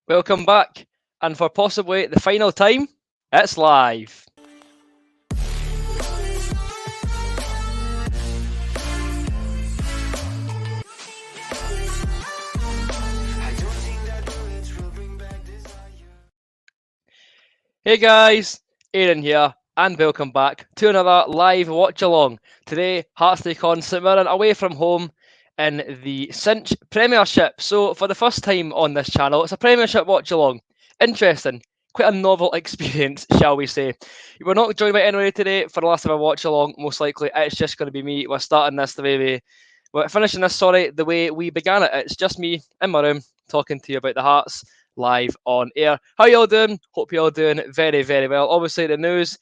Welcome back, and for possibly the final time, it's live. Hey guys, Aaron here, and welcome back to another live watch along. Today, Hearts take on St Mirren away from home in the Cinch Premiership. So, for the first time on this channel, it's a Premiership watch along. Interesting, quite a novel experience, shall we say. We're not joined by anybody today for the last of our watch along. Most likely, it's just going to be me. We're starting this the way we're finishing this. Sorry, the way we began it. It's just me in my room talking to you about the Hearts live on air. How you all doing? Hope you all doing very, very well. Obviously, the news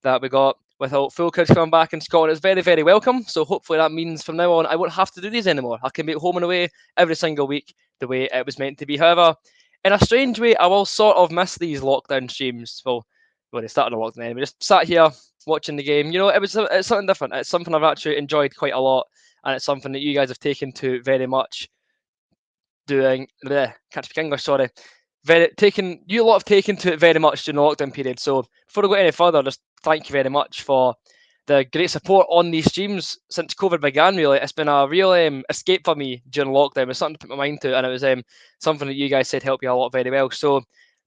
that we got with full kids coming back in Scotland is very, very welcome. So hopefully that means from now on I won't have to do these anymore. I can be at home and away every single week the way it was meant to be. However, in a strange way, I will sort of miss these lockdown streams. Well, they started a lockdown anyway. Just sat here watching the game. You know, it's something different. It's something I've actually enjoyed quite a lot, and it's something that you guys have taken to very much. Can't speak English. Sorry. You lot have taken to it very much during the lockdown period. So before I go any further, just thank you very much for the great support on these streams since COVID began. Really, it's been a real escape for me during lockdown. It's something to put my mind to, and it was something that you guys said helped you a lot very well. So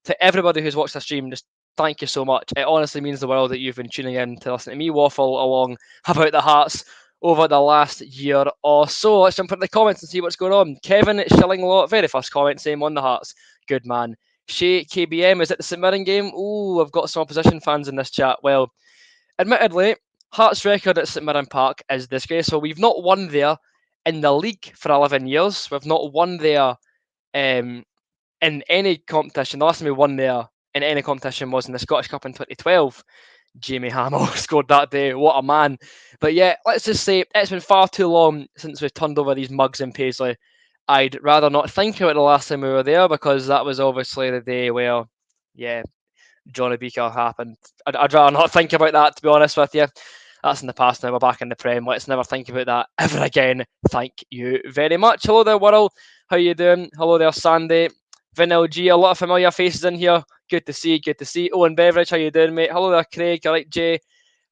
to everybody who's watched the stream, just thank you so much. It honestly means the world that you've been tuning in to listen to me waffle along about the Hearts over the last year or so. Let's jump into the comments and see what's going on. Kevin Shillinglaw, very first comment, same on the Hearts. Good man. Shay KBM, is it the St Mirren game? Oh, I've got some opposition fans in this chat. Well, admittedly, Hearts' record at St Mirren Park is disgraceful. We've not won there in the league for 11 years. We've not won there in any competition. The last time we won there in any competition was in the Scottish Cup in 2012. Jamie Hamill scored that day. What a man. But yeah, let's just say it's been far too long since we've turned over these mugs in Paisley. I'd rather not think about the last time we were there because that was obviously the day where, yeah, Johnny Beaker happened. I'd rather not think about that, to be honest with you. That's in the past now. We're back in the Prem. Let's never think about that ever again. Thank you very much. Hello there, world. How you doing? Hello there, Sandy. Vanilla G. A lot of familiar faces in here. Good to see. Good to see. Owen Beveridge. How you doing, mate? Hello there, Craig. All right, Jay.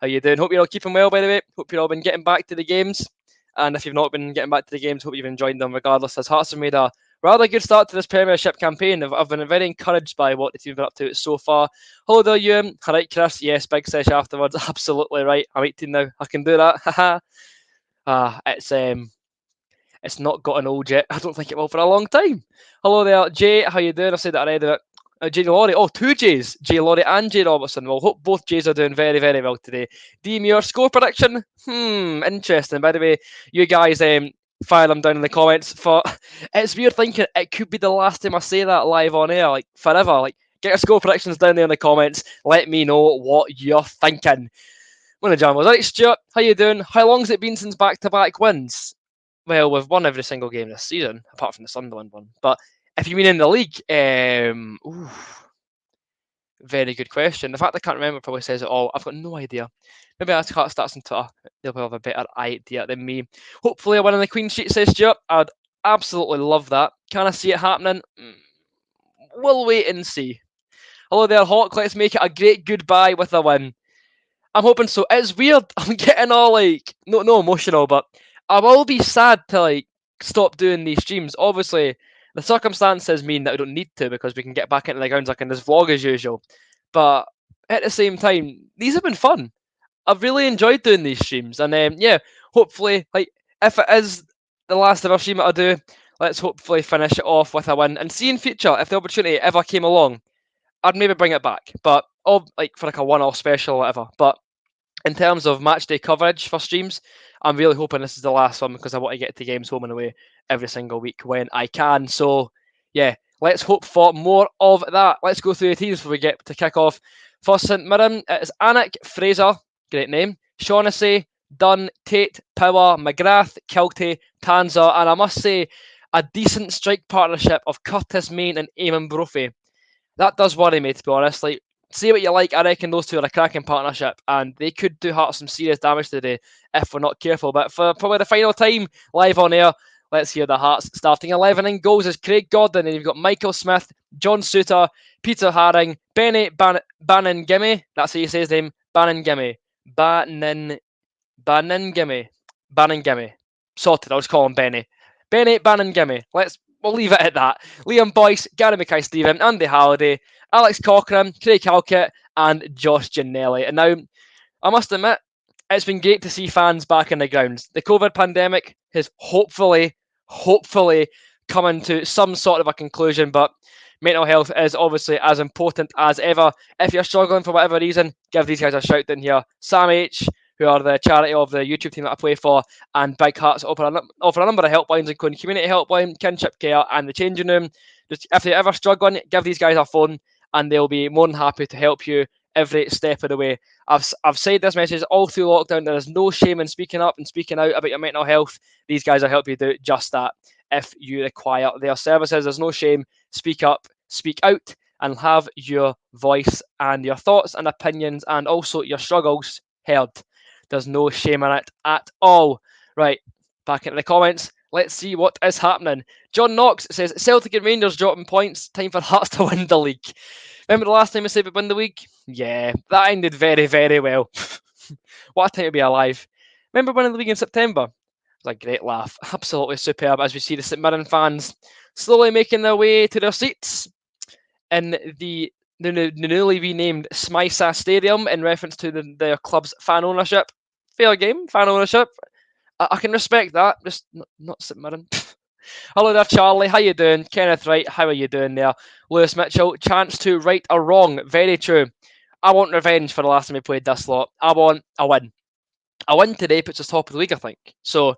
How you doing? Hope you're all keeping well, by the way. Hope you've all been getting back to the games. And if you've not been getting back to the games, hope you've enjoyed them regardless. As Hearts have made a rather good start to this Premiership campaign. I've been very encouraged by what the team's been up to so far. Hello there, Ewan. All right, Chris. Yes, big session afterwards. Absolutely right. I'm 18 now. I can do that. Haha. It's not gotten old yet. I don't think it will for a long time. Hello there, Jay. How you doing? I said that already. Jay Laurie. Oh, two Jays. Jay Laurie and Jay Robertson. Well, hope both Jays are doing very, very well today. Demure score prediction? Interesting. By the way, you guys fire them down in the comments. For it's weird thinking it could be the last time I say that live on air, like forever. Like, get your score predictions down there in the comments. Let me know what you're thinking. One of the jam was right, Stuart. How you doing? How long's it been since back-to-back wins? Well, we've won every single game this season, apart from the Sunderland one. But if you mean in the league, very good question. The fact I can't remember probably says it all. I've got no idea. Maybe I ask Heart Stats on Twitter. They'll have a better idea than me. Hopefully, I win in the Queen Sheet, says Stuart. I'd absolutely love that. Can I see it happening? We'll wait and see. Hello there, Hawk. Let's make it a great goodbye with a win. I'm hoping so. It's weird. I'm getting all like, no emotional, but I will be sad to like stop doing these streams. Obviously, the circumstances mean that I don't need to because we can get back into the grounds like in this vlog as usual. But at the same time, these have been fun. I've really enjoyed doing these streams, and yeah, hopefully, like if it is the last ever stream that I do, let's hopefully finish it off with a win and see in future if the opportunity ever came along, I'd maybe bring it back. But like for like a one-off special or whatever. But in terms of match day coverage for streams, I'm really hoping this is the last one because I want to get to games home and away every single week when I can. So, yeah, let's hope for more of that. Let's go through the teams before we get to kick off. For St Mirren, it's Anik, Fraser, great name, Shaughnessy, Dunn, Tate, Power, McGrath, Kilty, Tanzer, and I must say, a decent strike partnership of Curtis Main and Eamon Brophy. That does worry me, to be honest. Like, say what you like, I reckon those two are a cracking partnership and they could do Hearts some serious damage today if we're not careful. But for probably the final time live on air, Let's hear the Hearts starting 11. In goals is Craig Gordon, and you've got Michael Smith, John Souttar, Peter Haring, Benny Banningimme. That's how you say his name. Banningimme. Banningimme. Sorted. I'll just call him Benny. Benny Banningimme. We'll leave it at that. Liam Boyce, Gary Mackay-Steven, Andy Halliday, Alex Cochrane, Craig Halkett, and Josh Ginnelly. And now, I must admit, it's been great to see fans back in the grounds. The COVID pandemic has hopefully coming to some sort of a conclusion, but mental health is obviously as important as ever. If you're struggling for whatever reason, give these guys a shout in here. Sam H, who are the charity of the YouTube team that I play for, and Big Hearts offer a number of helplines, including Community Helpline, Kinship Care, and the Changing Room. Just if you're ever struggling, give these guys a phone, and they'll be more than happy to help you every step of the way. I've said this message all through lockdown. There is no shame in speaking up and speaking out about your mental health. These guys will help you do just that if you require their services. There's no shame. Speak up, speak out, and have your voice and your thoughts and opinions and also your struggles heard. There's no shame in it at all. Right, back into the comments. Let's see what is happening. John Knox says, Celtic and Rangers dropping points. Time for Hearts to win the league. Remember the last time I said we'd win the league? Yeah, that ended very, very well. What a time to be alive. Remember winning the league in September? It was a great laugh. Absolutely superb as we see the St Mirren fans slowly making their way to their seats in the newly renamed Smysa Stadium in reference to their club's fan ownership. Fair game, fan ownership. I can respect that, just not St Mirren. Hello there, Charlie. How you doing? Kenneth Wright, how are you doing there? Lewis Mitchell, chance to right or wrong. Very true. I want revenge for the last time we played this lot. I want a win. A win today puts us top of the league, I think. So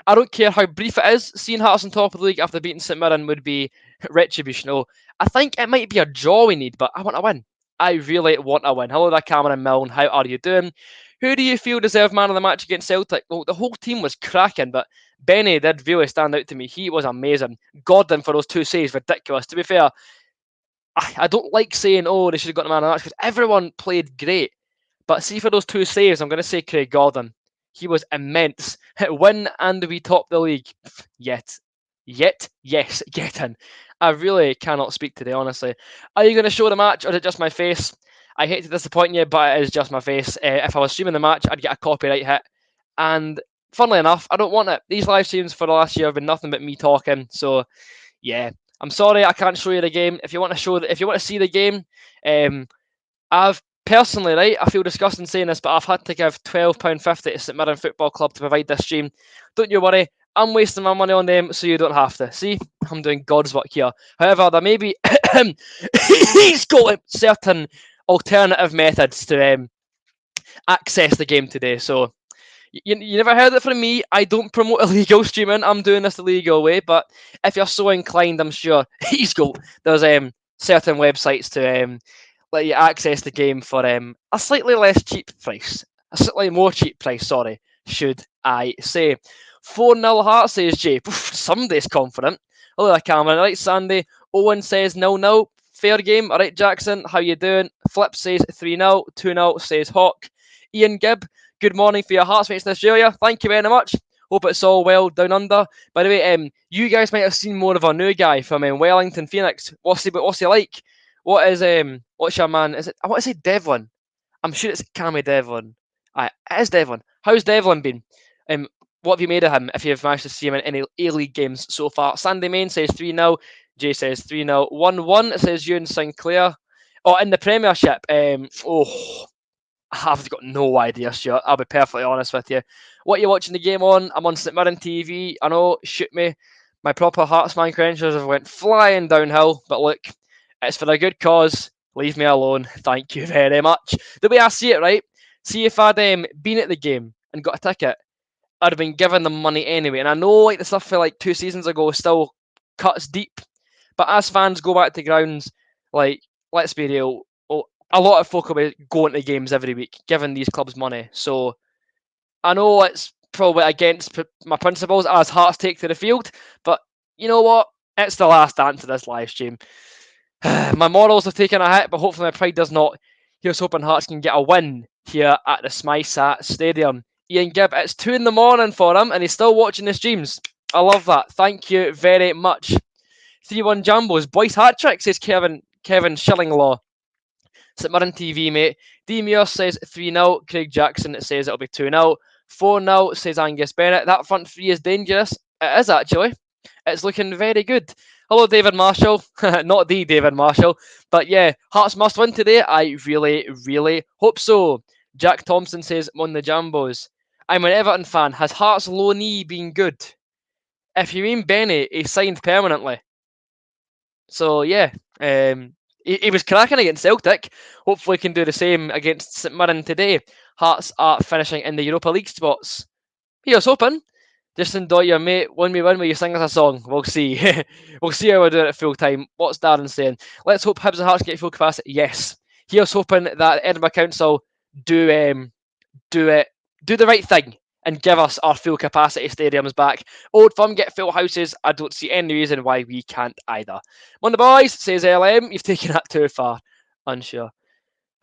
I don't care how brief it is. Seeing Hearts on top of the league after beating St Mirren would be retribution. Oh, I think it might be a draw we need, but I want a win. I really want a win. Hello there, Cameron Milne. How are you doing? Who do you feel deserved man of the match against Celtic? Well, the whole team was cracking, but Benny did really stand out to me. He was amazing. Gordon for those 2 saves, ridiculous. To be fair, I don't like saying, oh, they should have got the man of the match, because everyone played great. But see, for those 2 saves, I'm going to say Craig Gordon. He was immense. Win and we top the league. Yes, get in. I really cannot speak today, honestly. Are you going to show the match, or is it just my face? I hate to disappoint you, but it is just my face. If I was streaming the match, I'd get a copyright hit. And funnily enough, I don't want it. These live streams for the last year have been nothing but me talking. So, yeah, I'm sorry I can't show you the game. If you want to see the game, I've personally, right, I feel disgusting saying this, but I've had to give £12.50 to St Mirren Football Club to provide this stream. Don't you worry, I'm wasting my money on them, so you don't have to. See, I'm doing God's work here. However, there may be he's got certain alternative methods to access the game today. So you never heard it from me. I don't promote illegal streaming. I'm doing this the legal way. But if you're so inclined, I'm sure there's certain websites to let you access the game for a slightly less cheap price. A slightly more cheap price, sorry, should I say. 4-0 Hearts, says Jay. Somebody's confident. Hello there, Cameron. Right, Sandy. Owen says 0-0. Fair game. All right, Jackson, how you doing? Flip says 3-0. 2-0 says Hawk. Ian Gibb, good morning for your Hearts mates in Australia. Thank you very much. Hope it's all well down under. By the way, you guys might have seen more of our new guy from Wellington Phoenix. What's he like? What's your man? Is it? I want to say Devlin. I'm sure it's Cammy Devlin. It is Devlin. How's Devlin been? What have you made of him if you've managed to see him in any A-League games so far? Sandy Main says 3-0. Jay says 3-0. 1-1 says Ewan Sinclair. Oh, in the Premiership. I've got no idea, Stuart. I'll be perfectly honest with you. What are you watching the game on? I'm on St Mirren TV. I know, shoot me. My proper Heartsman credentials have went flying downhill. But look, it's for a good cause. Leave me alone. Thank you very much. The way I see it, right? See, if I'd been at the game and got a ticket, I'd have been given them money anyway. And I know like the stuff for like 2 seasons ago still cuts deep. But as fans go back to grounds, like, let's be real, a lot of folk will be going to games every week, giving these clubs money. So I know it's probably against my principles as Hearts take to the field, but you know what? It's the last dance of this live stream. My morals have taken a hit, but hopefully my pride does not. Here's hoping Hearts can get a win here at the Smysat Stadium. Ian Gibb, it's 2 a.m. for him, and he's still watching the streams. I love that. Thank you very much. 3-1 Jambos. Boyce hat trick, says Kevin Shillinglaw. St Mirren TV, mate. D Muir says 3-0. Craig Jackson says it'll be 2-0. 4-0, says Angus Bennett. That front three is dangerous. It is, actually. It's looking very good. Hello, David Marshall. Not the David Marshall. But yeah, Hearts must win today. I really, really hope so. Jack Thompson says, on the Jambos. I'm an Everton fan. Has Hearts' low knee been good? If you mean Benny, he signed permanently. So yeah, he was cracking against Celtic. Hopefully, he can do the same against St Mirren today. Hearts are finishing in the Europa League spots. Here's hoping. Just enjoy your mate. When we win, will you sing us a song? We'll see. We'll see how we're doing it full time. What's Darren saying? Let's hope Hibs and Hearts get full capacity. Yes. Here's hoping that Edinburgh Council do the right thing and give us our full capacity stadiums back. Old Firm get full houses. I don't see any reason why we can't either. One of the boys, says LM, you've taken that too far. Unsure.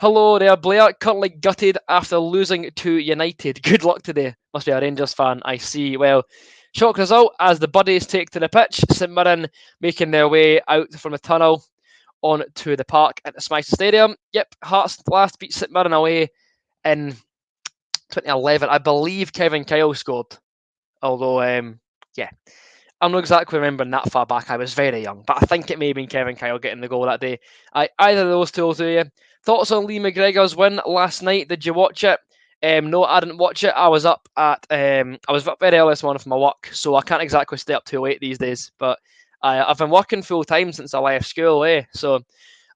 Hello there, Blair. Currently gutted after losing to United. Good luck today. Must be a Rangers fan, I see. Well, shock result as the Buddies take to the pitch. St Mirren making their way out from the tunnel on to the park at the Smythe Stadium. Yep, Hearts last beat St Mirren away in 2011. I believe Kevin Kyle scored. Although, yeah, I'm not exactly remembering that far back. I was very young, but I think it may have been Kevin Kyle getting the goal that day. Either of those two will do you. Thoughts on Lee McGregor's win last night? Did you watch it? No, I didn't watch it. I was up I was up very early this morning for my work, so I can't exactly stay up too late these days. But I've been working full time since I left school, so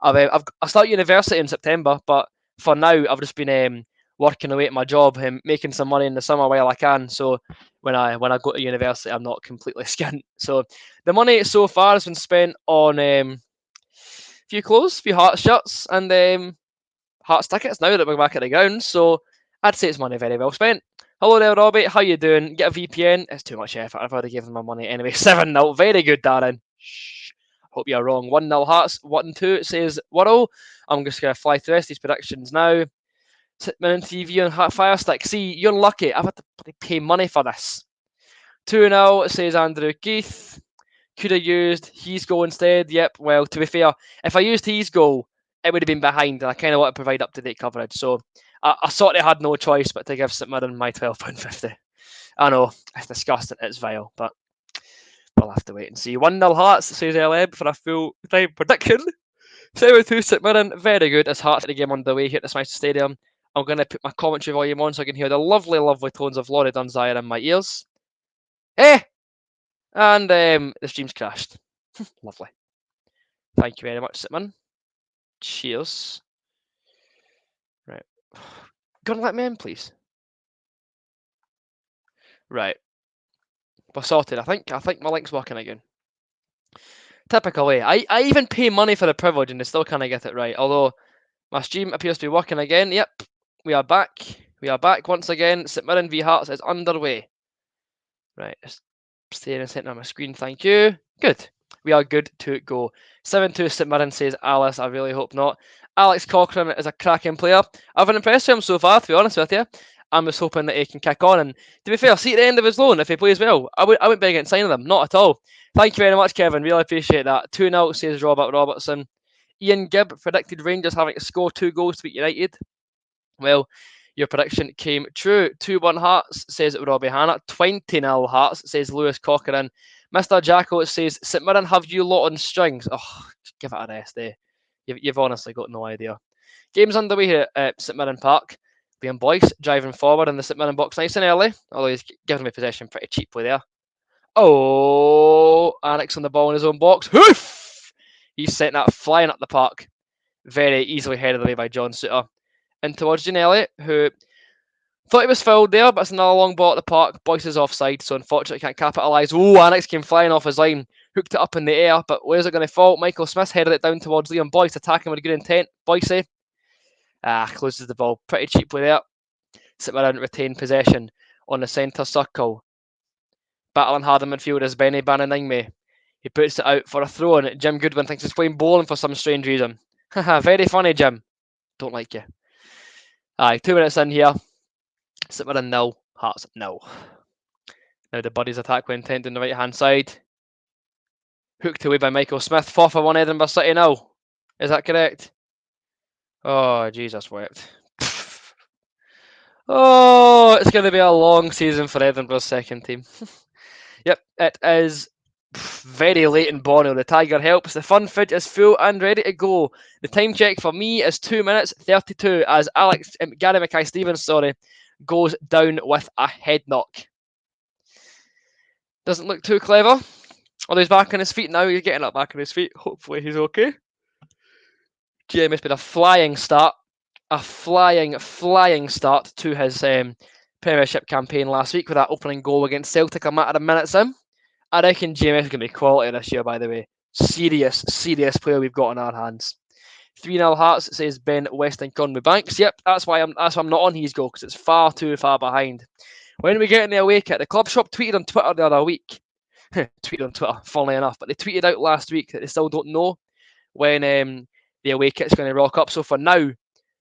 I start university in September, but for now I've just been working away at my job and making some money in the summer while I can. So when I go to university, I'm not completely skint. So the money so far has been spent on a few clothes, a few Hearts shirts, and Hearts tickets now that we're back at the ground. So I'd say it's money very well spent. Hello there, Robbie. How you doing? Get a VPN. It's too much effort. I've already given my money anyway. 7-0. Very good, Darren. Shh. Hope you're wrong. 1-0 Hearts. 1-2. It says Worrell. I'm just going to fly through these predictions now. Mirren TV on Fire Stick. See, you're lucky. I've had to pay money for this. 2-0, says Andrew Keith. Could have used his goal instead. Yep, well, to be fair, if I used his goal, it would have been behind, and I kind of want to provide up-to-date coverage. So I sort of had no choice but to give St Mirren my £12.50. I know, it's disgusting, it's vile, but we'll have to wait and see. 1-0 Hearts, says LM, for a full-time prediction. 7-2 St Mirren, very good as Hearts get the game underway here at the Smythe Stadium. I'm going to put my commentary volume on so I can hear the lovely, lovely tones of Laurie Dunsire in my ears. And the stream's crashed. Lovely. Thank you very much, St Mirren. Cheers. Right. Go and let me in, please. Right. We're sorted. I think my link's working again. Typical, eh? I even pay money for the privilege and they still can't get it right. Although my stream appears to be working again. Yep. We are back. We are back once again. St Mirren v Hearts is underway. Right. Just staying and setting on my screen. Thank you. Good. We are good to go. 7-2 St Mirren, says Alice. I really hope not. Alex Cochrane is a cracking player. I've been impressed with him so far, to be honest with you. I'm just hoping that he can kick on. And to be fair, see at the end of his loan, if he plays well, I wouldn't be against signing him. Not at all. Thank you very much, Kevin. Really appreciate that. 2-0, says Robert Robertson. Ian Gibb predicted Rangers having to score 2 goals to beat United. Well, your prediction came true. 2-1 Hearts, says Robbie Hanna. 20-0 Hearts, says Lewis Corcoran. Mr. Jacko says, St Mirren have you lot on strings. Oh, give it a rest, eh? You've honestly got no idea. Game's underway here at St Mirren Park. Liam Boyce driving forward in the St Mirren box nice and early, although he's giving me possession pretty cheaply there. Oh, Annex on the ball in his own box. Hoof! He's sent that flying up the park. Very easily headed away by John Suter. And towards Gene Elliott, who thought he was fouled there, but it's another long ball at the park. Boyce is offside, so unfortunately can't capitalise. Oh, Annex came flying off his line, hooked it up in the air, but where's it going to fall? Michael Smith headed it down towards Liam Boyce, attacking with a good intent. Boyce closes the ball pretty cheaply there. St Mirren retain possession on the centre circle. Battling hard in midfield is Benny Bananingme. He puts it out for a throw, and Jim Goodwin thinks he's playing bowling for some strange reason. Haha, very funny, Jim. Don't like you. Aye, 2 minutes in here. St Mirren 0, Hearts 0. Now the Buddies attack with intent on the right-hand side. Hooked away by Michael Smith. 4-1 Edinburgh City now. Is that correct? Oh, Jesus wept. Oh, it's going to be a long season for Edinburgh's second team. Yep, it is very late in Bono. The Tiger helps. The fun fridge is full and ready to go. The time check for me is 2 minutes 32 as Gary Mackay-Stevens, goes down with a head knock. Doesn't look too clever. Although he's back on his feet now. He's getting up back on his feet. Hopefully he's okay. GMS been a flying start. A flying start to his Premiership campaign last week with that opening goal against Celtic a matter of minutes in. I reckon GMS is going to be quality this year, by the way. Serious player we've got on our hands. 3-0 Hearts, says Ben Weston Conway Banks. Yep, that's why I'm not on his goal, because it's far too far behind. When we get in the away kit, the club shop tweeted on Twitter the other week. Tweeted on Twitter, funnily enough, but they tweeted out last week that they still don't know when the away kit's going to rock up. So for now,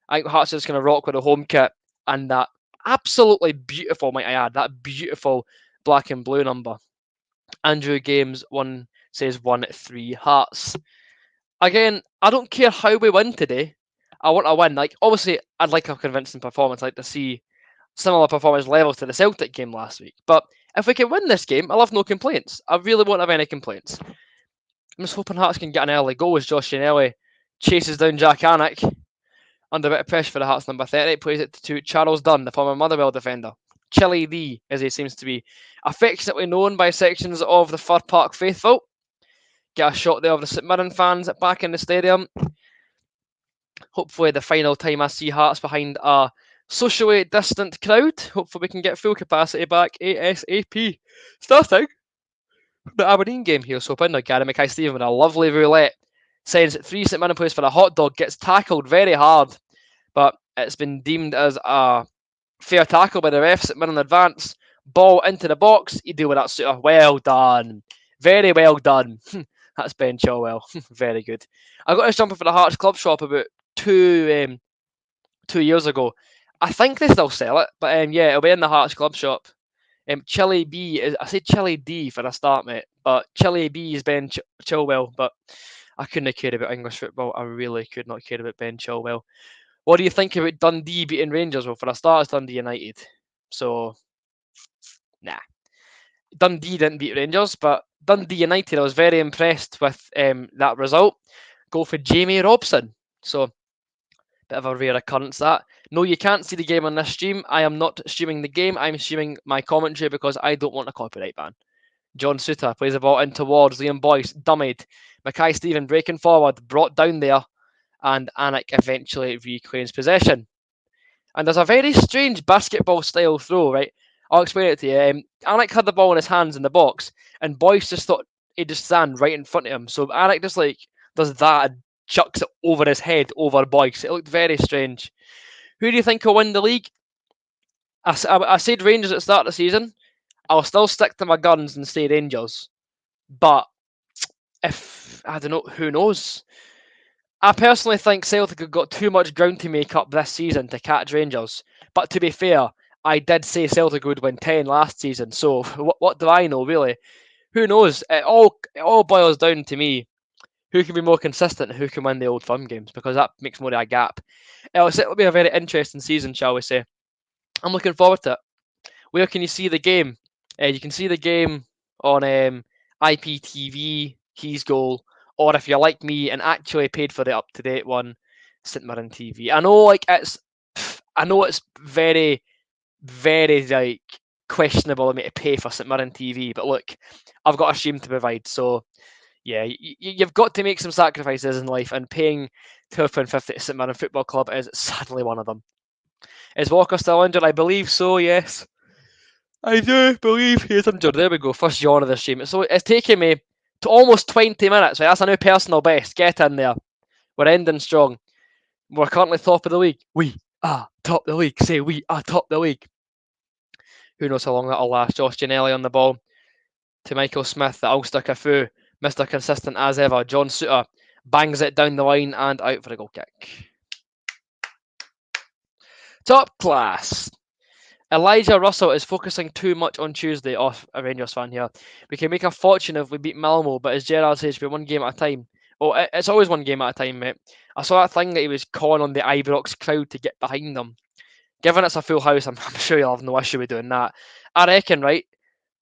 I think Hearts is going to rock with a home kit and that absolutely beautiful, might I add, that beautiful black and blue number. Andrew Games says 1-3 Hearts. Again, I don't care how we win today. I want to win. Like, obviously, I'd like a convincing performance. I'd like to see similar performance levels to the Celtic game last week. But if we can win this game, I'll have no complaints. I really won't have any complaints. I'm just hoping Hearts can get an early goal as Josh Shinelli chases down Jack Anik. Under a bit of pressure for the Hearts number 30, plays it to Charles Dunn, the former Motherwell defender. Chili D, as he seems to be affectionately known by sections of the Fir Park faithful. Get a shot there of the St Mirren fans back in the stadium. Hopefully the final time I see Hearts behind a socially distant crowd. Hopefully we can get full capacity back ASAP. Starting the Aberdeen game here, so hoping Gary Mackay-Stevens with a lovely roulette. Sends 3 St Mirren players for a hot dog, gets tackled very hard, but it's been deemed as a fair tackle by the refs. St Mirren advance, ball into the box, you deal with that Suter. Well done. Very well done. That's Ben Chilwell. Very good. I got this jumper for the Hearts Club shop about 2 years ago. I think they still sell it, but yeah, it'll be in the Hearts Club shop. Chili B is, I say Chili D for a start, mate, but Chili B is Ben Chilwell, but I couldn't care about English football. I really could not care about Ben Chilwell. What do you think about Dundee beating Rangers? Well, for a start, it's Dundee United. So, nah. Dundee didn't beat Rangers, but Dundee United, I was very impressed with that result. Goal for Jamie Robson. So, bit of a rare occurrence that. No, you can't see the game on this stream. I am not streaming the game. I'm streaming my commentary because I don't want a copyright ban. John Suter plays the ball in towards Liam Boyce, dummied. Mackay-Stevens breaking forward, brought down there, and Anik eventually reclaims possession. And there's a very strange basketball-style throw, right? I'll explain it to you. Anik had the ball in his hands in the box, and Boyce just thought he'd just stand right in front of him. So Anik just does that and chucks it over his head, over Boyce. It looked very strange. Who do you think will win the league? I said Rangers at the start of the season. I'll still stick to my guns and say Rangers. But I don't know, who knows? I personally think Celtic have got too much ground to make up this season to catch Rangers. But to be fair, I did say Celtic would win 10 last season. So what do I know, really? Who knows? It all boils down to me. Who can be more consistent and who can win the Old Firm games? Because that makes more of a gap. It'll be a very interesting season, shall we say. I'm looking forward to it. Where can you see the game? You can see the game on IPTV, Keys Goal, or if you're like me and actually paid for the up-to-date one, St Mirren TV. I know it's very, very questionable of me to pay for St Mirren TV, but look, I've got a stream to provide, so yeah, you've got to make some sacrifices in life, and paying £12.50 to St Mirren Football Club is sadly one of them. Is Walker still injured? I believe so, yes. I do believe he's injured. There we go, first yawn of the stream. So it's taking me to almost 20 minutes. Right? That's a new personal best. Get in there. We're ending strong. We're currently top of the league. We are top of the league. Say we are top of the league. Who knows how long that'll last. Josh Ginnelly on the ball to Michael Smith, the Ulster Cafu. Mr. Consistent as ever. John Suter bangs it down the line and out for a goal kick. Top class. Elijah Russell is focusing too much on Tuesday. Oh, a Rangers fan here. We can make a fortune if we beat Malmo, but as Gerrard says, we're one game at a time. Oh, it's always one game at a time, mate. I saw that thing that he was calling on the Ibrox crowd to get behind them. Given it's a full house, I'm sure you'll have no issue with doing that. I reckon, right,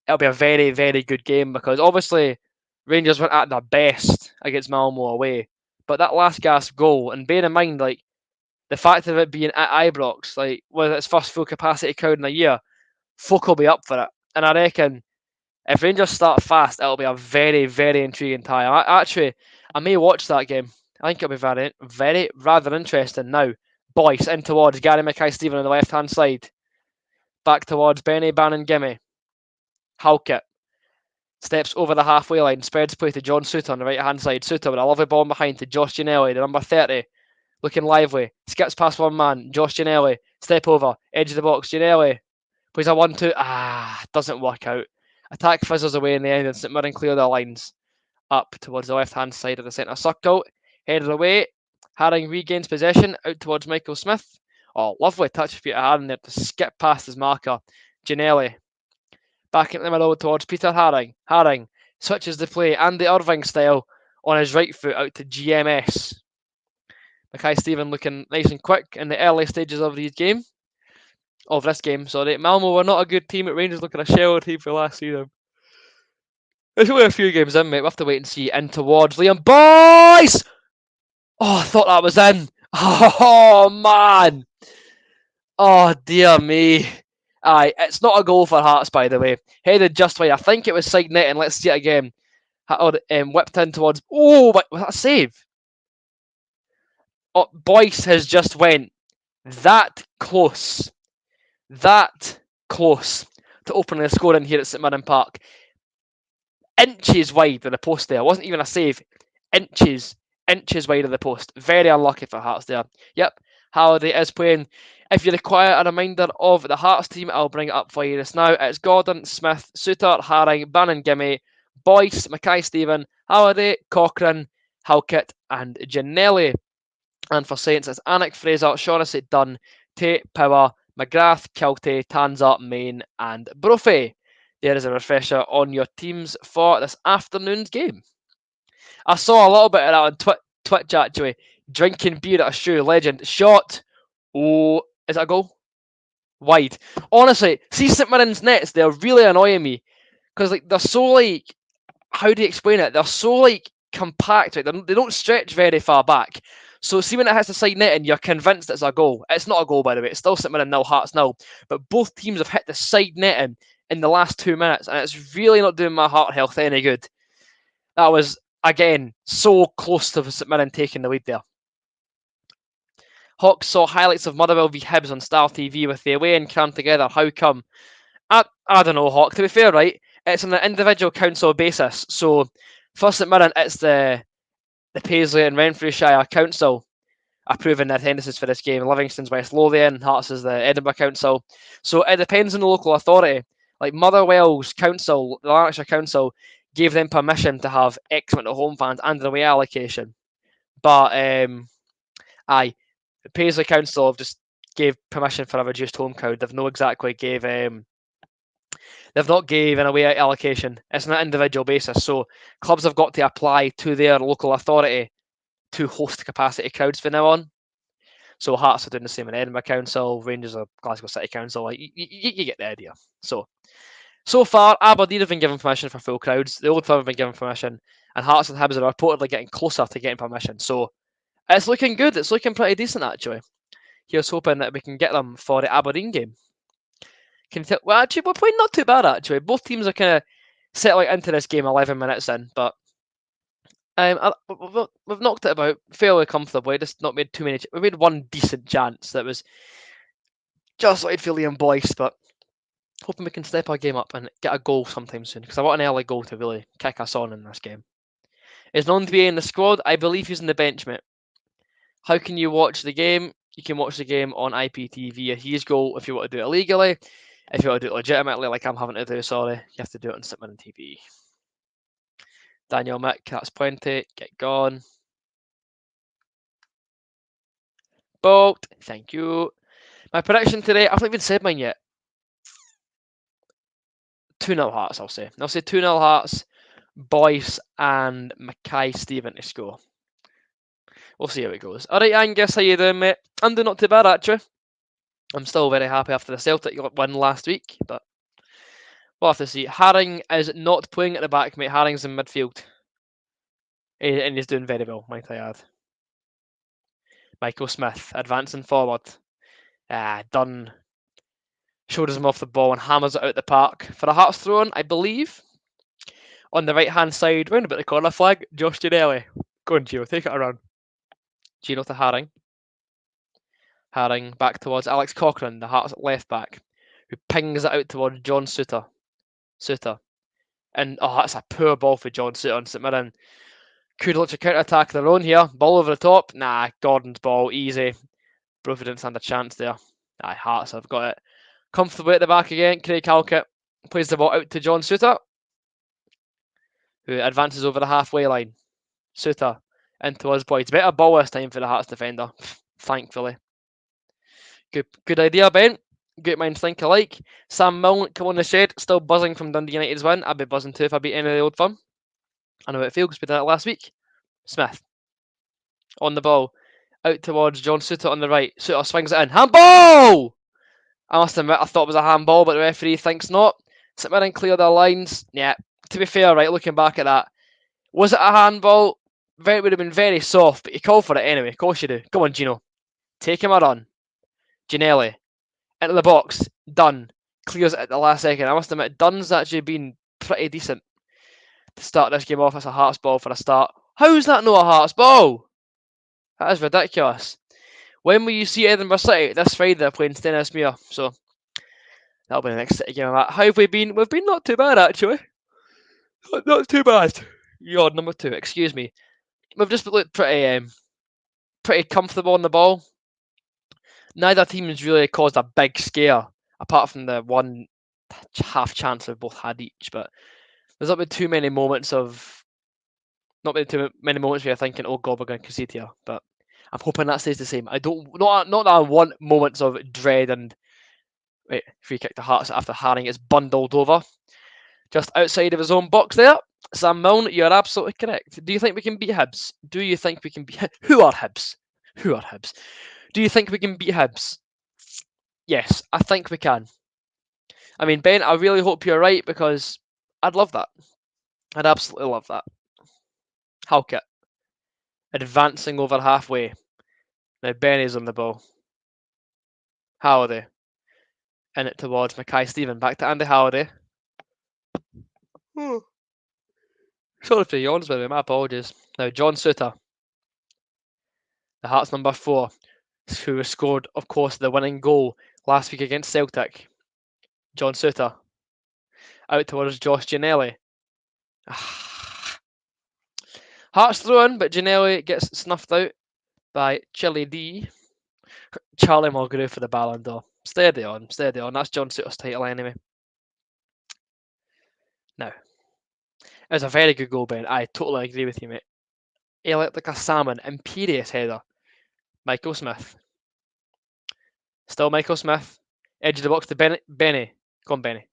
it'll be a very, very good game because obviously Rangers went at their best against Malmo away. But that last gasp goal, and bear in mind, like, the fact of it being at Ibrox, like, with its first full capacity crowd in a year, folk will be up for it. And I reckon if Rangers start fast, it'll be a very, very intriguing tie. I may watch that game. I think it'll be very, very rather interesting. Now, Boyce in towards Gary Mackay-Steven on the left-hand side. Back towards Benny Bannon-Gimme. Halkett steps over the halfway line, spreads play to John Souttar on the right-hand side. Souttar with a lovely ball behind to Josh Ginnelly, the number 30. Looking lively. Skips past one man. Josh Ginnelly. Step over. Edge of the box. Ginnelly plays a 1-2. Doesn't work out. Attack fizzles away in the end and St Mirren clear their lines. Up towards the left-hand side of the centre circle. Headed away. Haring regains possession. Out towards Michael Smith. Oh, lovely touch of Peter Haring there to skip past his marker. Ginnelly. Back in the middle towards Peter Haring. Haring switches the play. Andy Irving style on his right foot out to GMS. Mackay-Steven looking nice and quick in the early stages of this game. Malmo were not a good team. At Rangers looking a shell team for last season. There's only a few games in, mate. We'll have to wait and see. In towards Liam Boyce! Oh, I thought that was in. Oh, man. Oh, dear me. Aye, it's not a goal for Hearts, by the way. Headed just wide. I think it was side net, and let's see it again. Whipped in towards... Oh, was that a save? Oh, Boyce has just went that close to opening the score in here at St Mirren Park. Inches wide of the post there. It wasn't even a save. Inches wide of the post. Very unlucky for Hearts there. Yep, Halliday is playing. If you require a reminder of the Hearts team, I'll bring it up for you just now. It's Gordon, Smith, Souttar, Haring, Bannon-Gimme, Boyce, Mackay-Steven, Halliday, Cochrane, Halkett, and Ginnelly. And for Saints, it's Anik, Fraser, Shaughnessy, Dunn, Tate, Power, McGrath, Kelty, Tanza, Main, and Brophy. There is a refresher on your teams for this afternoon's game. I saw a little bit of that on Twitch actually. Drinking beer at a shoe, legend. Shot. Oh, is it a goal? Wide. Honestly, see St Mirren's nets, they're really annoying me. Because like they're so like, how do you explain it? They're so like compact, right? They don't stretch very far back. So see when it hits the side net and you're convinced it's a goal. It's not a goal, by the way. It's still St Mirren 0, Hearts 0. But both teams have hit the side netting in the last 2 minutes, and it's really not doing my heart health any good. That was, again, so close to St Mirren taking the lead there. Hawks saw highlights of Motherwell v Hibs on Star TV with the away and crammed together. How come? I don't know, Hawk. To be fair, right, it's on an individual council basis. So for St Mirren, it's the Paisley and Renfrewshire Council approving the attendances for this game. Livingston's West Lothian, Hearts is the Edinburgh Council. So it depends on the local authority. Like Motherwell's council, the Lanarkshire Council, gave them permission to have X amount of home fans and an away allocation. But the Paisley Council have just gave permission for a reduced home crowd. They've not exactly gave they've not gave an away allocation. It's on an individual basis. So clubs have got to apply to their local authority to host capacity crowds from now on. So Hearts are doing the same in Edinburgh Council, Rangers are Glasgow City Council. Like you get the idea. So far, Aberdeen have been given permission for full crowds. The Old Firm have been given permission, and Hearts and Hibs are reportedly getting closer to getting permission. So it's looking good. It's looking pretty decent actually. Here's hoping that we can get them for the Aberdeen game. Can you tell? Well, actually, we're playing not too bad actually. Both teams are kind of settling into this game 11 minutes in, but we've knocked it about fairly comfortably. Just not made too many. We made one decent chance that was just like Liam Boyce, but hoping we can step our game up and get a goal sometime soon because I want an early goal to really kick us on in this game. Is known to be in the squad. I believe he's in the bench, mate. How can you watch the game? You can watch the game on IPTV. His goal if you want to do it illegally. If you want to do it legitimately, like I'm having to do, sorry, you have to do it on St Mirren TV. Daniel Mick, that's plenty. Get gone. Bolt, thank you. My prediction today, I've not even said mine yet. 2-0 Hearts, I'll say. I'll say 2-0 Hearts, Boyce and Mackay-Steven to score. We'll see how it goes. Alright, Angus, how you doing, mate? I'm doing not too bad, actually. I'm still very happy after the Celtic win last week, but we'll have to see. Haring is not playing at the back, mate. Haring's in midfield. And he's doing very well, might I add. Michael Smith advancing forward. Dunn shoulders him off the ball and hammers it out the park for a Hearts throw-in, I believe. On the right-hand side, round about the corner flag, Josh Ginelli. Go on, Gio, take it around. Gino to Haring. Haring back towards Alex Cochrane, the Hearts left back, who pings it out towards John Souttar. And, that's a poor ball for John Souttar on St Mirren. Could look to counter-attack their own here. Ball over the top. Nah, Gordon's ball, easy. Brophy didn't stand a chance there. Hearts have got it comfortably at the back again. Craig Halkett plays the ball out to John Souttar, who advances over the halfway line. Souttar into his boy. It's better ball this time for the Hearts defender, thankfully. Good idea, Ben. Great minds think alike. Sam Milne, come on the shed, still buzzing from Dundee United's win. I'd be buzzing too if I beat any of the old firm. I know how it feels, we did it last week. Smith on the ball, out towards John Souttar on the right. Souttar swings it in. Handball! I must admit, I thought it was a handball, but the referee thinks not. St Mirren clear their lines. Yeah, to be fair, right, looking back at that, was it a handball? It would have been very soft, but you call for it anyway. Of course you do. Come on, Gino. Take him a run. Ginelli into the box. Dunn clears it at the last second. I must admit, Dunn's actually been pretty decent to start this game off as a Hearts ball for a start. How is that not a Hearts ball? That is ridiculous. When will you see Edinburgh City? This Friday they're playing Stennismere, so that'll be the next City game of that. How have we been? We've been not too bad, actually. Not too bad. Yard number 2, excuse me. We've just looked pretty comfortable on the ball. Neither team has really caused a big scare, apart from the one half chance we've both had each. But there's not been too many moments where you're thinking, "Oh God, we're going to concede here." But I'm hoping that stays the same. Not that I want moments of dread and free kick to Hearts after Haring is bundled over just outside of his own box there. Sam Milne, you're absolutely correct. Do you think we can beat Hibs? Do you think we can beat... Who are Hibs? Do you think we can beat Hibs? Yes, I think we can. I mean, Ben, I really hope you're right, because I'd love that. I'd absolutely love that. Halkett advancing over halfway. Now Benny's on the ball. Halliday in it towards Mackay-Steven. Back to Andy Halliday. Sorry for the yawns, by the way. My apologies. Now John Souttar, the Hearts number 4, who scored, of course, the winning goal last week against Celtic. John Souttar out towards Josh Ginelli. Hearts throw in, but Ginelli gets snuffed out by Charlie Mulgrew for the Ballon d'Or. Steady on. That's John Souttar's title anyway. Now, it was a very good goal, Ben. I totally agree with you, mate. Ate like a salmon, imperious header. Michael Smith. Still Michael Smith. Edge of the box to Benny. Come on, Benny.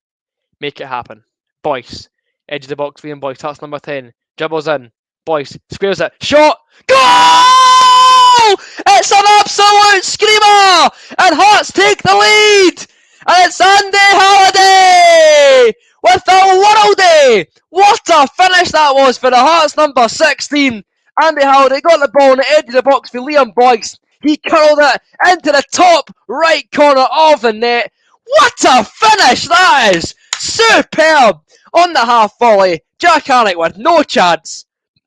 Make it happen. Boyce. Edge of the box, Liam Boyce. That's number 10. Dribbles in. Boyce squares it. Shot! Goal! It's an absolute screamer! And Hearts take the lead! And it's Andy Halliday! With a worldie! What a finish that was for the Hearts number 16. Andy Halliday got the ball on the edge of the box for Liam Boyce. He curled it into the top right corner of the net. What a finish that is! Superb! On the half volley, Jack Harnick with no chance.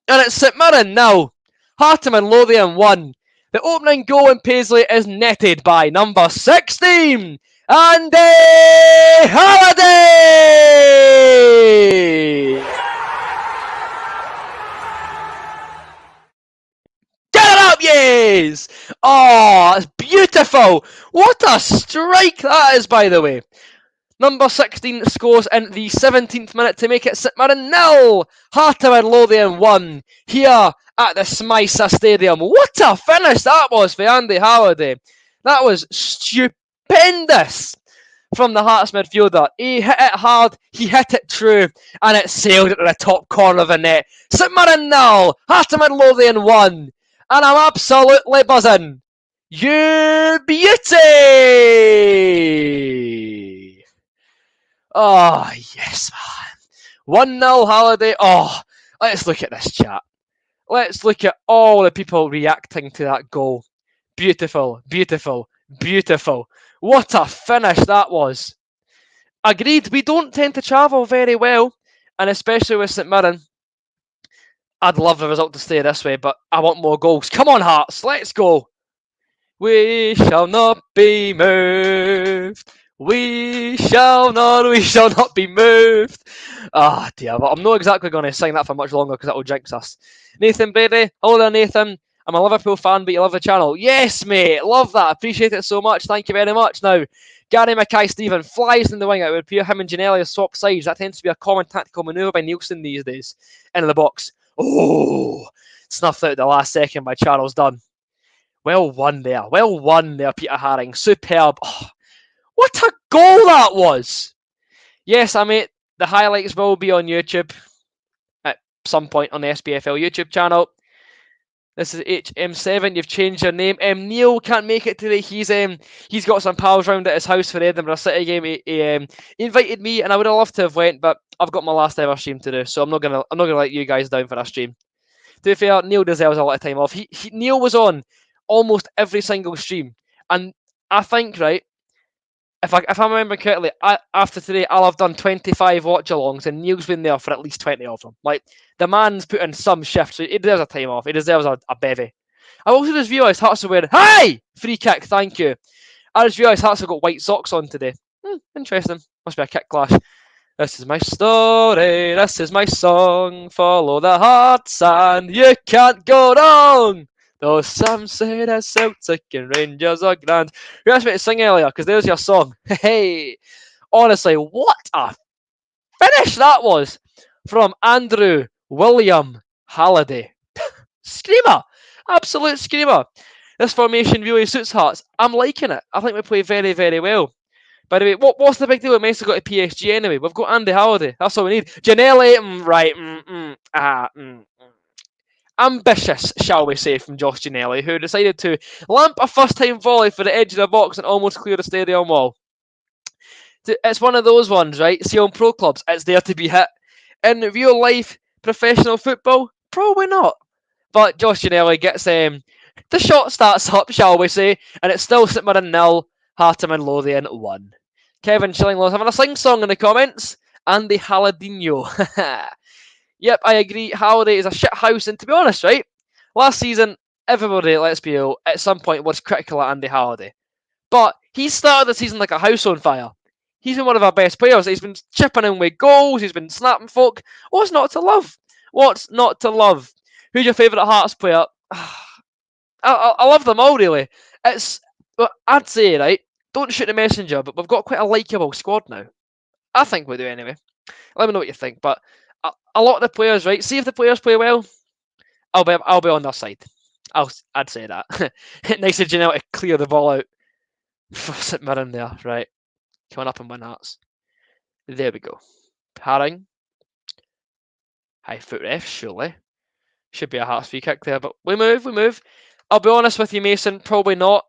And it's St Mirren 0, Hearts and Lothian 1. The opening goal in Paisley is netted by number 16, Andy Halliday! Get it up, yes! Oh, it's beautiful! What a strike that is, by the way. Number 16 scores in the 17th minute to make it St Mirren 0, Hearts and Lothian 1 here at the Smysa Stadium. What a finish that was for Andy Halliday. That was stupendous. from the Hearts midfielder. He hit it hard, he hit it true, and it sailed into the top corner of the net. St Mirren 0, Hearts of Midlothian 1, and I'm absolutely buzzing. You beauty! Oh, yes, man. 1-0 Halliday. Oh, let's look at this chat. Let's look at all the people reacting to that goal. Beautiful, beautiful, beautiful. What a finish that was. Agreed, we don't tend to travel very well, and especially with St Mirren. I'd love the result to stay this way, but I want more goals. Come on, Hearts, let's go. We shall not be moved. We shall not be moved. Ah, dear, but I'm not exactly going to sing that for much longer because that will jinx us. Nathan Brady, hello there, Nathan. I'm a Liverpool fan, but you love the channel. Yes, mate, love that. Appreciate it so much. Thank you very much. Now, Gary Mackay-Stephen flies in the wing. It would appear him and Ginelli have swapped sides. That tends to be a common tactical manoeuvre by Nielsen these days. Into the box. Oh, snuffed out the last second by Charles Dunn. Well won there, Peter Haring. Superb. Oh, what a goal that was! Yes, I mean, the highlights will be on YouTube at some point on the SPFL YouTube channel. This is HM7. You've changed your name. Neil can't make it today. He's got some pals round at his house for the Edinburgh City game. He invited me, and I would have loved to have went, but I've got my last ever stream to do, so I'm not gonna let you guys down for a stream. To be fair, Neil deserves a lot of time off. Neil was on almost every single stream, and I think, right, if I remember correctly, after today I'll have done 25 watch-alongs, and Neil's been there for at least 20 of them. Like, the man's put in some shift, so he deserves a time off. He deserves a bevy. I also just realised Hearts are wearing... Hey! Free kick, thank you. I just realised Hearts have got white socks on today. Interesting. Must be a kick clash. This is my story, this is my song. Follow the hearts and you can't go wrong. Though some say that Celtic and Rangers are grand. You asked me to sing earlier, because there's your song. Hey, honestly, what a finish that was from Andrew William Halliday. Screamer, absolute screamer. This formation really suits Hearts. I'm liking it. I think we play very, very well. By the way, what's the big deal with Messi got to PSG anyway? We've got Andy Halliday. That's all we need. Ginelli, right. Ambitious, shall we say, from Josh Ginelli, who decided to lamp a first-time volley for the edge of the box and almost clear the stadium wall. It's one of those ones, right? See, on pro clubs, it's there to be hit. In real life, professional football, probably not. But Josh Ginelli gets the shot starts up, shall we say, and it's still St Mirren 0, Hearts of Midlothian 1. Kevin Schillinglaws having a sing-song in the comments. Andy Halladinho. Yep, I agree. Halliday is a shit house, and to be honest, right, last season, everybody, let's be real, at some point was critical of Andy Halliday. But he started the season like a house on fire. He's been one of our best players. He's been chipping in with goals. He's been snapping folk. What's not to love? What's not to love? Who's your favourite Hearts player? I love them all, really. I'd say, right, don't shoot the messenger, but we've got quite a likeable squad now. I think we do anyway. Let me know what you think. But a lot of the players, right, see if the players play well, I'll be on their side. I'd say that. Nice of Janelle to clear the ball out for St Mirren there, right? Coming up and win Hearts. There we go. Haring. High foot ref, surely. Should be a Hearts free kick there, but we move. I'll be honest with you, Mason, probably not.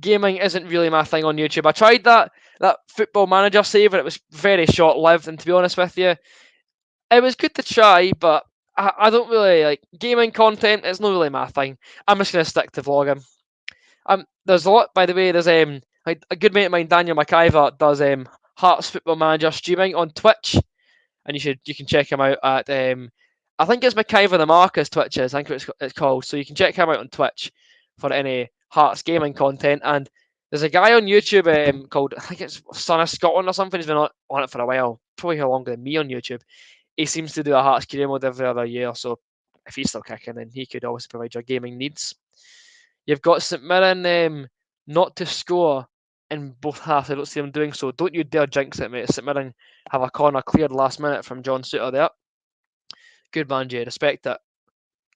Gaming isn't really my thing on YouTube. I tried that Football Manager save, and it was very short-lived, and to be honest with you, it was good to try, but I don't really like gaming content. It's not really my thing. I'm just going to stick to vlogging. There's a lot, by the way, there's a good mate of mine, Daniel McIver, does Hearts Football Manager streaming on Twitch, and you can check him out at I think it's McIver the Marcus Twitch is, I think it's called. So you can check him out on Twitch for any Hearts gaming content. And there's a guy on YouTube called, I think it's Son of Scotland or something. He's been on it for a while, probably longer than me on YouTube. He seems to do a Hearts career mode every other year. So if he's still kicking, then he could always provide your gaming needs. You've got St Mirren not to score in both halves. I don't see them doing so. Don't you dare jinx it, mate. St Mirren have a corner cleared last minute from John Suter there. Good man, Jay. Respect it.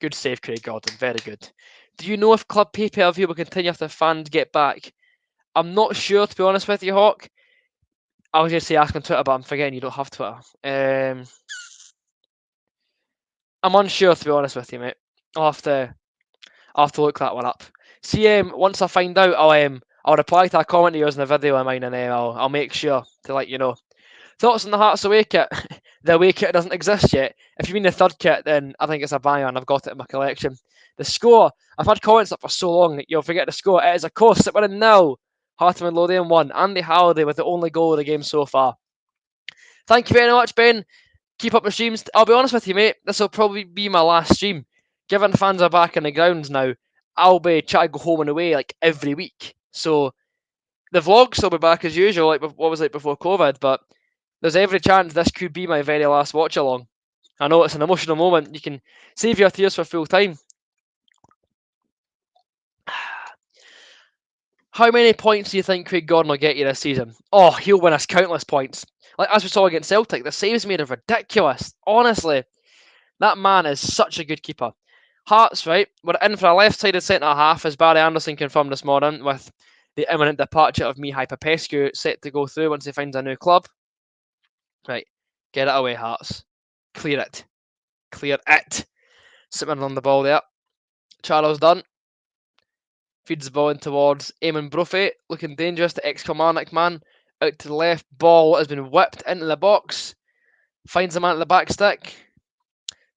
Good save, Craig Gordon. Very good. Do you know if club pay-per-view will continue if the fans get back? I'm not sure, to be honest with you, Hawk. I was going to say ask on Twitter, but I'm forgetting you don't have Twitter. I'm unsure, to be honest with you, mate. I'll have to look that one up. See, once I find out, I'll reply to a comment of yours in the video of mine, and I'll make sure to let you know. Thoughts on the Hearts away kit? The away kit doesn't exist yet. If you mean the third kit, then I think it's a banger, and I've got it in my collection. The score, I've had comments up for so long that you'll forget the score. It is, of course, that we're in now. Heart of Midlothian 1. Andy Halliday with the only goal of the game so far. Thank you very much, Ben. Keep up the streams. I'll be honest with you, mate. This will probably be my last stream. Given fans are back in the grounds now, I'll be trying to go home and away like every week. So the vlogs will be back as usual, like what was it before COVID, but there's every chance this could be my very last watch along. I know it's an emotional moment. You can save your tears for full time. How many points do you think Craig Gordon will get you this season? Oh, he'll win us countless points. Like as we saw against Celtic, the saves made are ridiculous. Honestly, that man is such a good keeper. Hearts, right? We're in for a left-sided centre half, as Barry Anderson confirmed this morning, with the imminent departure of Mihai Popescu set to go through once he finds a new club. Right, get it away, Hearts. Clear it. Clear it. Sitting on the ball there. Charles Dunn feeds the ball in towards Eamon Brophy, looking dangerous to ex-Kilmarnock man. Out to the left, ball has been whipped into the box. Finds the man at the back stick.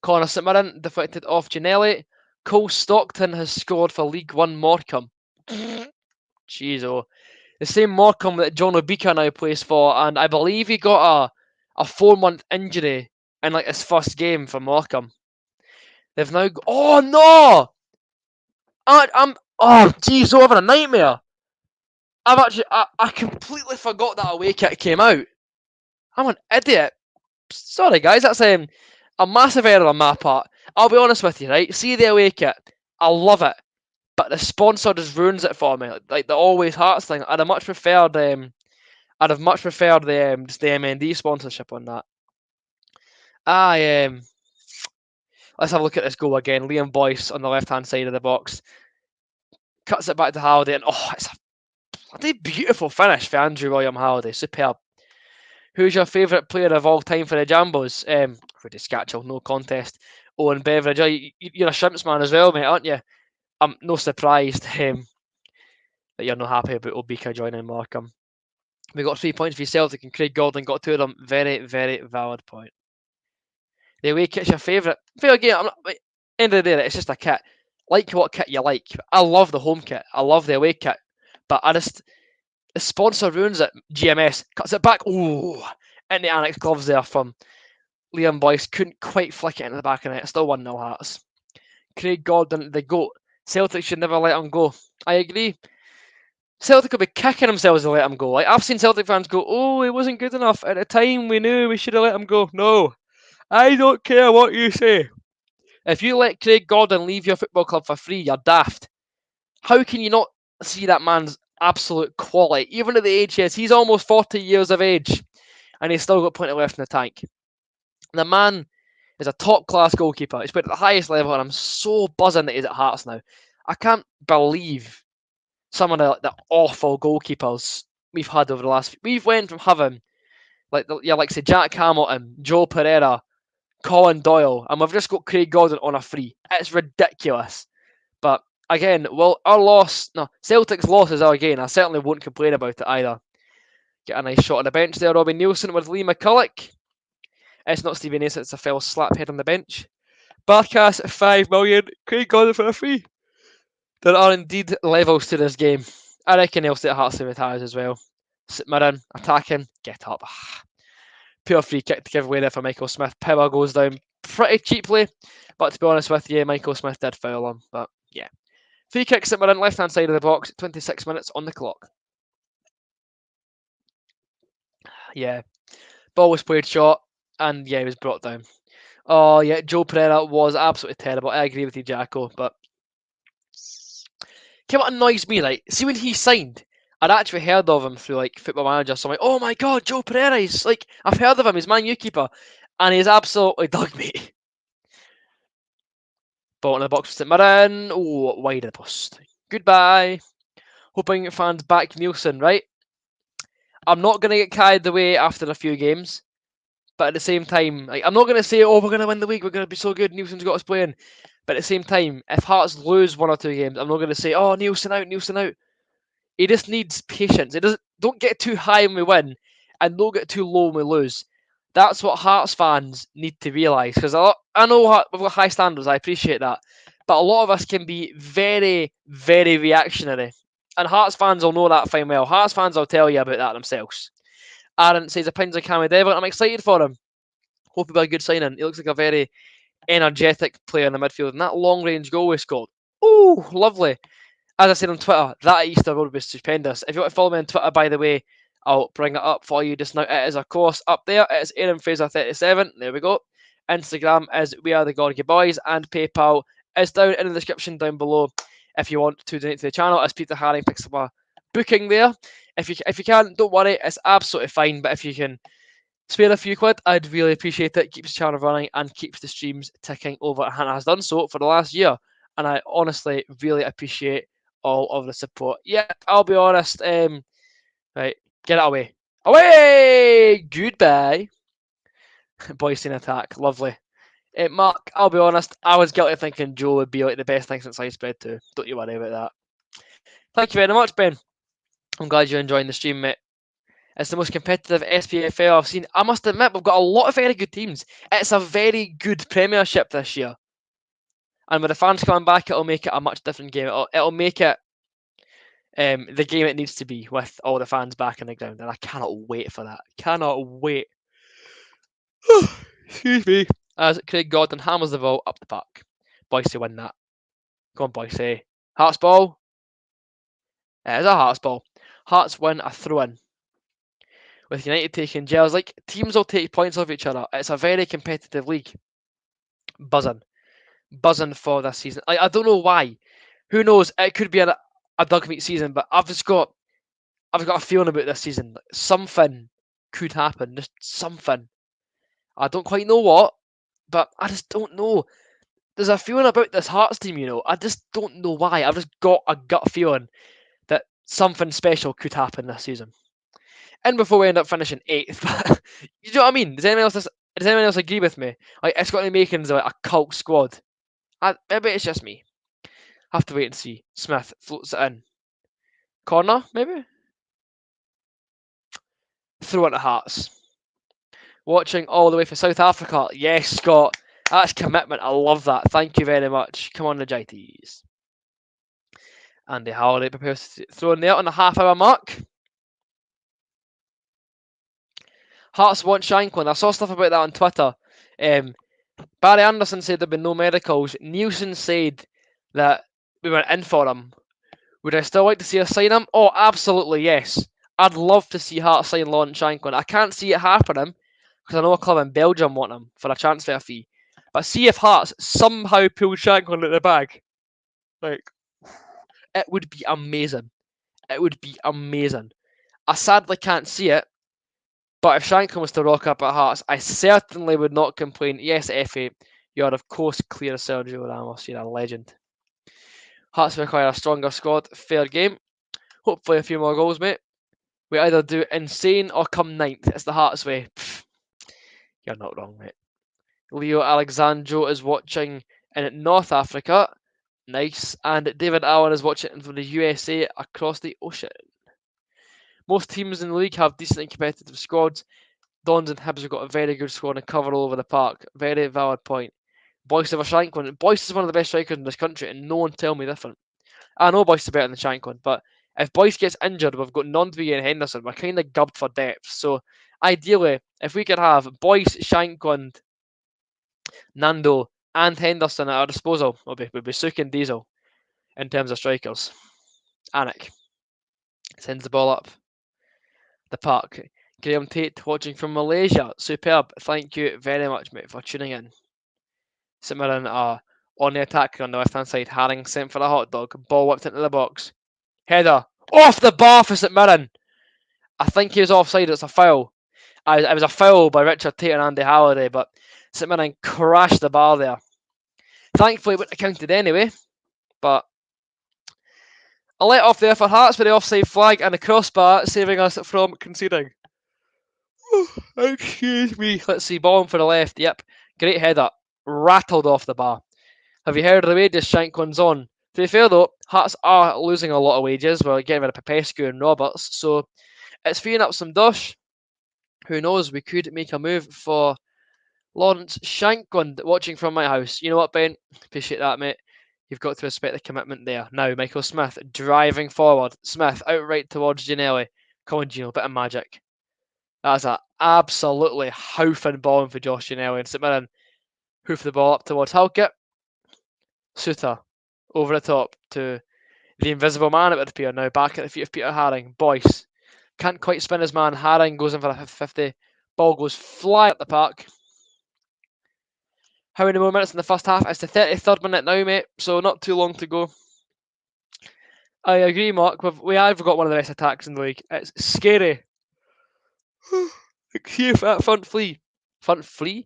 Connor St Mirren deflected off Ginnelly. Cole Stockton has scored for League One Morecambe. Jeez, oh. The same Morecambe that John Obika now plays for, and I believe he got a 4-month injury in like his first game for Morecambe. They've now oh no! Oh jeez, over a nightmare. I completely forgot that away kit came out. I'm an idiot. Sorry guys, that's a massive error on my part. I'll be honest with you, right? See the away kit, I love it, but the sponsor just ruins it for me. Like the Always Hearts thing, I'd have much preferred the just the MND sponsorship on that. Let's have a look at this goal again. Liam Boyce on the left-hand side of the box cuts it back to Halliday, and it's a bloody beautiful finish for Andrew William Halliday. Superb. Who's your favourite player of all time for the Jambos? Rudy Scatchell, no contest. Owen Beveridge. You're a Shrimps man as well, mate, aren't you? I'm no surprised that you're not happy about Obika joining Morecambe. We got 3 points for Celtic, and Craig Gordon got 2 of them. Very, very valid point. The away kit's your favourite. Fair game. End of the day, it's just a kit. Like what kit you like. I love the home kit. I love the away kit. But the sponsor ruins it. GMS cuts it back. Ooh, in the Annex gloves there from Liam Boyce. Couldn't quite flick it into the back of the net. Still 1-0 Hearts. Craig Gordon, the GOAT. Celtic should never let him go. I agree. Celtic will be kicking themselves to let him go. Like I've seen Celtic fans go, "Oh, he wasn't good enough at the time. We knew we should have let him go." No, I don't care what you say. If you let Craig Gordon leave your football club for free, you're daft. How can you not see that man's absolute quality? Even at the age he is, he's almost 40 years of age, and he's still got plenty left in the tank. The man is a top-class goalkeeper. He's played at the highest level, and I'm so buzzing that he's at Hearts now. I can't believe some of the awful goalkeepers we've had over the last. We've went from having say Jack Hamilton, Joe Pereira, Colin Doyle, and we've just got Craig Gordon on a free. It's ridiculous. But again, well, Celtic's loss is our gain. I certainly won't complain about it either. Get a nice shot on the bench there. Robbie Nielsen with Lee McCulloch. It's not Stevie Nason, it's a fell slap head on the bench. Barkas at 5 million. Craig Gordon for a free. There are indeed levels to this game. I reckon he'll stay at Hearts and retires as well. St Mirren, attacking, get up. Pure free kick to give away there for Michael Smith. Power goes down pretty cheaply, but to be honest with you, Michael Smith did foul him. But yeah. Free kick St Mirren, left-hand side of the box, 26 minutes on the clock. Yeah. Ball was played short, and yeah, he was brought down. Oh yeah, Joe Pereira was absolutely terrible. I agree with you, Jacko, but what annoys me, right? See when he signed, I'd actually heard of him through like Football Manager, so I'm like, oh my god, Joe Pereira, he's like, I've heard of him, he's Man U keeper, and he's absolutely dug me. Ball in the box for St Mirren. Oh, wide of the post. Goodbye. Hoping fans back Nielsen, right? I'm not going to get carried away after a few games, but at the same time, I'm not going to say, oh, we're going to win the league, we're going to be so good, Nielsen's got us playing. But at the same time, if Hearts lose 1 or 2 games, I'm not going to say, oh, Nielsen out, Nielsen out. He just needs patience. Don't get too high when we win, and don't get too low when we lose. That's what Hearts fans need to realise. Because I know we've got high standards, I appreciate that. But a lot of us can be very, very reactionary. And Hearts fans will know that fine well. Hearts fans will tell you about that themselves. Aaron says a pounds of Cammy Devon. I'm excited for him. Hope he'll be a good signing. He looks like a very energetic player in the midfield. And that long range goal we scored. Oh, lovely. As I said on Twitter, that Easter would be stupendous. If you want to follow me on Twitter, by the way, I'll bring it up for you just now. It is, of course, up there. It is Aaron Fraser 37. There we go. Instagram is We Are the Gorgie Boys, and PayPal is down in the description down below if you want to donate to the channel. As Peter Haring picks up a booking there. If you can, don't worry, it's absolutely fine. But if you can spare a few quid, I'd really appreciate it. Keeps the channel running and keeps the streams ticking over, and has done so for the last year. And I honestly really appreciate all of the support. Yep, I'll be honest. Right, get it away. Away! Goodbye. Boys in attack. Lovely. Mark, I'll be honest, I was guilty of thinking Joe would be like the best thing since sliced bread too. Don't you worry about that. Thank you very much, Ben. I'm glad you're enjoying the stream, mate. It's the most competitive SPFL I've seen. I must admit, we've got a lot of very good teams. It's a very good Premiership this year. And with the fans coming back, it'll make it a much different game. It'll make it the game it needs to be with all the fans back in the ground. And I cannot wait for that. Cannot wait. Excuse me. As Craig Gordon hammers the ball up the park. Boyce win that. Come on, Boyce. Hearts ball. It is a Hearts ball. Hearts win a throw-in. With United taking gels, like teams will take points off each other. It's a very competitive league. Buzzing for this season. I don't know why. Who knows? It could be a dog meat season, but I've got a feeling about this season. Something could happen. Just something. I don't quite know what, but I just don't know. There's a feeling about this Hearts team, I just don't know why. I've just got a gut feeling that something special could happen this season. And before we end up finishing 8th, but you know what I mean? Does anyone else agree with me? Like, it's got any makings of a cult squad. Maybe it's just me. Have to wait and see. Smith floats it in. Corner, maybe? Throw it to Hearts. Watching all the way from South Africa. Yes, Scott. That's commitment. I love that. Thank you very much. Come on, the Jities. Andy Halliday prepares to throw in there on the half-hour mark. Hearts want Shanklin. I saw stuff about that on Twitter. Barry Anderson said there'd been no medicals. Nielsen said that we went in for him. Would I still like to see us sign him? Oh, absolutely, yes. I'd love to see Hearts sign Lawrence Shanklin. I can't see it happening because I know a club in Belgium want him for a transfer fee. But see if Hearts somehow pull Shanklin out of the bag. Like, it would be amazing. It would be amazing. I sadly can't see it, but if Shanklin was to rock up at Hearts, I certainly would not complain. Yes, Effie, you are of course clear Sergio Ramos. You're a legend. Hearts require a stronger squad. Fair game. Hopefully a few more goals, mate. We either do insane or come 9th. It's the Hearts way. Pfft, you're not wrong, mate. Leo Alexandro is watching in North Africa. Nice. And David Allen is watching from the USA across the ocean. Most teams in the league have decent and competitive squads. Dons and Hibs have got a very good squad and cover all over the park. Very valid point. Boyce over Shanklin. Boyce is one of the best strikers in this country, and no one tell me different. I know Boyce is better than Shanklin, but if Boyce gets injured, we've got Nondby and Henderson. We're kind of gubbed for depth. So ideally, if we could have Boyce, Shanklin, Nando, and Henderson at our disposal, we'd be soaking diesel in terms of strikers. Anik sends the ball up the park. Graham Tate watching from Malaysia. Superb. Thank you very much, mate, for tuning in. St Mirren are on the attack on the left-hand side. Haring sent for a hot dog. Ball whipped into the box. Header. Off the bar for St Mirren. I think he was offside. It's a foul. It was a foul by Richard Tate and Andy Halliday, but St Mirren crashed the bar there. Thankfully, it wouldn't have counted anyway, but A let off there for Hearts with the offside flag and the crossbar saving us from conceding. Excuse me. Let's see, ball on for the left. Yep, great header. Rattled off the bar. Have you heard of the wages Shanklin's on? To be fair though, Hearts are losing a lot of wages. We're getting rid of Popescu and Roberts, so it's freeing up some dosh. Who knows, we could make a move for Lawrence Shankland watching from my house. You know what, Ben? Appreciate that, mate. You've got to respect the commitment there. Now, Michael Smith driving forward. Smith outright towards Gianelli. Come on, Gino, bit of magic. That's a absolutely hoofing ball for Josh Gianelli. And St Mirren hoof the ball up towards Halkett. Suter over the top to the invisible man, it would appear now. Back at the feet of Peter Haring. Boyce can't quite spin his man. Haring goes in for a 50. Ball goes fly up the park. How many more minutes in the first half? It's the 33rd minute now, mate, so not too long to go. I agree, Mark. We have got one of the best attacks in the league. It's scary. See if that front three. Front three.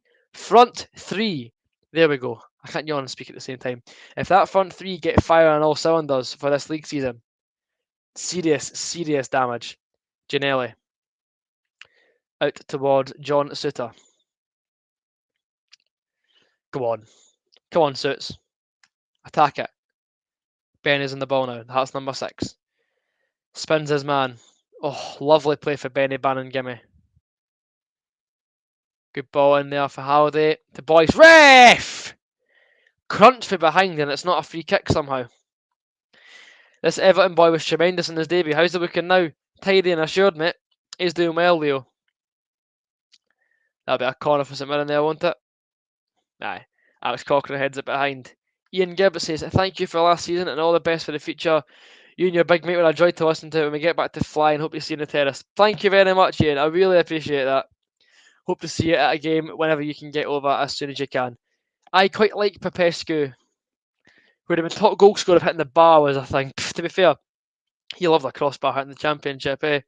There we go. I can't yawn and speak at the same time. If that front three get fire on all cylinders for this league season, serious damage. Gianelli. Out toward John Suter. Go on. Come on, Suits. Attack it. Ben is in the ball now. That's number 6. Spins his man. Oh, lovely play for Benny Bannon-Gimme. Good ball in there for Halliday. To Boyce. Ref! Crunch for behind and it's not a free kick somehow. This Everton boy was tremendous in his debut. How's he looking now? Tidy and assured, mate. He's doing well, Leo. That'll be a corner for St Mirren there, won't it? Aye. Alex Cochrane heads it behind. Ian Gibb says, thank you for last season and all the best for the future. You and your big mate were a joy to listen to when we get back to fly and hope to see you in the terrace. Thank you very much, Ian. I really appreciate that. Hope to see you at a game whenever you can get over as soon as you can. I quite like Popescu. Would have been top goal scorer of hitting the bar was a thing. To be fair, he loved a crossbar hitting the championship, eh?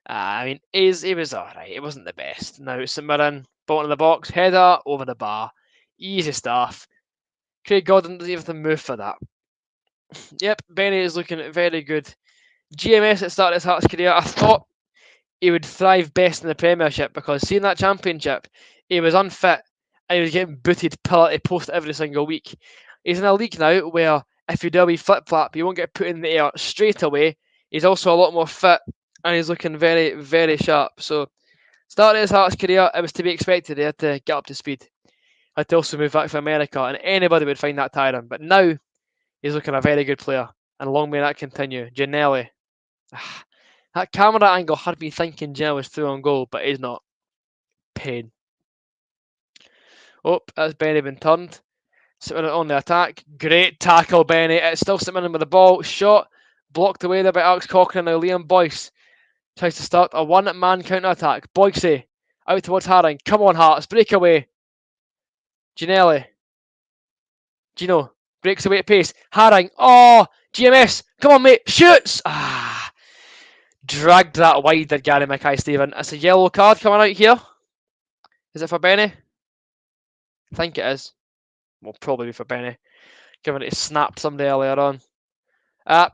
I mean, he was alright. It wasn't the best. Now, St Mirren, ball in the box, header over the bar. Easy stuff. Craig Gordon doesn't even have to move for that. Yep, Benny is looking very good. GMS at the start of his Hearts career, I thought he would thrive best in the Premiership because seeing that Championship, he was unfit and he was getting booted pillar to post every single week. He's in a league now where if you do a wee flip-flap, you won't get put in the air straight away. He's also a lot more fit and he's looking very sharp. So, start of his Hearts career, it was to be expected. He had to get up to speed. Had to also move back to America and anybody would find that tiring. But now, he's looking a very good player. And long may that continue. Gianelli. That camera angle had me thinking Gianelli was through on goal, but he's not. Pain. Oh, that's Benny been turned. St Mirren on the attack. Great tackle, Benny. It's still St Mirren with the ball. Shot. Blocked away there by Alex Cochrane. Now Liam Boyce tries to start a one-man counter-attack. Boyce out towards Haring. Come on, Hearts. Break away. Gianelli. Gino. Breaks away at pace. Haring. Oh, GMS. Come on, mate. Shoots. Dragged that wide, did Gary Mackay-Steven. It's a yellow card coming out here. Is it for Benny? I think it is. Will probably be for Benny. Given he snapped somebody earlier on.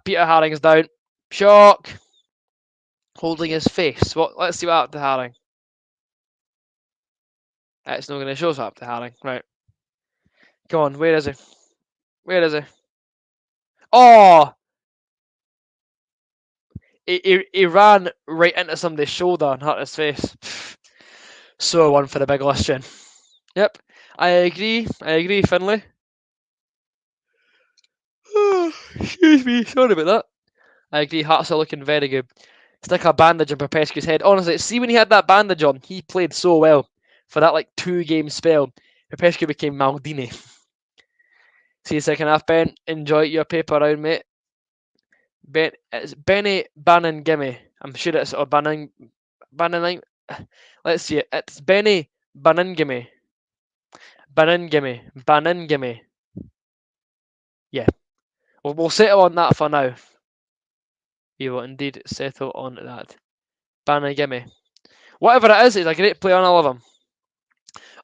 Peter Haring's down. Shock. Holding his face. Let's see what happened to Haring. It's not going to show us what happened to Haring. Right. Come on, where is he? Where is he? Oh! He ran right into somebody's shoulder and hurt his face. So one for the big Austrian. Yep, I agree, Finlay. Excuse me, sorry about that. I agree, Hearts are looking very good. Stick a bandage on Popescu's head. Honestly, see when he had that bandage on, he played so well. For that 2-game spell, Popescu became Maldini. See you second half, Ben. Enjoy your paper round, mate. It's Benny Bannon-Gimme. I'm sure it's or Bannon. Let's see it. It's Benny Bannon-Gimme. Bannon-Gimme. Yeah. We'll settle on that for now. We will indeed settle on that. Bannon-Gimme. Whatever it is, he's a great player and I love him.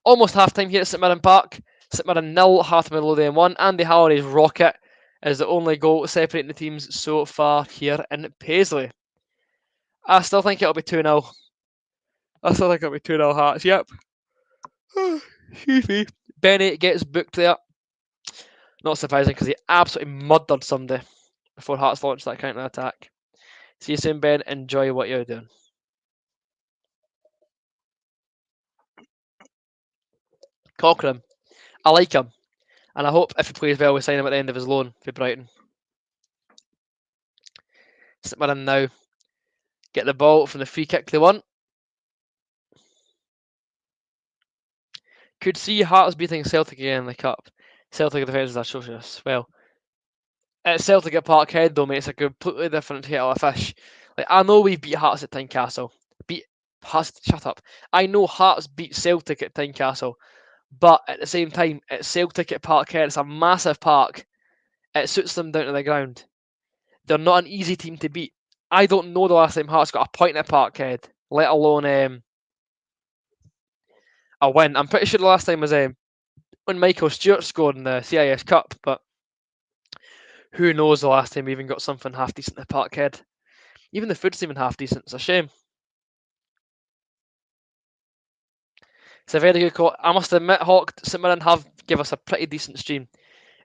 Almost half time here at St Mirren Park. St Mirren 0, Hearts Midlothian 1. Andy Halliday's rocket is the only goal separating the teams so far here in Paisley. I still think it'll be 2-0. I still think it'll be 2-0 Hearts, yep. Excuse me. Benny gets booked there. Not surprising because he absolutely murdered somebody before Hearts launched that counter attack. See you soon, Ben. Enjoy what you're doing. Cochrane. I like him. And I hope if he plays well, we sign him at the end of his loan for Brighton. St Mirren now get the ball from the free kick they want. Could see Hearts beating Celtic again in the Cup. Celtic defence is atrocious. Well, at Celtic at Parkhead though, mate, it's a completely different kettle of fish. Like, I know we beat Hearts at Tynecastle. Shut up. I know Hearts beat Celtic at Tynecastle. But at the same time, at Celtic at Parkhead, it's a massive park. It suits them down to the ground. They're not an easy team to beat. I don't know the last time Hearts got a point at Parkhead, let alone a win. I'm pretty sure the last time was when Michael Stewart scored in the CIS Cup, but who knows the last time we even got something half decent at Parkhead. Even the food's even half decent. It's a shame. It's a very good call. I must admit, Hawk, St Mirren have give us a pretty decent stream.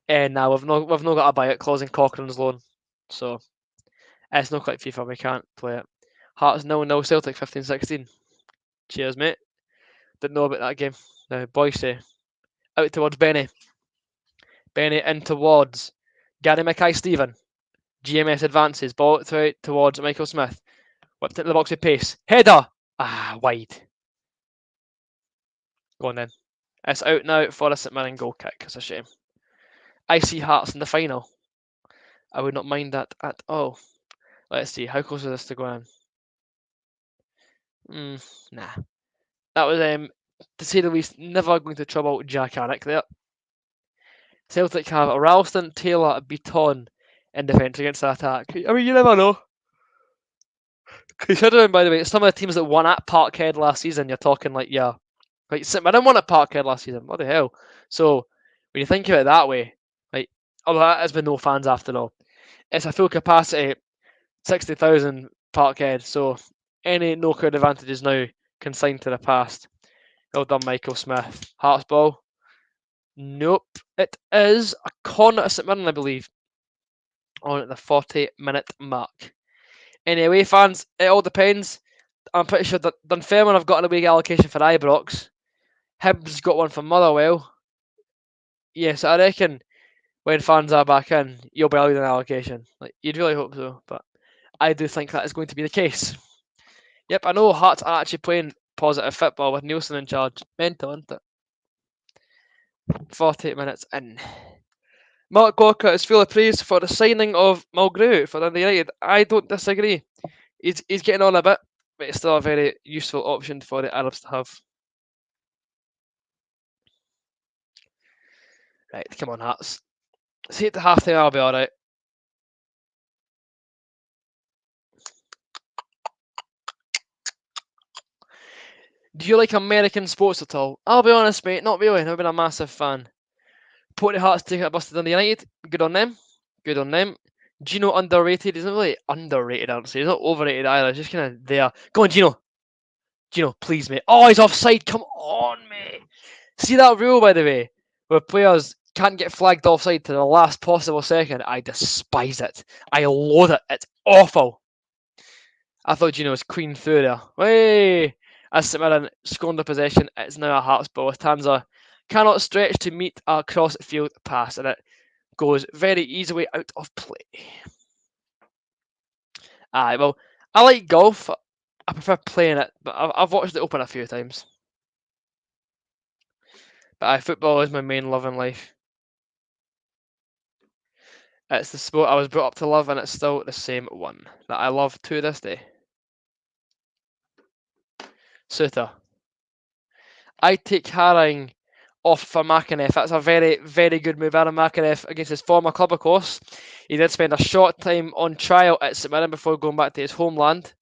And now we've not got a buyout clause in Cochrane's loan, so it's not quite FIFA. We can't play it. Hearts 0-0 Celtic 15-16. Cheers, mate. Didn't know about that game. Now, Boyce out towards Benny. Benny in towards Gary Mackay-Steven. GMS advances. Ball out towards Michael Smith. Whipped into the box with pace. Header! Wide. Go on then. It's out now for a St Mirren goal kick. It's a shame. I see Hearts in the final. I would not mind that at all. Let's see. How close is this to going in? Nah. That was, to say the least, never going to trouble Jack Hannock there. Celtic have Ralston, Taylor, Beaton in defence against the attack. I mean, you never know. Considering, by the way, some of the teams that won at Parkhead last season, you're talking like, yeah. Like, St Mirren won at Parkhead last season. What the hell? So, when you think of it that way, like, although that has been no fans after all, it's a full capacity, 60,000 Parkhead. So, any no crowd advantage is now consigned to the past. Well done, Michael Smith. Hearts ball. Nope. It is a corner to St Mirren, I believe, on at the 40-minute mark. Anyway, fans, it all depends. I'm pretty sure that Dunfermline have got an away allocation for Ibrox. Hibs got one for Motherwell. Yes, I reckon when fans are back in, you'll be allowed an allocation. Like, you'd really hope so, but I do think that is going to be the case. Yep, I know Hearts are actually playing positive football with Nielsen in charge. Mental, isn't it? 48 minutes in. Mark Walker is full of praise for the signing of Mulgrew for Dundee United. I don't disagree. He's getting on a bit, but it's still a very useful option for the Arabs to have. Right, come on, Hearts. See at the half time, I'll be alright. Do you like American sports at all? I'll be honest, mate, not really. I've never been a massive fan. Port Hearts taking a bus to Dundee United. Good on them. Good on them. Gino underrated. He's not really underrated, I would say. He's not overrated either. He's just kind of there. Go on, Gino. Gino, please, mate. Oh, he's offside. Come on, mate. See that rule, by the way, where players can't get flagged offside to the last possible second? I despise it. I loathe it. It's awful. I thought Gino was clean through there. Way! As St Mirren scorned the possession, it's now a Hearts ball with Tanza cannot stretch to meet a cross-field pass, and it goes very easily out of play. Well, I like golf. I prefer playing it, but I've watched it open a few times. But football is my main love in life. It's the sport I was brought up to love, and it's still the same one that I love to this day. Suter. I take Haring off for Makanev. That's a very, very good move out of Makanev against his former club, of course. He did spend a short time on trial at St Mirren before going back to his homeland.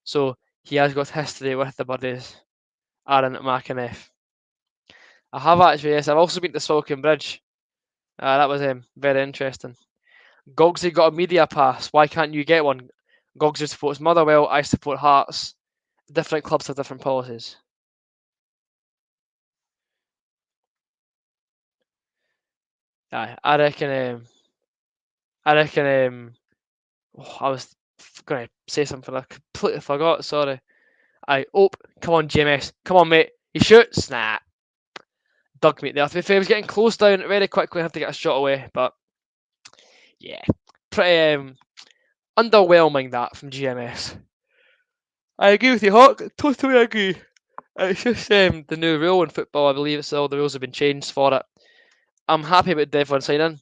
So he has got history with the buddies. Aaron Makanev. I have actually, yes. I've also been to Salcombe Bridge. That was very interesting. Gogsy got a media pass. Why can't you get one? Gogsy supports Motherwell. I support Hearts. Different clubs have different policies. Aye, I reckon. I was going to say something I completely forgot. Sorry. Come on, GMS. Come on, mate. He shoots. Nah. Dug me there. To be fair, he was getting close down very quickly. Have to get a shot away. But yeah, pretty underwhelming that from GMS. I agree with you, Hawk. Totally agree. It's just the new rule in football. I believe it's all the rules have been changed for it. I'm happy about Devlin signing.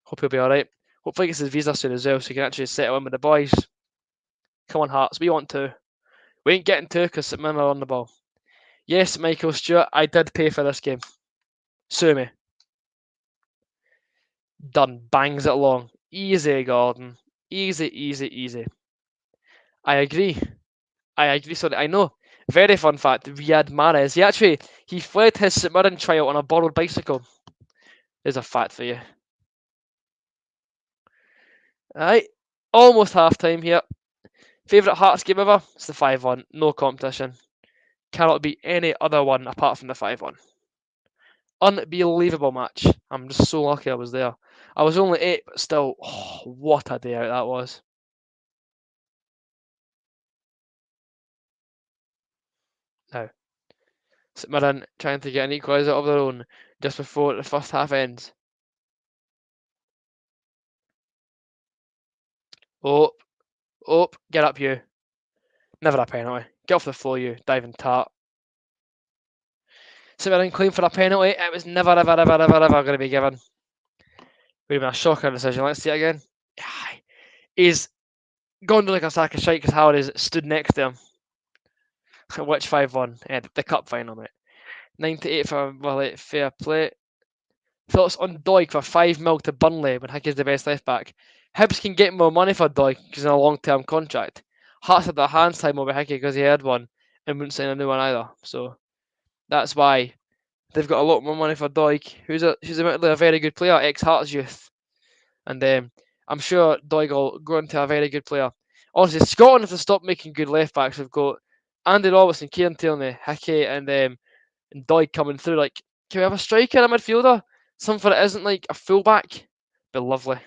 Hope he'll be alright. Hopefully he gets his visa soon as well, so he can actually settle in with the boys. Come on, Hearts. We want to. We ain't getting to because St Mirren are on the ball. Yes, Michael Stewart, I did pay for this game. Sue me. Done. Bangs it along. Easy, Gordon. Easy, easy, easy. I agree. Sorry, I know. Very fun fact. Riyad Mahrez. He fled his St Mirren trial on a borrowed bicycle. There's a fact for you. Alright. Almost half time here. Favourite Hearts game ever? It's the 5-1. No competition. Cannot be any other one apart from the 5-1. Unbelievable match. I'm just so lucky I was there. I was only 8, but still, what a day out that was. Now, St Mirren trying to get an equaliser of their own just before the first half ends. Oh, get up you. Never a penalty. Get off the floor you, diving tart. St Mirren claim for a penalty. It was never, ever, ever, ever, ever going to be given. Would have been a shocker decision. Let's see it again. He's gone to like a sack of shite because Howard stood next to him. Which 5-1? Yeah, the cup final, mate. 98 for Willie, fair play. Thoughts on Doig for 5 mil to Burnley when Hickey's the best left back. Hibs can get more money for Doig because he's in a long term contract. Hearts had their hands tied over Hickey because he had one and wouldn't sign a new one either. So that's why they've got a lot more money for Doig, who's admittedly a very good player, ex-Hearts youth. And I'm sure Doig will grow into a very good player. Honestly, Scotland, if they stop making good left backs, we've got Andy Robertson, Kieran Tierney, Hickey, and Doig coming through. Like, can we have a striker and a midfielder? Something that isn't like a fullback? Be lovely.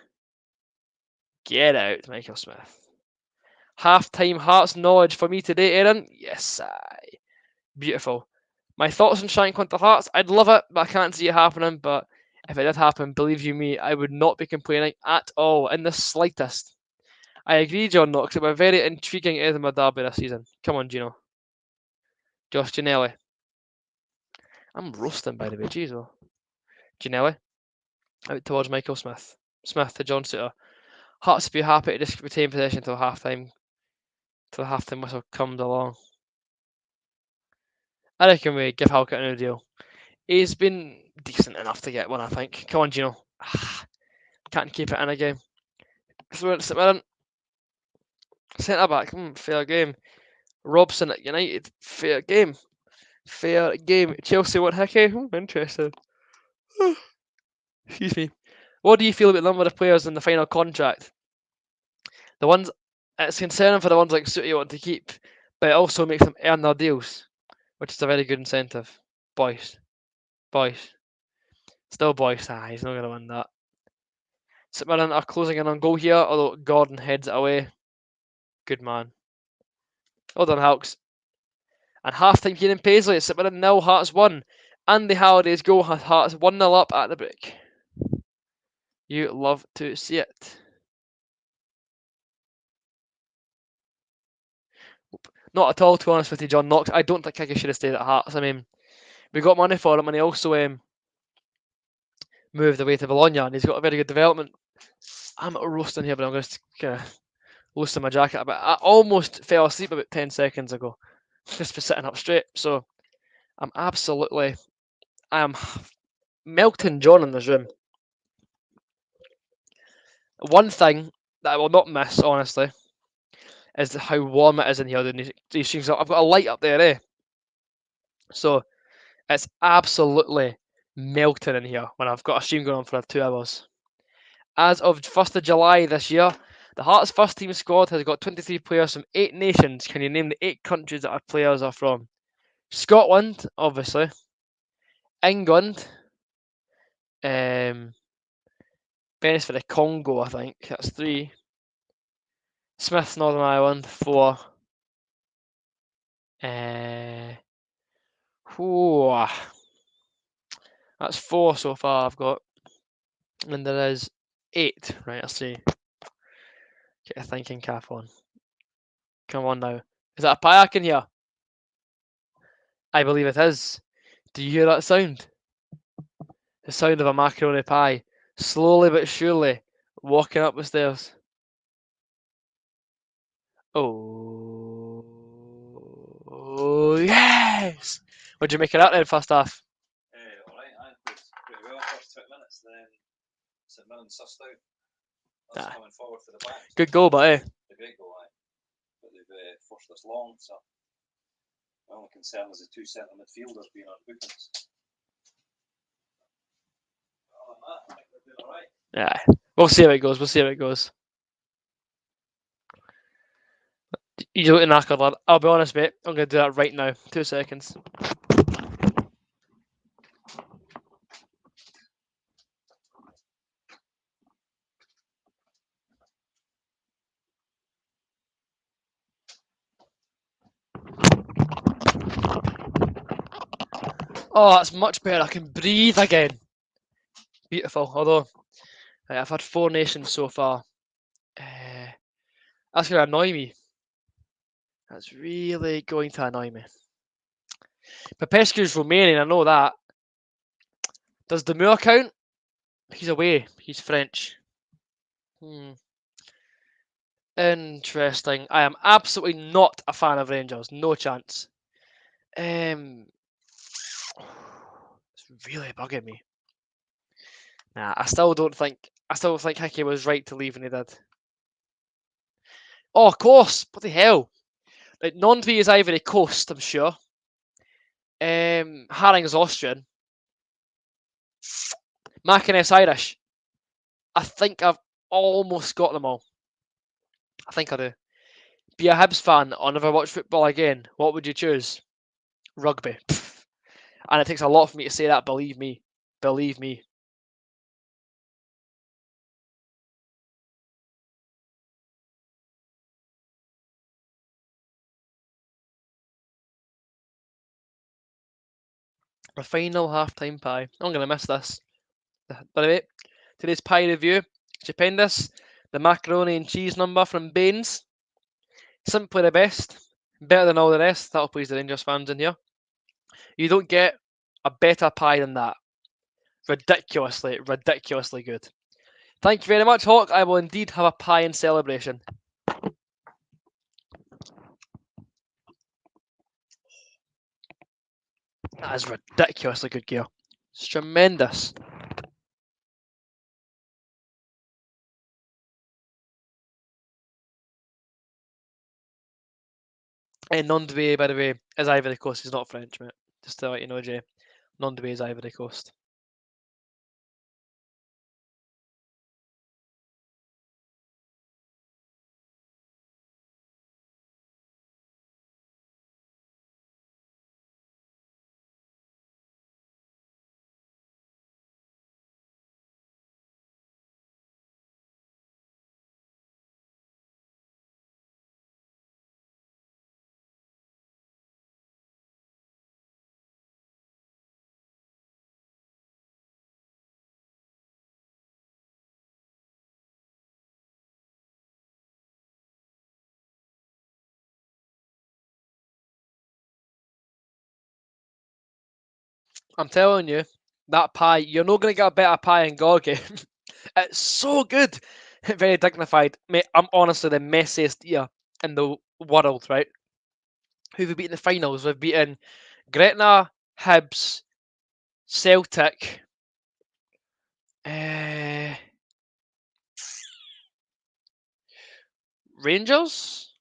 Get out, Michael Smith. Half-time Hearts knowledge for me today, Aaron. Yes, beautiful. My thoughts on Shank Hunter Hearts. I'd love it, but I can't see it happening. But if it did happen, believe you me, I would not be complaining at all, in the slightest. I agree, John Knox. It was a very intriguing Edinburgh derby this season. Come on, Gino. Josh Ginnelly. I'm roasting, by the way. Jeez, oh. Ginnelly. Out towards Michael Smith. Smith to John Suter. Hearts would be happy to just retain possession until half-time. Till the half-time whistle comes along. I reckon we give Halkett a new deal. He's been decent enough to get one, I think. Come on, Gino. Can't keep it in a game. Throw it to St Mirren. Centre back, fair game. Robson at United, fair game. Fair game. Chelsea want Hickey? Interesting. Excuse me. What do you feel about the number of players in the final contract? The ones, it's concerning for the ones like Sooty want to keep, but it also makes them earn their deals, which is a very good incentive. Boys. Still Boyce. He's not going to win that. St Mirren are closing in on goal here, although Gordon heads it away. Good man. Well done, Hawks. And half-time here in Paisley, St Mirren 0, Hearts 1. Andy Halliday's goal has Hearts 1-0 up at the break. You love to see it. Not at all, to be honest with you, John Knox. I don't think Hickey should have stayed at Hearts. I mean, we got money for him, and he also moved away to Bologna, and he's got a very good development. I'm roasting here, but I'm going to kind of loosen my jacket a bit. I almost fell asleep about 10 seconds ago, just for sitting up straight. So I am melting John in this room. One thing that I will not miss, honestly, is how warm it is in here. These things, I've got a light up there, eh? So it's absolutely melting in here when I've got a stream going on for 2 hours. As of 1st of July this year, the Hearts first team squad has got 23 players from 8 nations. Can you name the 8 countries that our players are from? Scotland, obviously. England. Venice for the Congo, I think. That's 3. Smith, Northern Ireland, 4. That's 4 so far I've got. And there is 8. Right, I'll see. Get a thinking cap on. Come on now. Is that a pie I can hear? I believe it is. Do you hear that sound? The sound of a macaroni pie. Slowly but surely walking up the stairs. Oh, yes! What'd you make it out then, first half? Alright, I played pretty well first 20 minutes, then St Mirren sussed out. That's coming forward for the back. Good goal, but A great goal, aye. But they've forced us long, so my only concern is the 2 centre midfielders being on bookings. Other than that, I think we're doing alright. Yeah, we'll see how it goes. You look knackered, lad. I'll be honest, mate. I'm going to do that right now. 2 seconds. Oh, that's much better. I can breathe again. Beautiful. Although, I've had 4 nations so far. That's going to annoy me. That's really going to annoy me. Popescu's Romanian, I know that. Does Demure count? He's away. He's French. Interesting. I am absolutely not a fan of Rangers. No chance. It's really bugging me. Nah, I still think Hickey was right to leave when he did. Oh, of course. What the hell? Like, Nondby is Ivory Coast, I'm sure. Haring is Austrian. Mackinac Irish. I think I've almost got them all. I think I do. Be a Hibs fan or never watch football again. What would you choose? Rugby. And it takes a lot for me to say that, believe me. Believe me. A final half-time pie. I'm going to miss this. By the way, today's pie review, stupendous. The macaroni and cheese number from Baines. Simply the best. Better than all the rest. That'll please the Rangers fans in here. You don't get a better pie than that. Ridiculously, ridiculously good. Thank you very much, Hawk. I will indeed have a pie in celebration. That is ridiculously good gear. It's tremendous. And Nondby, by the way, is Ivory Coast. He's not French, mate. Just to let you know, Jay. Nondby is Ivory Coast. I'm telling you, that pie, you're not going to get a better pie in Gorgie. It's so good. Very dignified. Mate, I'm honestly the messiest ear in the world, right? Who have we beaten in the finals? We've beaten Gretna, Hibs, Celtic, Rangers?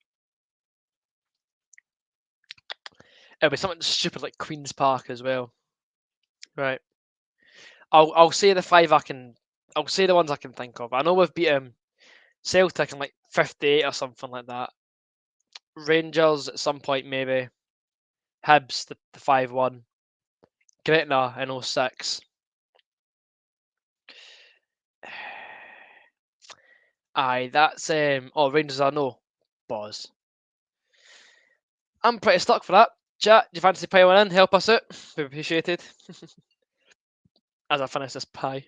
It'll be something stupid like Queen's Park as well. Right. I'll say the 5 I can I'll say the ones I can think of. I know we've beaten Celtic in like 58 or something like that. Rangers at some point maybe. Hibs the 5-1. Gretna in 06. Aye, that's Rangers I know. Boz. I'm pretty stuck for that. Chat, do you fancy piling in? Help us out. We appreciate it. As I finish this pie.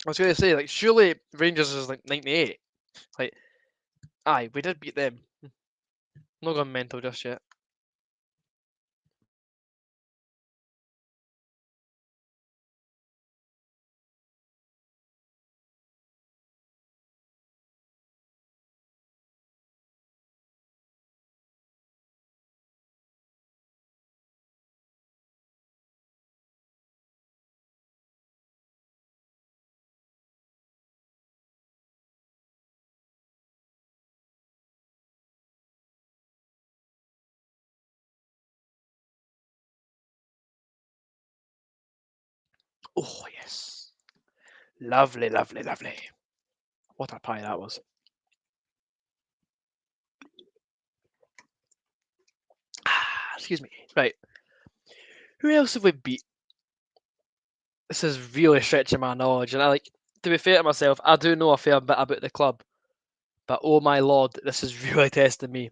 I was going to say, like, surely Rangers is like 98. Like, aye, we did beat them. Not gone mental just yet. Oh, yes. Lovely, lovely, lovely. What a pie that was. Excuse me. Right. Who else have we beat? This is really stretching my knowledge. And to be fair to myself, I do know a fair bit about the club. But oh my lord, this is really testing me.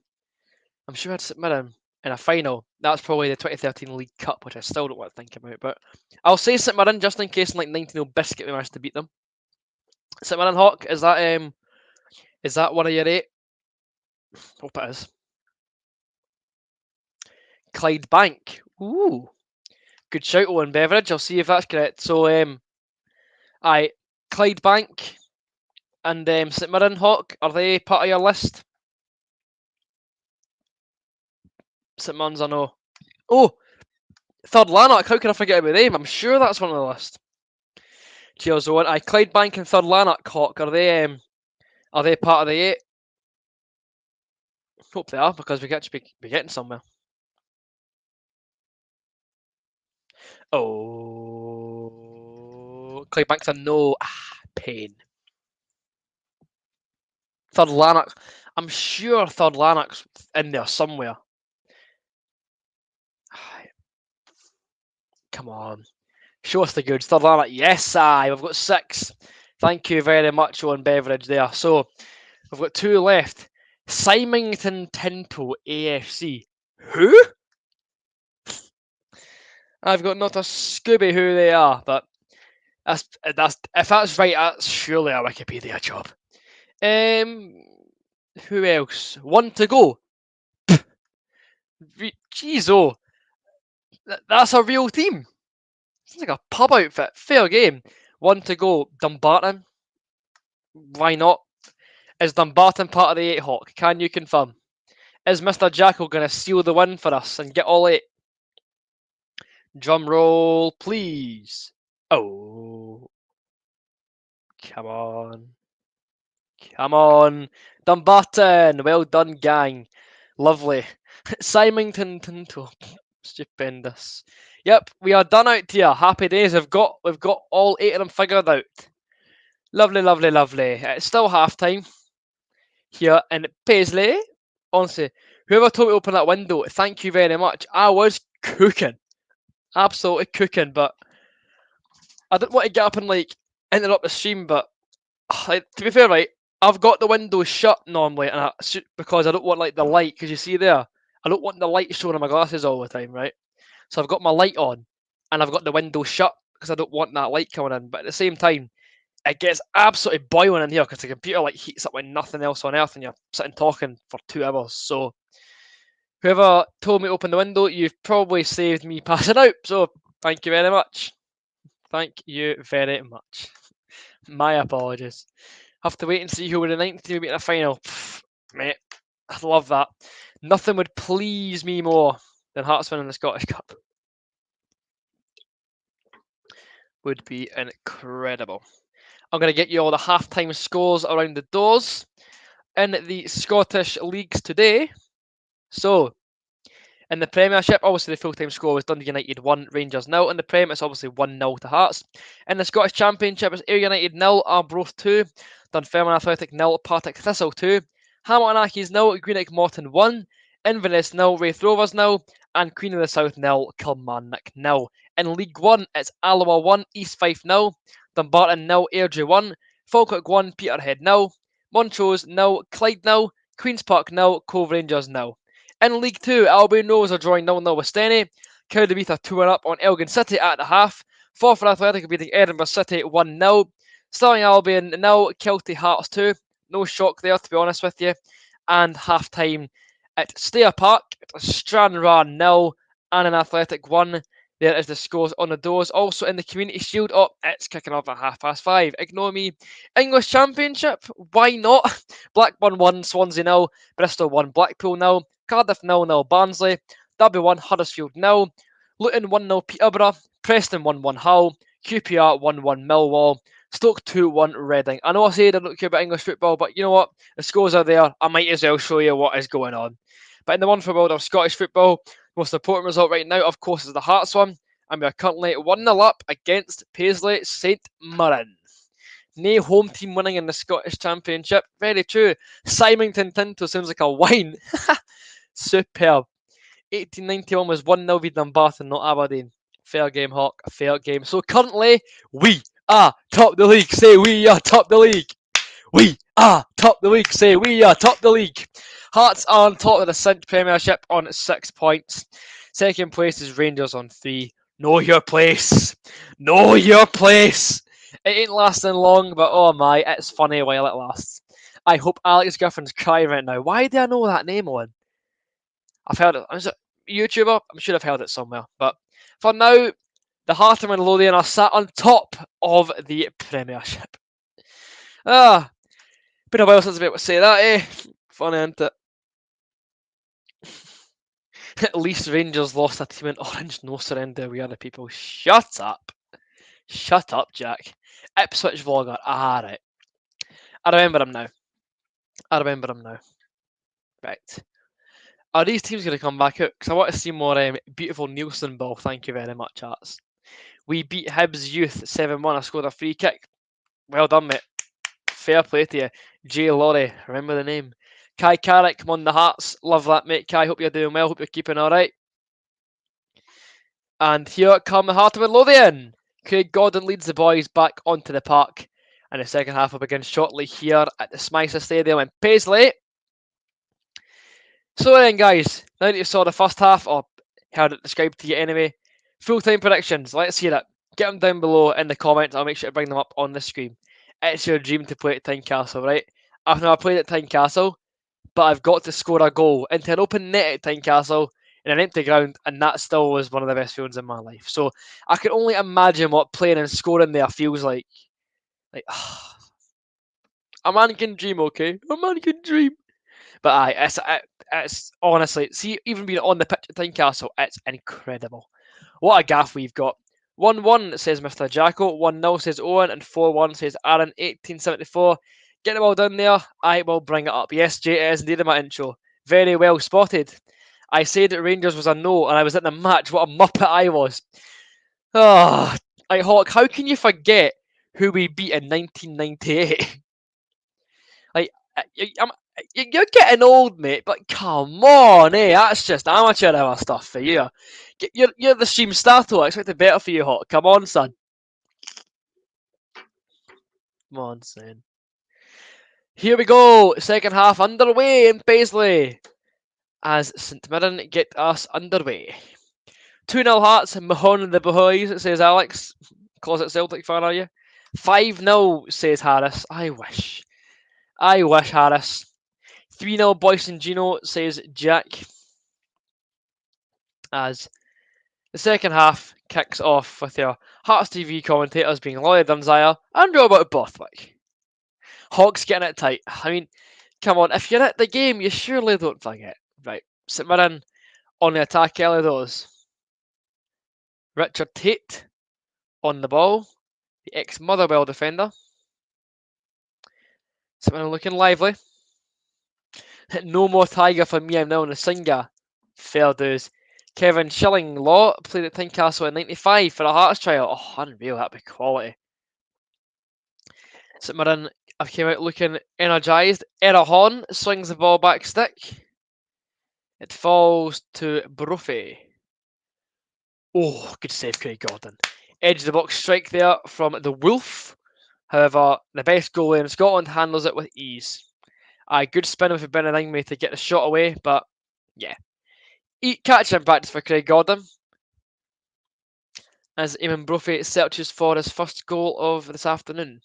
I'm sure I'd St Mirren in a final. That's probably the 2013 League Cup, which I still don't want to think about. But I'll say St Mirren just in case in like 19-0 biscuit we managed to beat them. St Mirren Hawk, is that one of your 8? Hope it is. Clyde Bank. Ooh. Good shout, Owen Beveridge. I'll see if that's correct. So aye, Clyde Bank and St Mirren Hawk, are they part of your list? St Mirren's I know. Oh, Third Lanark, how can I forget about them? I'm sure that's one on the list. Cheers, Owen. Aye, Clyde Bank and Third Lanark Hawk, are they part of the 8? Hope they are, because we get to be getting somewhere. Oh, Clyde Bank's a no. Pain. Third Lanark. I'm sure Third Lanark's in there somewhere. Come on. Show us the goods. Third Lanark. Yes, we've got 6. Thank you very much, Owen Beveridge there. So, we've got 2 left. Symington Tinto AFC. Who? I've got not a Scooby who they are, but that's if that's right, that's surely a Wikipedia job. Who else? One to go. Jeez, oh, that's a real team. It's like a pub outfit. Fair game. One to go. Dumbarton. Why not? Is Dumbarton part of the 8 Hawk? Can you confirm? Is Mr. Jackal going to seal the win for us and get all 8? Drum roll, please. Oh. Come on. Come on. Dumbarton. Well done, gang. Lovely. Symington Tinto. Stupendous. Yep, we are done out here. Happy days. We've got all 8 of them figured out. Lovely, lovely, lovely. It's still half time here in Paisley. Honestly, whoever told me to open that window, thank you very much. I was cooking. Absolutely cooking, but I didn't want to get up and interrupt the stream, but to be fair, right, I've got the window shut normally, and because I don't want the light, because you see there, I don't want the light showing on my glasses all the time, right? So I've got my light on, and I've got the window shut because I don't want that light coming in. But at the same time, it gets absolutely boiling in here because the computer heats up like nothing else on earth, and you're sitting talking for 2 hours. So whoever told me to open the window, you've probably saved me passing out. So thank you very much. Thank you very much. My apologies. Have to wait and see who will the 9th team will be in the final. Pfft, mate, I love that. Nothing would please me more than Hearts winning the Scottish Cup. would be incredible. I'm going to get you all the half-time scores around the doors in the Scottish leagues today. So, in the Premiership, obviously the full-time score was Dundee United 1, Rangers 0. In the Prem, it's obviously 1-0 to Hearts. In the Scottish Championship, it's Ayr United 0, Arbroath 2, Dunfermline Athletic 0, Partick Thistle 2, Hamilton Accies 0, Greenock Morton 1, Inverness 0, Wraith Rovers 0, and Queen of the South 0, Kilmarnock 0. In League 1, it's Alloa 1, East Fife 0, Dumbarton 0, Airdrie 1, Falkirk 1, Peterhead 0, Montrose 0, Clyde 0, Queen's Park 0, Cove Rangers 0. In League 2, Albion Rovers are drawing 0-0 with Steny. Cowdenbeath are 2-1 up on Elgin City at the half. Forfar Athletic are beating Edinburgh City 1-0. Stirling Albion 0, Kelty Hearts 2. No shock there, to be honest with you. And half-time at Stair Park, it's Stranraer 0, Annan Athletic 1. There is the scores on the doors. Also in the Community Shield, it's kicking off at 5:30. Ignore me. English Championship, why not? Blackburn 1, Swansea 0, Bristol 1, Blackpool 0, Cardiff 0-0, Barnsley, Derby 1, Huddersfield 0, Luton 1-0, Peterborough, Preston 1-1, Hull, QPR 1-1, Millwall, Stoke 2-1, Reading. I know I said I don't care about English football, but you know what? The scores are there. I might as well show you what is going on. But in the one for world of Scottish football, most important result right now, of course, is the Hearts one, and we are currently 1-0 up against Paisley St Mirren. No home team winning in the Scottish Championship. Very true. Symington Tinto sounds like a wine. Superb. 1891 was 1-0 v Dumbarton, not Aberdeen. Fair game, Hawk. Fair game. So currently, we are top the league. Say we are top the league. We are top the league. Say we are top the league. Hearts are on top of the Cinch Premiership on 6 points. Second place is Rangers on 3. Know your place. Know your place. It ain't lasting long, but oh my, it's funny while it lasts. I hope Alex Griffin's crying right now. Why do I know that name, Owen? I've heard it. Is it a YouTuber? I'm sure I've heard it somewhere. But for now, the Heartham and Lothian are sat on top of the Premiership. Been a while since I've been able to say that, eh? Funny, isn't it? At least Rangers lost a team in orange. No surrender, we are the people. Shut up. Shut up, Jack. Ipswich vlogger. Right. I remember him now. Right. Are these teams going to come back out? Because I want to see more beautiful Nielsen ball. Thank you very much, Hearts. We beat Hibs Youth 7-1. I scored a free kick. Well done, mate. Fair play to you. Jay Laurie. Remember the name. Kai Carrick, come on the Hearts. Love that, mate. Kai, hope you're doing well. Hope you're keeping all right. And here come the Heart of Midlothian. Craig Gordon leads the boys back onto the park. And the second half will begin shortly here at the Smythe Stadium in Paisley. So then, guys, now that you saw the first half, or heard it described to you anyway, full-time predictions, let's hear it. Get them down below in the comments. I'll make sure to bring them up on the screen. It's your dream to play at Tynecastle, right? I've never played at Tynecastle, but I've got to score a goal into an open net at Tynecastle in an empty ground, and that still was one of the best feelings in my life. So I can only imagine what playing and scoring there feels like. A man can dream, okay? A man can dream. But it's honestly, see, even being on the pitch at Tynecastle, it's incredible. What a gaff we've got. 1-1 says Mr. Jacko, 1-0 says Owen, and 4-1 says Aaron, 1874. Get them all down there, I will bring it up. Yes, Jay, it is indeed in my intro. Very well spotted. I said that Rangers was a no, and I was at the match. What a muppet I was. Hawk, how can you forget who we beat in 1998? You're getting old, mate, but come on, that's just amateur hour stuff for you. You're the stream starter. I expected better for you, Hawk. Come on, son. Come on, son. Here we go. Second half underway in Paisley as St Mirren get us underway. 2-0 Hearts, Mahon the boys, says Alex. Closet Celtic fan, are you? 5-0, says Harris. I wish, Harris. 3-0 Boyce and Gino, says Jack. As the second half kicks off with your Hearts TV commentators being Lloyd Dunsire and Robert Bothwick. Hawks getting it tight. I mean, come on, if you're at the game, you surely don't forget. Right, St Mirren on the attack early doors. Richard Tate on the ball. the ex-Motherwell defender. St Mirren looking lively. No more Tiger for me, I'm now on the Singer. Fair dues. Kevin Shillinglaw played at Tynecastle in 95 for a Hearts trial. Oh, unreal, that'd be quality. St Mirren have came out looking energised. Error Horn swings the ball back stick. It falls to Brophy. Oh, good save, Craig Gordon. Edge of the box strike there from the Wolf. However, the best goalie in Scotland handles it with ease. Good spin with Benedingme to get the shot away, but yeah. Catching practice for Craig Gordon. As Eamon Brophy searches for his first goal of this afternoon.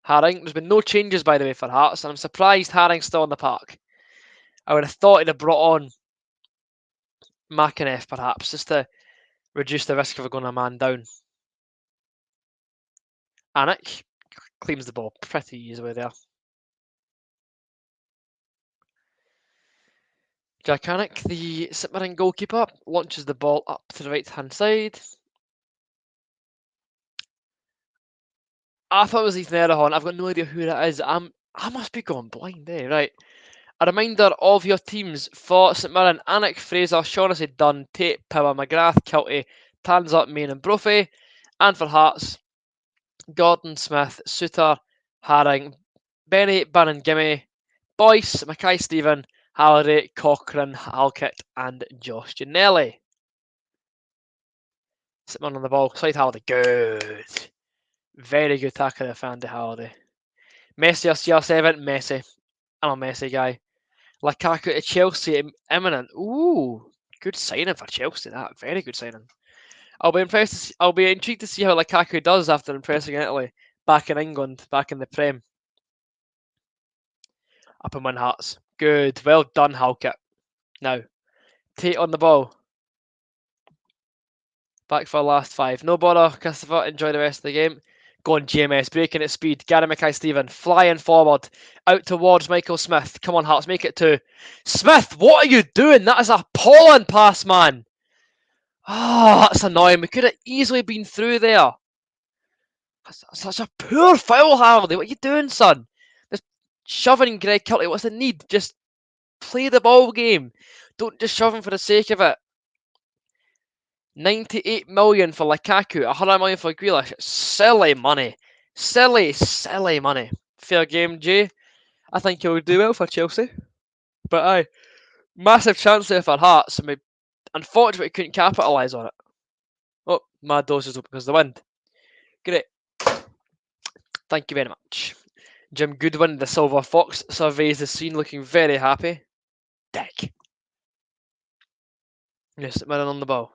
Haring, there's been no changes by the way for Hearts, and I'm surprised Haring's still in the park. I would have thought he'd have brought on McInnes perhaps, just to reduce the risk of going a man down. Anik claims the ball pretty easily there. Jack Anik, the St Mirren goalkeeper, launches the ball up to the right-hand side. I thought it was Ethan Errahon. I've got no idea who that is. I must be going blind, eh? Right. A reminder of your teams for St Mirren: Anik, Fraser, Shaughnessy, Dunn, Tate, Power, McGrath, Kilty, Tanser, Main and Brophy. And for Hearts, Gordon, Smith, Suter, Haring, Benny, Bannon, Gimme, Boyce, Mackay-Steven, Halliday, Cochrane, Halkett and Josh Ginnelly. St Mirren on the ball. Side Halliday. Good. Very good tackle there, Andy Halliday. Messi or CR7? Messi. I'm a Messi guy. Lukaku to Chelsea, imminent. Ooh, good signing for Chelsea. That very good signing. I'll be intrigued to see how Lukaku does after impressing Italy back in England, back in the Prem. Up and win Hearts. Good, well done, Halkett. Now, Tate on the ball. Back for last 5. No bother, Christopher. Enjoy the rest of the game. Go on, GMS, breaking at speed. Gary Mackay-Steven flying forward. Out towards Michael Smith. Come on, Hearts, make it 2. Smith, what are you doing? That is a appalling pass, man. Oh, that's annoying. We could have easily been through there. That's such a poor foul, Harley. What are you doing, son? Just shoving Greg Kilty. What's the need? Just play the ball game. Don't just shove him for the sake of it. 98 million for Lukaku, 100 million for Grealish. Silly money. Silly money. Fair game, Jay. I think he'll do well for Chelsea. But aye, massive chance there for Hearts. I mean, unfortunately, couldn't capitalise on it. Oh, my doors is open because of the wind. Great. Thank you very much. Jim Goodwin, the Silver Fox, surveys the scene looking very happy. Dick. Yes, Mirren on the ball.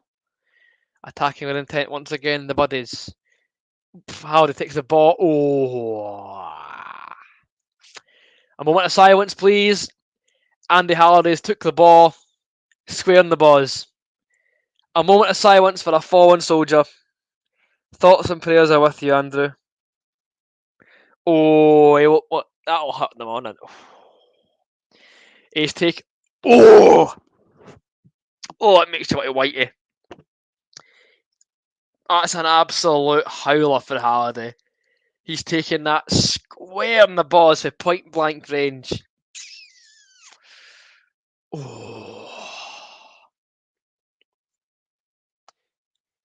Attacking with intent once again, the Buddies. Halliday takes the ball. Oh. A moment of silence, please. Andy Halliday's took the ball. Squaring the buzz. A moment of silence for a fallen soldier. Thoughts and prayers are with you, Andrew. Oh, that'll hurt them on it. Ace take. Oh, it makes you want to whitey. That's an absolute howler for Halliday. He's taking that square in the balls for point blank range. Oh.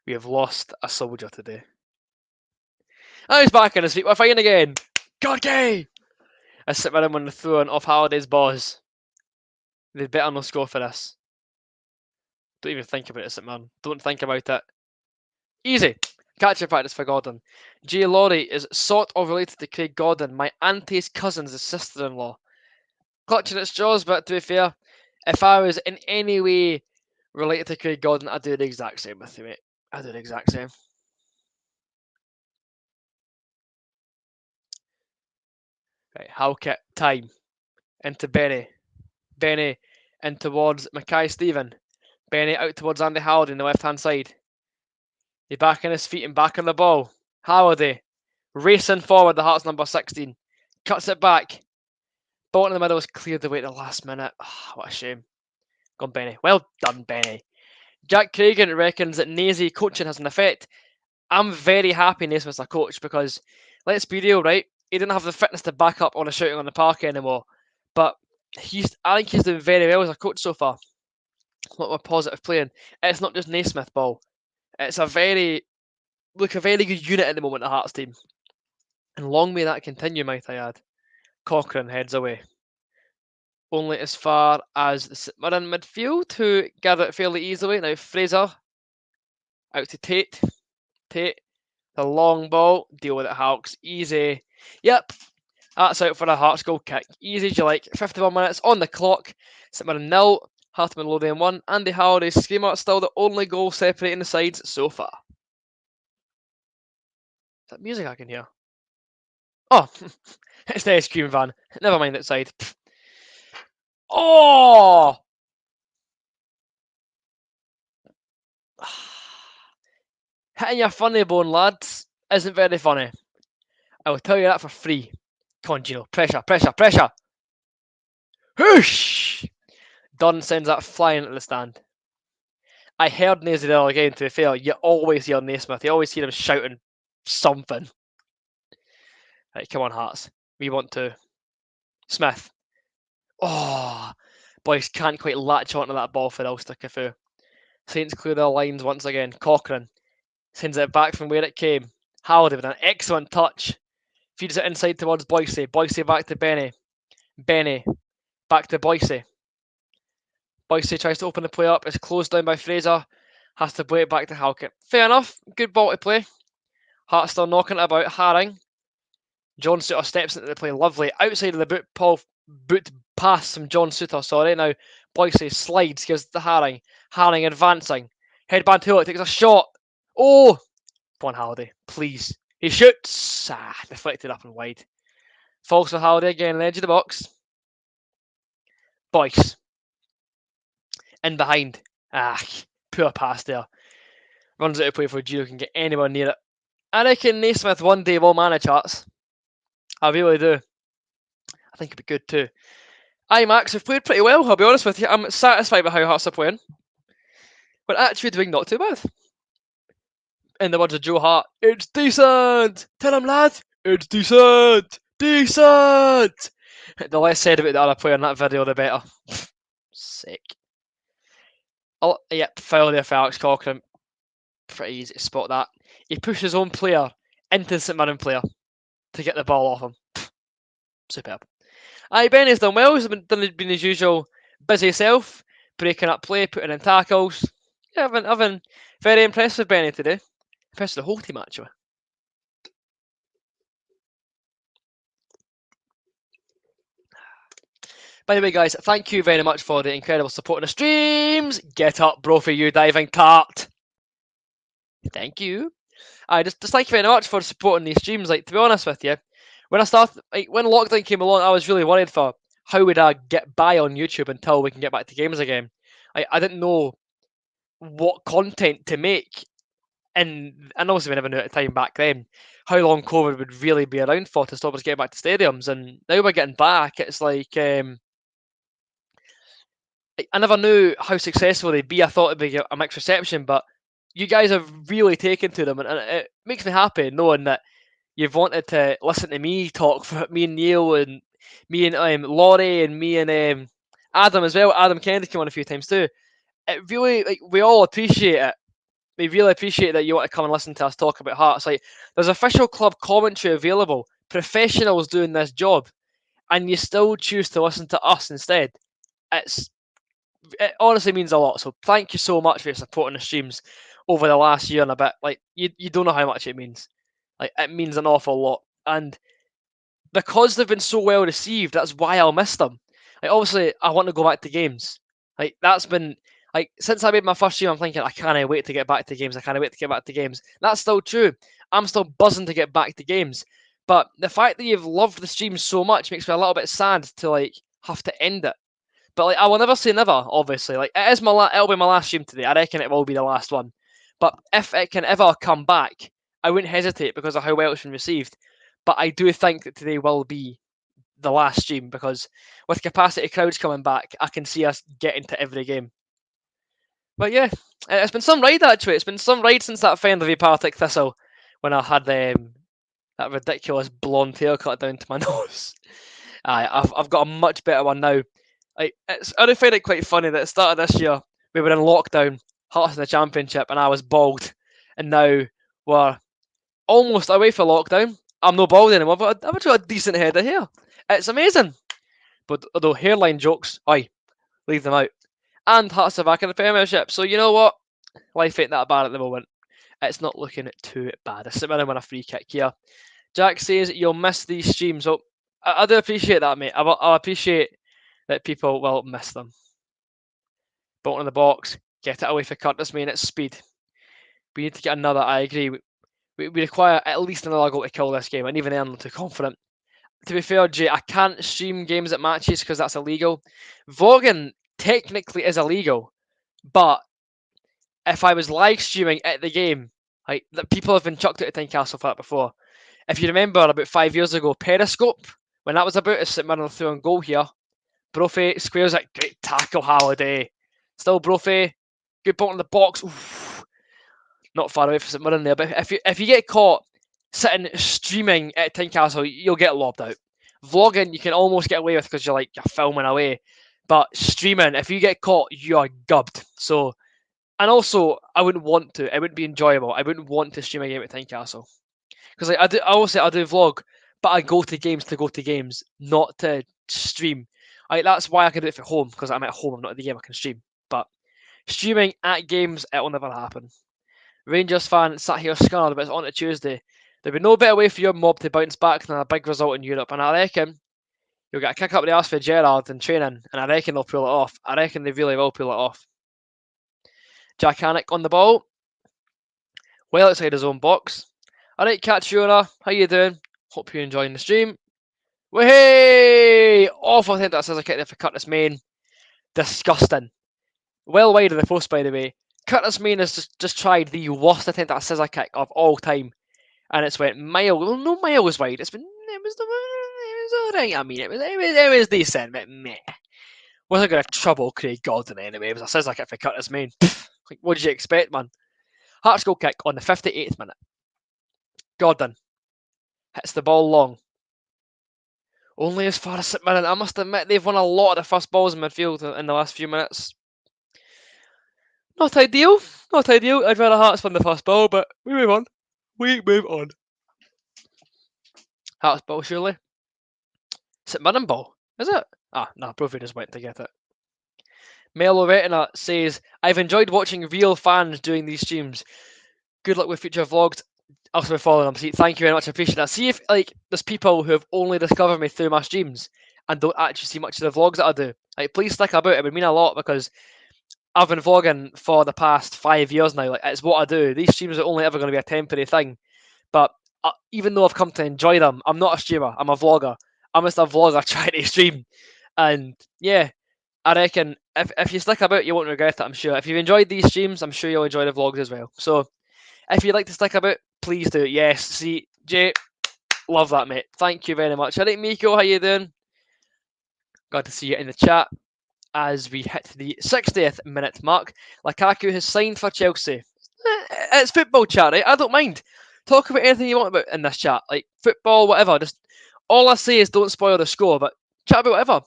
We have lost a soldier today. Oh, he's back on his feet. We're fighting again. Gorky! I sit with him on the throne off Halliday's balls. They'd better not score for this. Don't even think about it, man. Don't think about it. Easy. Catcher practice for Gordon. Jay Laurie is sort of related to Craig Gordon, my auntie's cousin's sister-in-law. Clutching at straws, but to be fair, if I was in any way related to Craig Gordon, I'd do the exact same with you, mate. I'd do the exact same. Right, Halkett, time. Into Benny. Benny in towards Mackay-Steven. Benny out towards Andy Halliday on the left-hand side. He's back on his feet and back on the ball. Halliday racing forward, the Hearts number 16. Cuts it back. Ball in the middle was cleared away at the last minute. Oh, what a shame. Gone Benny. Well done, Benny. Jack Cragen reckons that Nazy coaching has an effect. I'm very happy Naismith's a coach because, let's be real, right? He didn't have the fitness to back up on a shouting on the park anymore. But I think he's doing very well as a coach so far. A lot more positive playing. It's not just Naismith ball. It's a very good unit at the moment, the Hearts team. And long may that continue, might I add. Cochrane heads away. Only as far as the Mirren midfield, who gather it fairly easily. Now Fraser out to Tate. Tate, the long ball, deal with it, Hawks. Easy. Yep, that's out for a Hearts goal kick. Easy as you like. 51 minutes on the clock. St Mirren 0, Hartman Lothian 1. Andy Halliday's screamer, still the only goal separating the sides so far. Is that music I can hear? Oh, it's the ice cream van. Never mind outside. Oh! Hitting your funny bone, lads, isn't very funny. I will tell you that for free. Come on, Gino. Pressure, pressure, pressure. Whoosh! Dunn sends that flying into the stand. I heard Naismith the other game, to be fair. You always hear Naismith. You always hear him shouting something. Right, come on, Hearts. We want to. Smith. Oh, boys can't quite latch onto that ball for Ulster Cafu. Saints clear their lines once again. Cochrane sends it back from where it came. Halliday with an excellent touch. Feeds it inside towards Boycey. Boycey back to Benny. Benny back to Boycey. Boycey tries to open the play up. It's closed down by Fraser. Has to play it back to Halkett. Fair enough. Good ball to play. Hart still knocking it about. Haring. John Suter steps into the play. Lovely. Outside of the boot pass from John Suter. Sorry. Now Boycey slides. Gives the Haring. Haring advancing. Headband to it. Takes a shot. Oh! Come on, Halliday. Please. He shoots. Deflected up and wide. Falls for Halliday again. Edge of the box. Boyce. In behind. Poor pass there. Runs out of play for Gino, can get anyone near it. I reckon Naismith one day will manage Hearts. I really do. I think it'd be good too. Aye, Max, we've played pretty well, I'll be honest with you. I'm satisfied with how Hearts are playing. We're actually doing not too bad. In the words of Joe Hart, it's decent! Tell him, lad! It's decent! Decent! The less said about the other player in that video, the better. Sick. Oh, yep, foul there for Alex Cochrane. Pretty easy to spot that. He pushed his own player into the St Mirren player to get the ball off him. Superb. Aye, Benny's done well. He's been his usual busy self, breaking up play, putting in tackles. Yeah, I've been very impressed with Benny today. Impressed with the whole team, actually. By the way, guys, thank you very much for the incredible support on the streams. Get up, bro, for you diving cart. Thank you. I just thank you very much for supporting these streams. Like, to be honest with you, when lockdown came along, I was really worried for how would I get by on YouTube until we can get back to games again. I didn't know what content to make, and also we never knew at the time back then how long COVID would really be around for to stop us getting back to stadiums. And now we're getting back. It's like I never knew how successful they'd be. I thought it'd be a mixed reception, but you guys have really taken to them, and it makes me happy knowing that you've wanted to listen to me talk, for me and Neil and me and Laurie and me and Adam as well. Adam Kennedy came on a few times too. It really, we all appreciate it. We really appreciate that you want to come and listen to us talk about Hearts. Like, there's official club commentary available, professionals doing this job, and you still choose to listen to us instead. It honestly means a lot. So thank you so much for your support on the streams over the last year and a bit. Like, you don't know how much it means. Like, it means an awful lot. And because they've been so well received, that's why I'll miss them. Like, obviously, I want to go back to games. Like, that's been like since I made my first stream, I'm thinking I can't wait to get back to games. I can't wait to get back to games. That's still true. I'm still buzzing to get back to games. But the fact that you've loved the stream so much makes me a little bit sad to like have to end it. But like, I will never say never. Obviously, like it is it'll be my last stream today. I reckon it will be the last one. But if it can ever come back, I wouldn't hesitate because of how well it's been received. But I do think that today will be the last stream because with capacity crowds coming back, I can see us getting to every game. But yeah, it's been some ride actually. It's been some ride since that friendly v Partick Thistle when I had that ridiculous blonde haircut down to my nose. I've got a much better one now. I only find it quite funny that at the start of this year we were in lockdown, Hearts in the Championship, and I was bald, and now we're almost away for lockdown. I'm no bald anymore, but I've got a decent head of hair. It's amazing. But although hairline jokes, leave them out. And Hearts are back in the Premiership, so you know what? Life ain't that bad at the moment. It's not looking too bad. St Mirren win a free kick here. Jack says you'll miss these streams. Oh, I do appreciate that, mate. I appreciate that people will miss them. Bottom of the box. Get it away for Curtis, man. It's speed. We need to get another. I agree. We require at least another goal to kill this game, and even then, I'm too confident. To be fair, Jay, I can't stream games at matches because that's illegal. Vlogging technically is illegal, but if I was live streaming at the game, like people have been chucked out of Tynecastle for that before. If you remember, about 5 years ago, Periscope, when that was about, St Mirren through on goal here. Brophy squares it, great tackle, Halliday. Still Brophy, good ball in the box. Oof. Not far away from St Mirren there, but if you get caught sitting streaming at Tynecastle, you'll get lobbed out. Vlogging, you can almost get away with because you're filming away. But streaming, if you get caught, you are gubbed. So, and also, I wouldn't want to. It wouldn't be enjoyable. I wouldn't want to stream a game at Tynecastle. Because I do vlog, but I go to games, not to stream. That's why I can do it from home, because I'm at home, I'm not at the game, I can stream. But streaming at games, it will never happen. Rangers fan sat here scarred, but it's on to Tuesday. There'll be no better way for your mob to bounce back than a big result in Europe, and I reckon you'll get a kick up the arse for Gerrard in training, and I reckon they'll pull it off. I reckon they really will pull it off. Jack Hannock on the ball, well outside his own box. Alright, Catriona, how you doing? Hope you're enjoying the stream. Way awful attempt that scissor kick there for Curtis Main. Disgusting. Well wide of the post, by the way. Curtis Main has just tried the worst attempt at a scissor kick of all time, and it's went no miles wide. It was alright. I mean, it was decent, but meh. Wasn't going to trouble Craig Gordon anyway. It was a scissor kick for Curtis Main. What did you expect, man? Hearts goal kick on the 58th minute. Gordon hits the ball long. Only as far as St Mirren. I must admit, they've won a lot of the first balls in midfield in the last few minutes. Not ideal. Not ideal. I'd rather Hearts win the first ball, but we move on. We move on. Hearts ball, surely. St Mirren ball. Is it? No, Brophy just went to get it. Melo Retina says, I've enjoyed watching real fans doing these streams. Good luck with future vlogs. I'll be following them. See, thank you very much. I appreciate that. See if there's people who have only discovered me through my streams and don't actually see much of the vlogs that I do. Please stick about. It would mean a lot because I've been vlogging for the past 5 years now. It's what I do. These streams are only ever going to be a temporary thing. But even though I've come to enjoy them, I'm not a streamer. I'm a vlogger. I'm just a vlogger trying to stream. And yeah, I reckon if you stick about, you won't regret it, I'm sure. If you've enjoyed these streams, I'm sure you'll enjoy the vlogs as well. So if you'd like to stick about, please do. Yes, see, Jay, love that, mate. Thank you very much. Alright, Miko, how you doing? Glad to see you in the chat as we hit the 60th minute mark. Lukaku has signed for Chelsea. It's football chat, right? I don't mind. Talk about anything you want about in this chat, like football, whatever. Just all I say is don't spoil the score, but chat about whatever.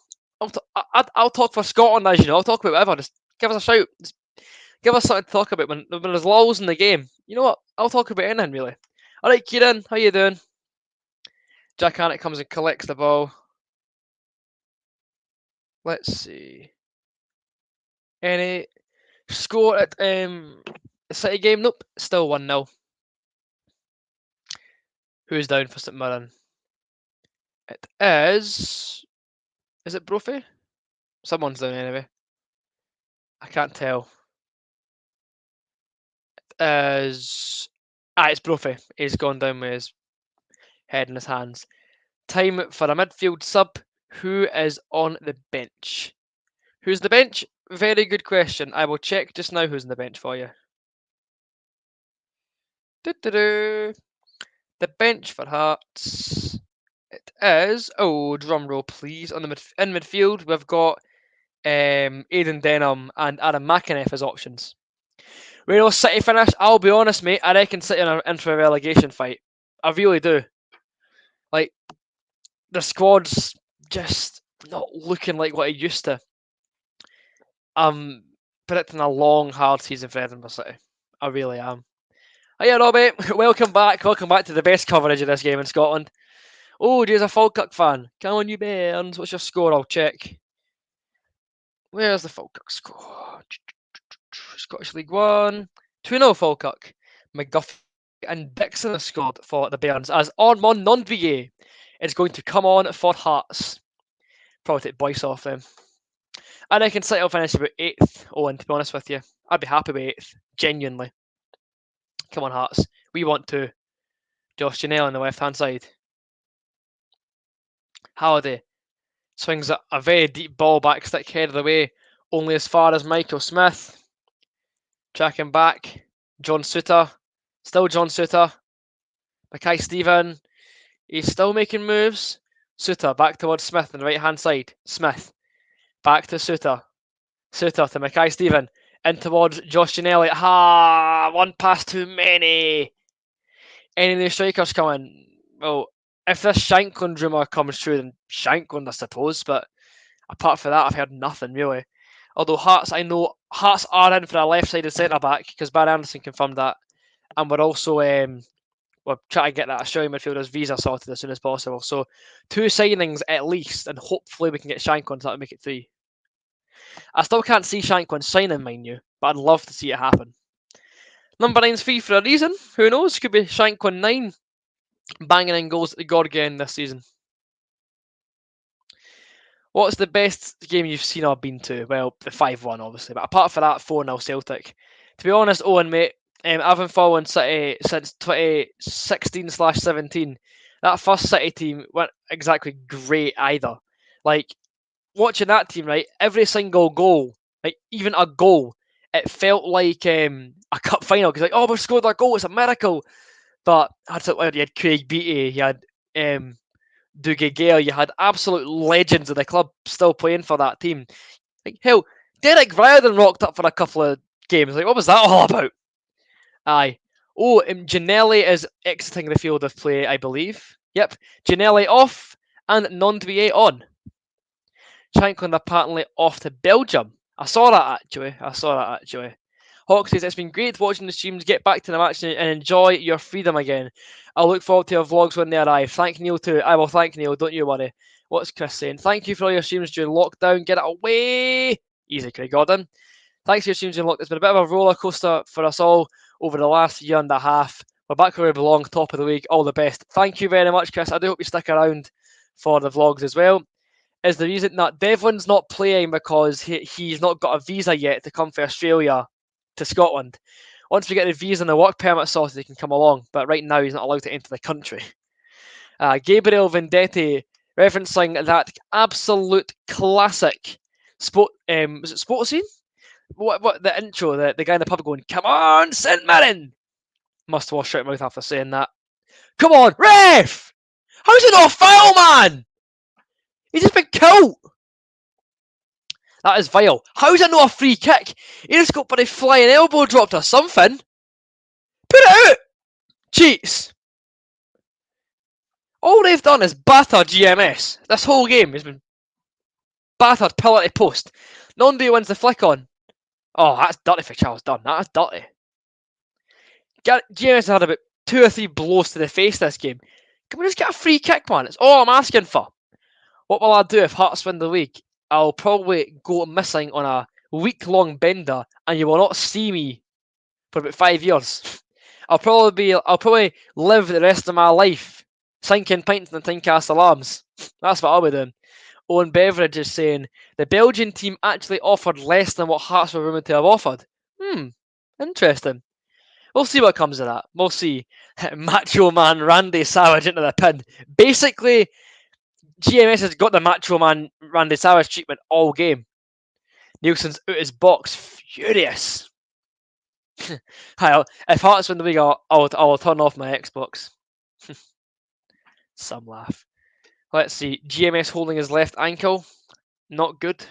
I'll talk for Scotland, as you know. I'll talk about whatever. Just give us a shout. Just give us something to talk about when there's lulls in the game. You know what? I'll talk about anything, really. All right, Kieran, how you doing? Jack Hannock comes and collects the ball. Let's see. Any score at the City game? Nope, still 1-0. Who's down for St Mirren? It is. Is it Brophy? Someone's down anyway. I can't tell. It is. It's Brophy. He's gone down with his head in his hands. Time for a midfield sub. Who is on the bench? Who's the bench? Very good question. I will check just now who's on the bench for you. The bench for Hearts. It is. Oh, drum roll, please. In midfield, we've got Aidan Denham and Adam McInnes as options. Where will City finish? I'll be honest, mate. I reckon City are in for a relegation fight. I really do. Like, the squad's just not looking like what it used to. I'm predicting a long, hard season for Edinburgh City. I really am. Hiya, Robbie. Welcome back. Welcome back to the best coverage of this game in Scotland. Oh, Jay's a Falkirk fan. Come on, you Bairns. What's your score? I'll check. Where's the Falkirk score? Scottish League 1. 2-0 Falkirk. McGuffey and Dixon have scored for the Bairns as Ormond Nondvier is going to come on for Hearts. Probably take Boyce off them. And I can City will finish about 8th. Owen, to be honest with you. I'd be happy with 8th. Genuinely. Come on, Hearts. We want to. Josh Janelle on the left-hand side. Halliday swings a very deep ball back stick headed away, only as far as Michael Smith. Tracking back, John Suter. Still John Suter. Mackay Stephen. He's still making moves. Suter back towards Smith on the right-hand side. Smith. Back to Suter. Suter to Mackay Stephen. In towards Josh Ginnelly. One pass too many. Any new strikers coming? Well, if this Shankland rumour comes true, then Shankland, I suppose. But apart from that, I've heard nothing really. Although Hearts, I know Hearts are in for a left-sided centre-back because Barry Anderson confirmed that. And we're also we're trying to get that Australian midfielder's visa sorted as soon as possible. So 2 signings at least, and hopefully we can get Shankland, so that'll make it 3. I still can't see Shankland signing, mind you, but I'd love to see it happen. Number 9's free for a reason. Who knows? Could be Shankland 9 banging in goals at the Gorgon this season. What's the best game you've seen or been to? Well, the 5-1, obviously. But apart from that, 4-0 Celtic. To be honest, Owen, mate, I've been following City since 2016/17. That first City team weren't exactly great either. Like, watching that team, right, every single goal, like, even a goal, it felt like a cup final. Because, like, oh, we've scored a goal, it's a miracle. But you had Craig Beattie, you had Dougie Gale, you had absolute legends of the club still playing for that team. Like, hell, Derek Riordan rocked up for a couple of games. Like, what was that all about? Aye. Oh, Ginnelly is exiting the field of play, I believe. Yep, Ginnelly off and Nondvier on. Shankland apparently off to Belgium. I saw that actually. Hawk says, it's been great watching the streams, get back to the match and enjoy your freedom again. I look forward to your vlogs when they arrive. Thank Neil too. I will thank Neil, don't you worry. What's Chris saying? Thank you for all your streams during lockdown. Get it away! Easy, Craig Gordon. Thanks for your streams during lockdown. It's been a bit of a roller coaster for us all over the last year and a half. We're back where we belong, top of the league. All the best. Thank you very much, Chris. I do hope you stick around for the vlogs as well. Is the reason that Devlin's not playing because he's not got a visa yet to come for Australia to Scotland. Once we get the visa and the work permit sorted, he can come along. But right now, he's not allowed to enter the country. Gabriel Vendetti referencing that absolute classic was it Sport Scene? What the intro? The guy in the pub going, "Come on, St Mirren!" Must wash out mouth after saying that. Come on, ref! How's it not a foul, man? He's just been killed. That is vile. How's it not a free kick? He just got by a flying elbow dropped or something. Put it out! Cheats. All they've done is batter GMS. This whole game has been battered pillar to post. Nondi wins the flick on. Oh, that's dirty for Charles Dunn. That's dirty. GMS had about 2 or 3 blows to the face this game. Can we just get a free kick, man? It's all I'm asking for. What will I do if Hearts win the league? I'll probably go missing on a week-long bender, and you will not see me for about 5 years. I'll probably live the rest of my life sinking pints in the Tynecastle Arms. That's what I'll be doing. Owen Beveridge is saying the Belgian team actually offered less than what Hearts were rumoured to have offered. Interesting. We'll see what comes of that. We'll see. Macho Man Randy Savage into the pin. Basically, GMS has got the Macho Man Randy Savage treatment all game. Nielsen's out his box, furious. If Hearts win the league, I'll turn off my Xbox. Some laugh. Let's see. GMS holding his left ankle. Not good.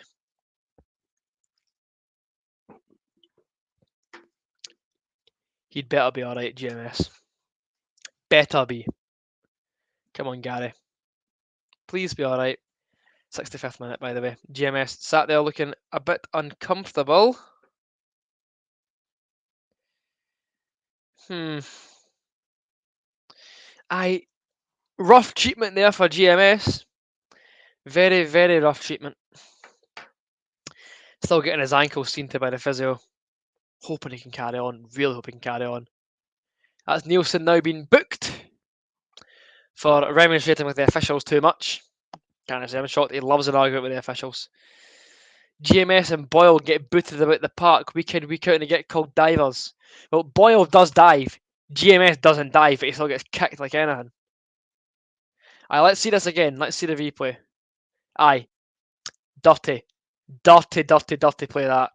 He'd better be alright, GMS. Better be. Come on, Gary. Please be alright. 65th minute, by the way. GMS sat there looking a bit uncomfortable. Rough treatment there for GMS. Very, very rough treatment. Still getting his ankle seen to by the physio. Hoping he can carry on. Really hoping he can carry on. That's Nielsen now been booked for remonstrating with the officials too much. Can't say I'm shocked. He loves an argument with the officials. GMS and Boyle get booted about the park week in, week out, and they get called divers. Well, Boyle does dive. GMS doesn't dive, but he still gets kicked like anything. Aye, let's see this again. Let's see the replay. Aye. Dirty. Dirty play that.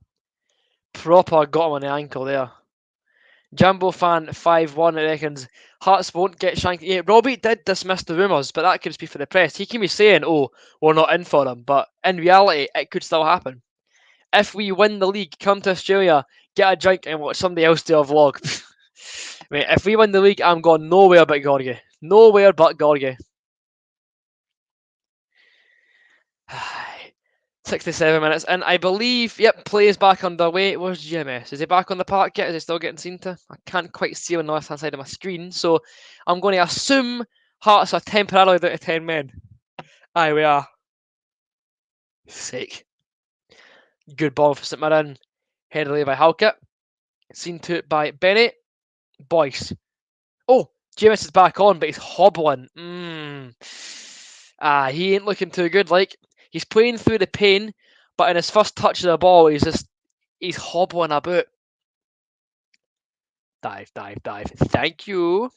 Proper got him on the ankle there. Jumbo fan 5-1 reckons Hearts won't get shanked. Yeah, Robbie did dismiss the rumours, but that could speak for the press. He can be saying, oh, we're not in for him, but in reality, it could still happen. If we win the league, come to Australia, get a drink and watch somebody else do a vlog. Mate, if we win the league, I'm going nowhere but Gorgie. Nowhere but Gorgie. 67 minutes, and I believe, yep, play is back underway. Where's GMS? Is he back on the park yet? Is he still getting seen to? I can't quite see on the left hand side of my screen, so I'm going to assume Hearts are temporarily down to 10 men. Aye, we are. Sick. Good ball for St Mirren. Headed away by Halkett. Seen to by Bennett. Boyce. Oh, GMS is back on, but he's hobbling. He ain't looking too good. Like, he's playing through the pain, but in his first touch of the ball, he's hobbling about. Dive. Thank you.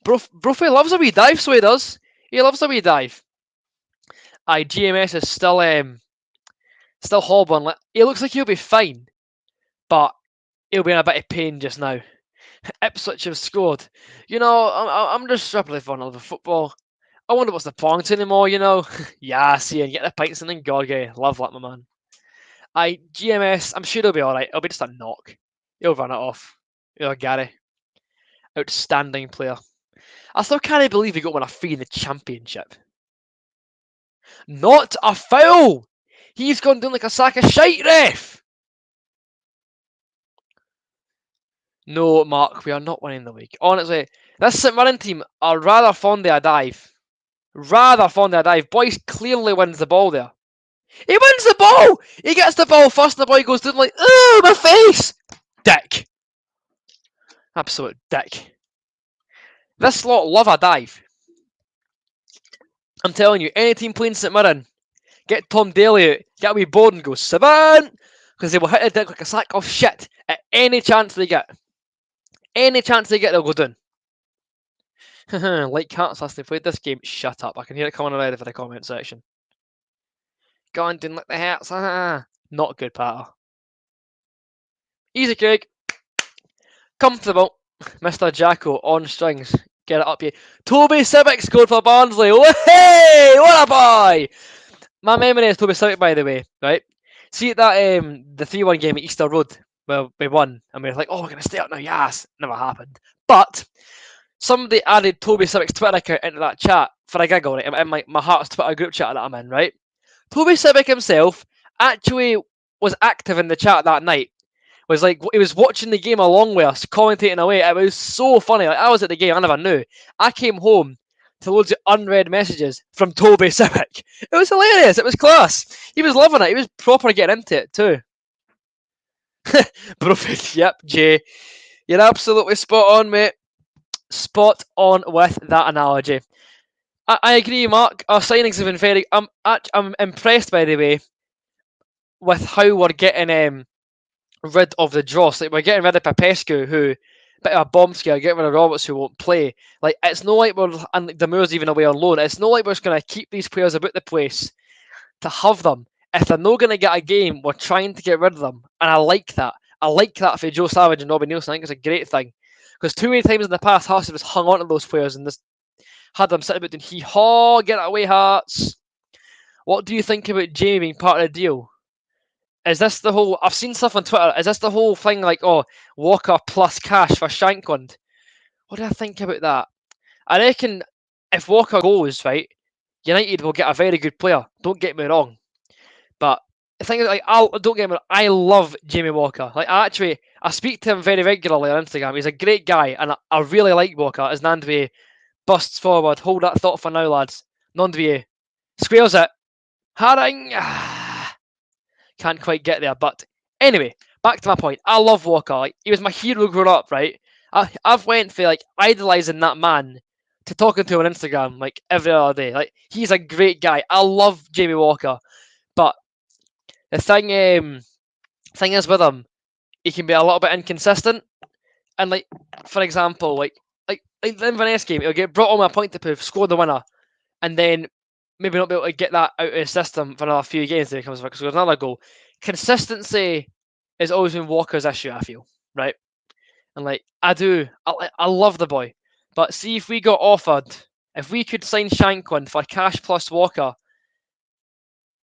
Brophy loves a wee dive, so he does. He loves a wee dive. Aye, GMS is still hobbling. He looks like he'll be fine, but he'll be in a bit of pain just now. Ipswich have scored. You know, I'm just really fond of football. I wonder what's the point anymore, you know? Yeah, see, and get the pints and then Gorgie. Love that, my man. GMS, I'm sure he'll be alright. It'll be just a knock. He'll run it off. Gary. Outstanding player. I still can't believe he got one a free in the championship. Not a foul! He's gone down like a sack of shite, ref! No, Mark, we are not winning the league. Honestly, this St Mirren team are rather fond of a dive. Boyce clearly wins the ball there. He wins the ball! He gets the ball first and the boy goes down like, oh, my face! Dick. Absolute dick. This lot love a dive. I'm telling you, any team playing St Mirren, get Tom Daly out, get a wee board and go, 7! Because they will hit a dick like a sack of shit at any chance they get. Any chance they get, they'll go down. Like Hearts last they played this game. Shut up. I can hear it coming already for the comment section. Gone down like the Hearts. Not good, Patter. Easy, Craig. Comfortable. Mr. Jacko on strings. Get it up here. Toby Sibbick scored for Barnsley. Hey, what a boy! My memory is Toby Sibbick, by the way, right? See that the 3-1 game at Easter Road, well, we won, and we were like, oh, we're going to stay up now, yes. Never happened. But somebody added Toby Sibbick's Twitter account into that chat for a giggle, right? In my Hearts Twitter group chat that I'm in, right? Toby Sibbick himself actually was active in the chat that night. Was like, he was watching the game along with us, commentating away. It was so funny. Like, I was at the game, I never knew. I came home to loads of unread messages from Toby Sibbick. It was hilarious. It was class. He was loving it. He was proper getting into it too. Perfect. Yep, Jay. You're absolutely spot on, mate. Spot on with that analogy. I agree, Mark. Our signings have been very... I'm impressed, by the way, with how we're getting rid of the dross. Like, we're getting rid of Popescu, who... bit of a bomb scare, getting rid of Roberts, who won't play. Like, it's not like we're... And Damour's even away on loan. It's not like we're just going to keep these players about the place to have them. If they're not going to get a game, we're trying to get rid of them. And I like that. I like that for Joe Savage and Robbie Nielsen. I think it's a great thing. Because too many times in the past, Hearts have just hung on to those players and just had them sitting about doing hee-haw, get it away, Hearts. What do you think about Jamie being part of the deal? is this the whole? I've seen stuff on Twitter. Is this the whole thing like, oh, Walker plus cash for Shankland? What do I think about that? I reckon if Walker goes, right, United will get a very good player. Don't get me wrong, but the thing is, like, don't get me wrong, I love Jamie Walker. Like, I speak to him very regularly on Instagram. He's a great guy, and I really like Walker. As Nandvi busts forward, hold that thought for now, lads. Nandvi squares it. Haring. Can't quite get there, but anyway, back to my point. I love Walker. Like, he was my hero growing up, right? I've went for like idolizing that man to talking to him on Instagram like every other day. Like, he's a great guy. I love Jamie Walker, but the thing is with him, he can be a little bit inconsistent. And like, for example, like the Inverness game, he'll get brought on a point to proof, score the winner, and then maybe not be able to get that out of his system for another few games. Then he comes back, scores another goal. Consistency has always been Walker's issue, I feel, right? And like, I love the boy, but see if we got offered, if we could sign Shankland for cash plus Walker,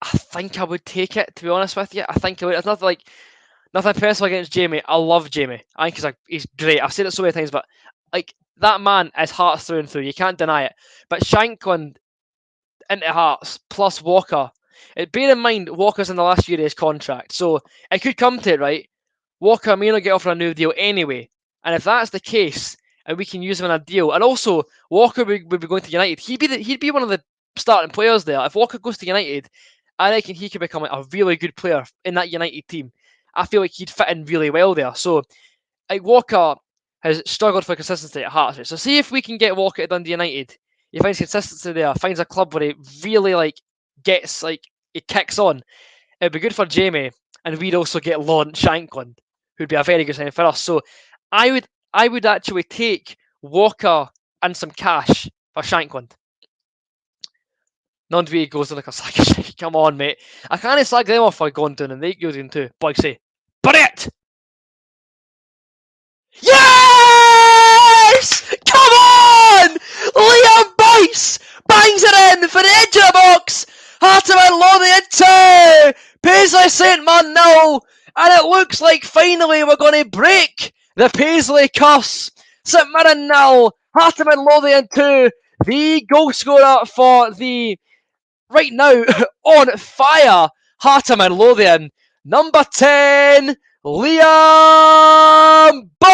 I think I would take it. To be honest with you, I think I would. It's nothing personal against Jamie. I love Jamie. I think he's great. I've said it so many times, but like, that man is Hearts through and through. You can't deny it. But Shankland into Hearts plus Walker. Bear in mind, Walker's in the last year of his contract, so it could come to it, right? Walker may not get offered a new deal anyway, and if that's the case, and we can use him in a deal, and also Walker would be going to United, he'd be one of the starting players there. If Walker goes to United, I reckon he could become like a really good player in that United team. I feel like he'd fit in really well there. So, like, Walker has struggled for consistency at Hearts. Right? So see if we can get Walker to Dundee United. He finds consistency there, finds a club where he really like gets like he kicks on. It'd be good for Jamie, and we'd also get Lawrence Shankland, who'd be a very good signing for us. So I would actually take Walker and some cash for Shankland. Nondvi goes in like a sack of shit. Come on, mate. I can't slag them off for going down, and they go down too. Boy, say, but it! Yes! Come on! Liam Boyce bangs it in for the edge of the box. Hartiman Lothian 2. Paisley St. Man 0. And it looks like finally we're going to break the Paisley curse. St. Mirren 0. Hartiman Lothian 2. The goal scorer for the right now on fire Hartiman Lothian. Number 10. Liam Boyce.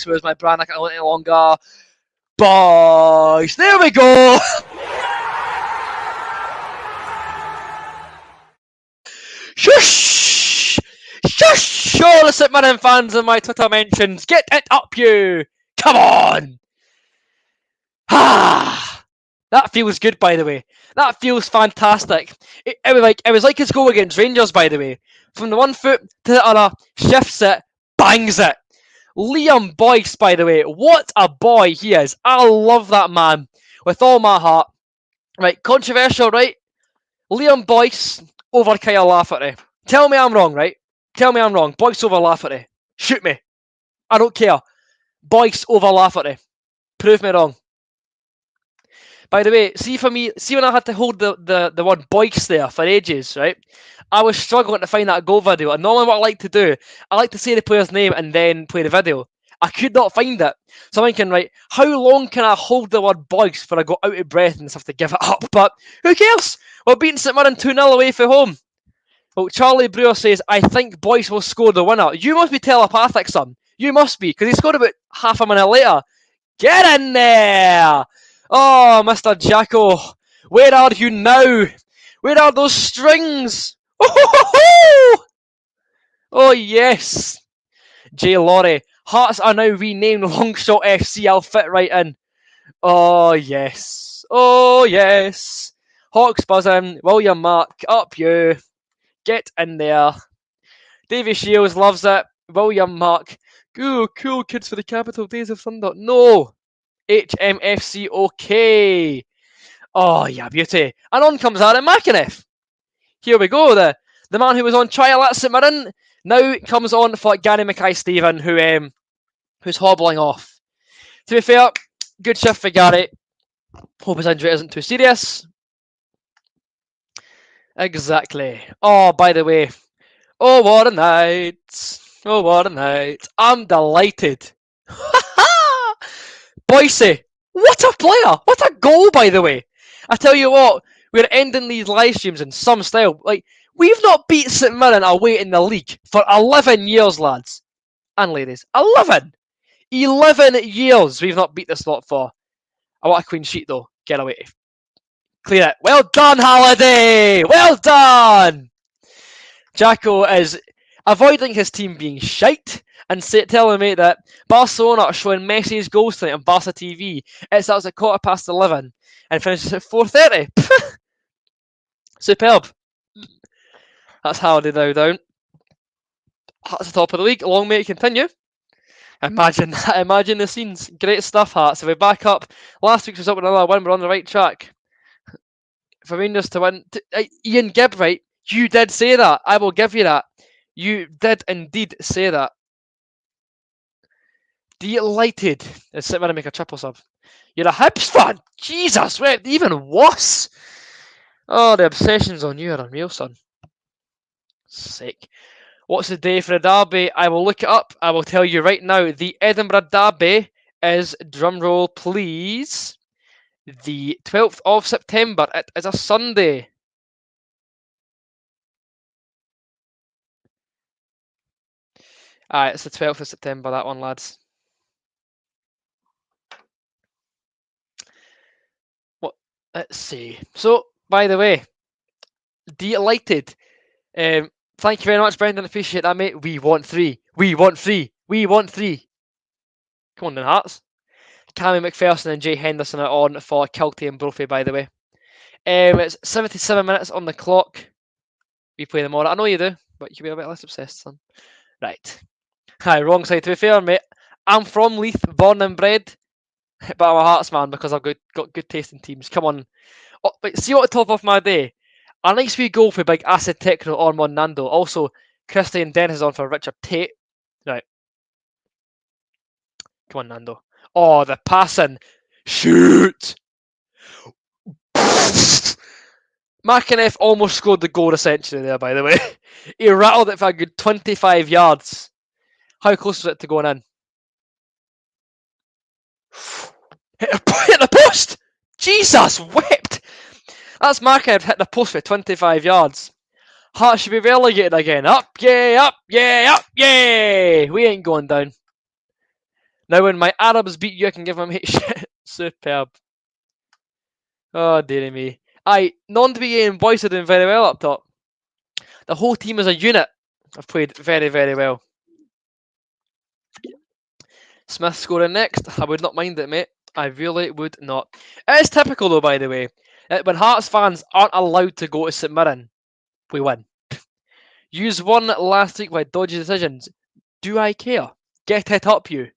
Where's my brand? I can't wait any longer. Boyce. There we go. Shush! Shush! All the St Mirren fans in my Twitter mentions, get it up, you! Come on! Ah! That feels good, by the way. That feels fantastic. It was like his goal against Rangers, by the way. From the one foot to the other, shifts it, bangs it. Liam Boyce, by the way, what a boy he is. I love that man with all my heart. Right, controversial, right? Liam Boyce over Kyle Lafferty. Tell me I'm wrong, right? Tell me I'm wrong. Boyce over Lafferty. Shoot me. I don't care. Boyce over Lafferty. Prove me wrong. By the way, see when I had to hold the word Boyce there for ages, right? I was struggling to find that goal video. And normally what I like to do, I like to say the player's name and then play the video. I could not find it. So I'm thinking, right, how long can I hold the word Boyce before I go out of breath and just have to give it up? But who cares? We're beating St Mirren 2-0 away from home. Well, Charlie Brewer says, I think Boyce will score the winner. You must be telepathic, son. You must be, because he scored about half a minute later. Get in there! Oh, Mr. Jacko, where are you now? Where are those strings? Oh, yes. Jay Laurie. Hearts are now renamed Longshot FC. I'll fit right in. Oh, yes. Oh, yes. Hawks buzzing. William Mark, up you. Get in there. Davy Shields loves it. William Mark. Ooh, cool kids for the capital days of Thunder. No. HMFC, okay. Oh, yeah, beauty. And on comes Aaron McInniff. Here we go. The man who was on trial at St Mirren now comes on for Gary Mackay-Steven, who's hobbling off. To be fair, good shift for Gary. Hope his injury isn't too serious. Exactly. Oh, by the way. Oh, what a night. Oh, what a night. I'm delighted. Boise, what a player! What a goal, by the way. I tell you what, we're ending these live streams in some style. Like, we've not beat St Mirren away in the league for 11 years, lads. And ladies. 11! 11 years we've not beat this lot for. I want a clean sheet, though. Get away. Clear it. Well done, Halliday! Well done! Jacko is avoiding his team being shite and telling me that Barcelona are showing Messi's goals tonight on Barca TV. It starts at 11:15 and finishes at 4:30. Superb. That's Halliday now down. Hearts at the top of the league. Long may it continue. Imagine that. Imagine the scenes. Great stuff, Hearts. If we back up, last week's result with another win. We're on the right track. For Rangers to win. Ian Gibb, right? You did say that. I will give you that. You did indeed say that. Delighted. Is St Mirren make a triple sub? You're a Hibs fan? Jesus, wait, even worse. Oh, the obsessions on you are unreal, son. Sick. What's the day for a derby? I will look it up. I will tell you right now. The Edinburgh Derby is, drumroll please, the 12th of September. It is a Sunday. It's the 12th of September, that one, lads. What? Let's see. So, by the way, delighted. Thank you very much, Brendan. Appreciate that, mate. We want 3. We want 3. We want 3. Come on, then, Hearts. Cammy McPherson and Jay Henderson are on for Kilty and Brophy, by the way. It's 77 minutes on the clock. We play them all. I know you do, but you can be a bit less obsessed, son. Right. Hi, wrong side. To be fair, mate, I'm from Leith, born and bred, but I'm a Hearts man because I've got good taste in teams. Come on. Oh, but see what top of my day. A nice wee goal for Big Acid Techno on Nando. Also, Christian Dennis is on for Richard Tate. Right. Come on, Nando. Oh, the passing. Shoot! McInnes almost scored the goal essentially there, by the way. He rattled it for a good 25 yards. How close was it to going in? Hit the post! Jesus wept! That's McInnes hit the post for 25 yards. Hearts should be relegated again. Up, yay, up, yay, up, yay! We ain't going down. Now when my Arabs beat you, I can give them shit. Superb. Oh, dearie me. Aye, non-BA and Boyce are doing very well up top. The whole team as a unit have played very, very well. Smith scoring next. I would not mind it, mate. I really would not. It is typical, though, by the way. When Hearts fans aren't allowed to go to St Mirren, we win. Use one last week by dodgy decisions. Do I care? Get it up, you.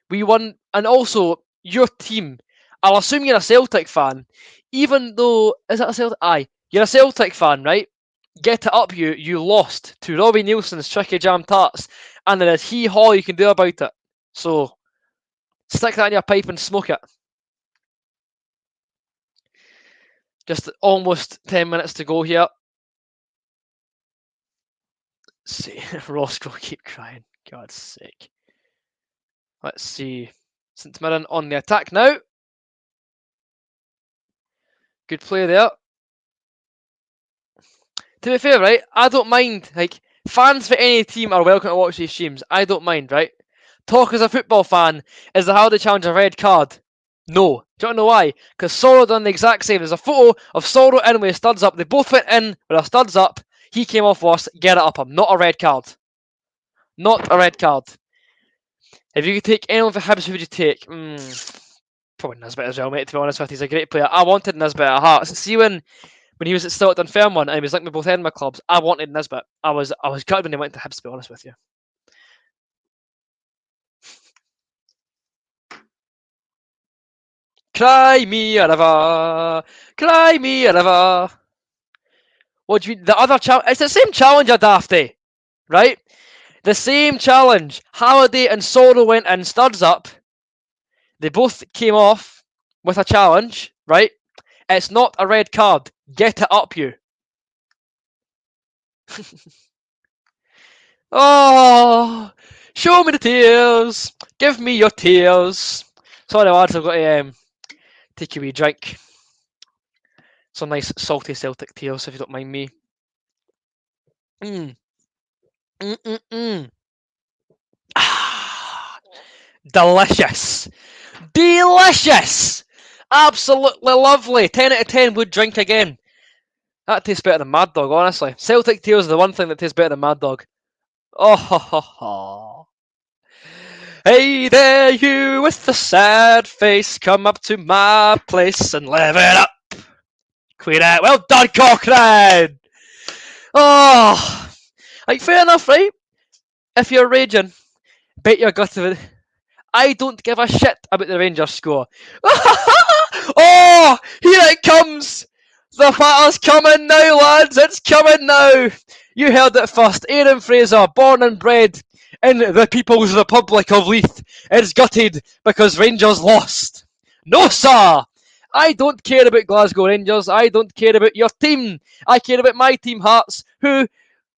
We won, and also your team. I'll assume you're a Celtic fan, even though is that a Celtic? Aye, you're a Celtic fan, right? Get it up, you. You lost to Robbie Nielsen's Tricky Jam Tarts, and there is hee-haw you can do about it. So stick that in your pipe and smoke it. Just almost 10 minutes to go here. Let's see, Roscoe keep crying. God's sake. Let's see. St Mirren on the attack now. Good play there. To be fair, right, I don't mind. Like, fans for any team are welcome to watch these streams. I don't mind, right? Talk as a football fan. Is the Howdy Challenge a red card? No. Do you know why? Because Sorrow done the exact same. There's a photo of Sorrow in with his studs up. They both went in with their studs up. He came off worse. Get it up him. Not a red card. Not a red card. If you could take anyone for Hibs, who would you take? Probably Nisbet as well, mate, to be honest with you. He's a great player. I wanted Nisbet at Hearts. See when he was still at Dunfermline and he was linked with both Edinburgh clubs, I wanted Nisbet. I was gutted when he went to Hibs, to be honest with you. Cry me a river, cry me a river. What do you mean? The other challenge? It's the same challenge, a dafty, right? The same challenge. Halliday and Sorrow went in, studs up. They both came off with a challenge, right? It's not a red card. Get it up, you. Oh, show me the tears. Give me your tears. Sorry, lads, I've got to take a wee drink. Some nice salty Celtic tears, if you don't mind me. Ah, delicious. Delicious. Absolutely lovely. 10 out of 10 would drink again. That tastes better than Mad Dog, honestly. Celtic tears is the one thing that tastes better than Mad Dog. Oh, ho, ho, ho. Hey there, you with the sad face, come up to my place and live it up. Queen out. Well done, Cochrane! Oh, like, fair enough, right? If you're raging, bet your gut of it. I don't give a shit about the Rangers score. Oh, here it comes! The battle's coming now, lads! It's coming now! You heard it first. Aaron Fraser, born and bred in the People's Republic of Leith, is gutted because Rangers lost. No, sir! I don't care about Glasgow Rangers. I don't care about your team. I care about my team, Hearts, who,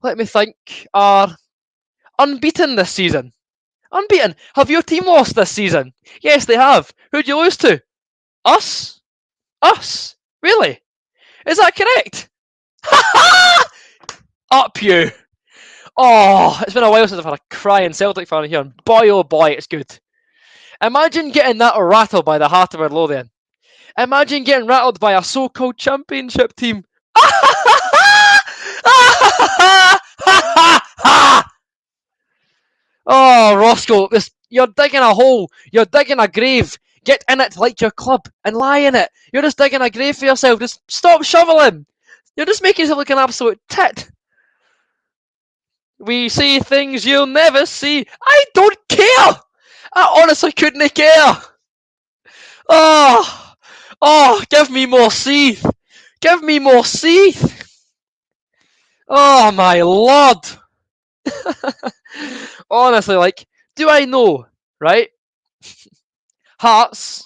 let me think, are unbeaten this season. Unbeaten. Have your team lost this season? Yes, they have. Who'd you lose to? Us? Us? Really? Is that correct? Up you! Oh, it's been a while since I've had a crying Celtic fan here, and boy oh boy, it's good. Imagine getting that rattled by the Heart of Midlothian. Imagine getting rattled by a so-called championship team. Oh, Roscoe, you're digging a hole. You're digging a grave. Get in it like your club and lie in it. You're just digging a grave for yourself. Just stop shoveling. You're just making yourself look an absolute tit. We see things you'll never see. I don't care. I honestly couldn't care. Oh, give me more Seath. Give me more Seath. Oh, my lord. Honestly, like, do I know, right? Hearts.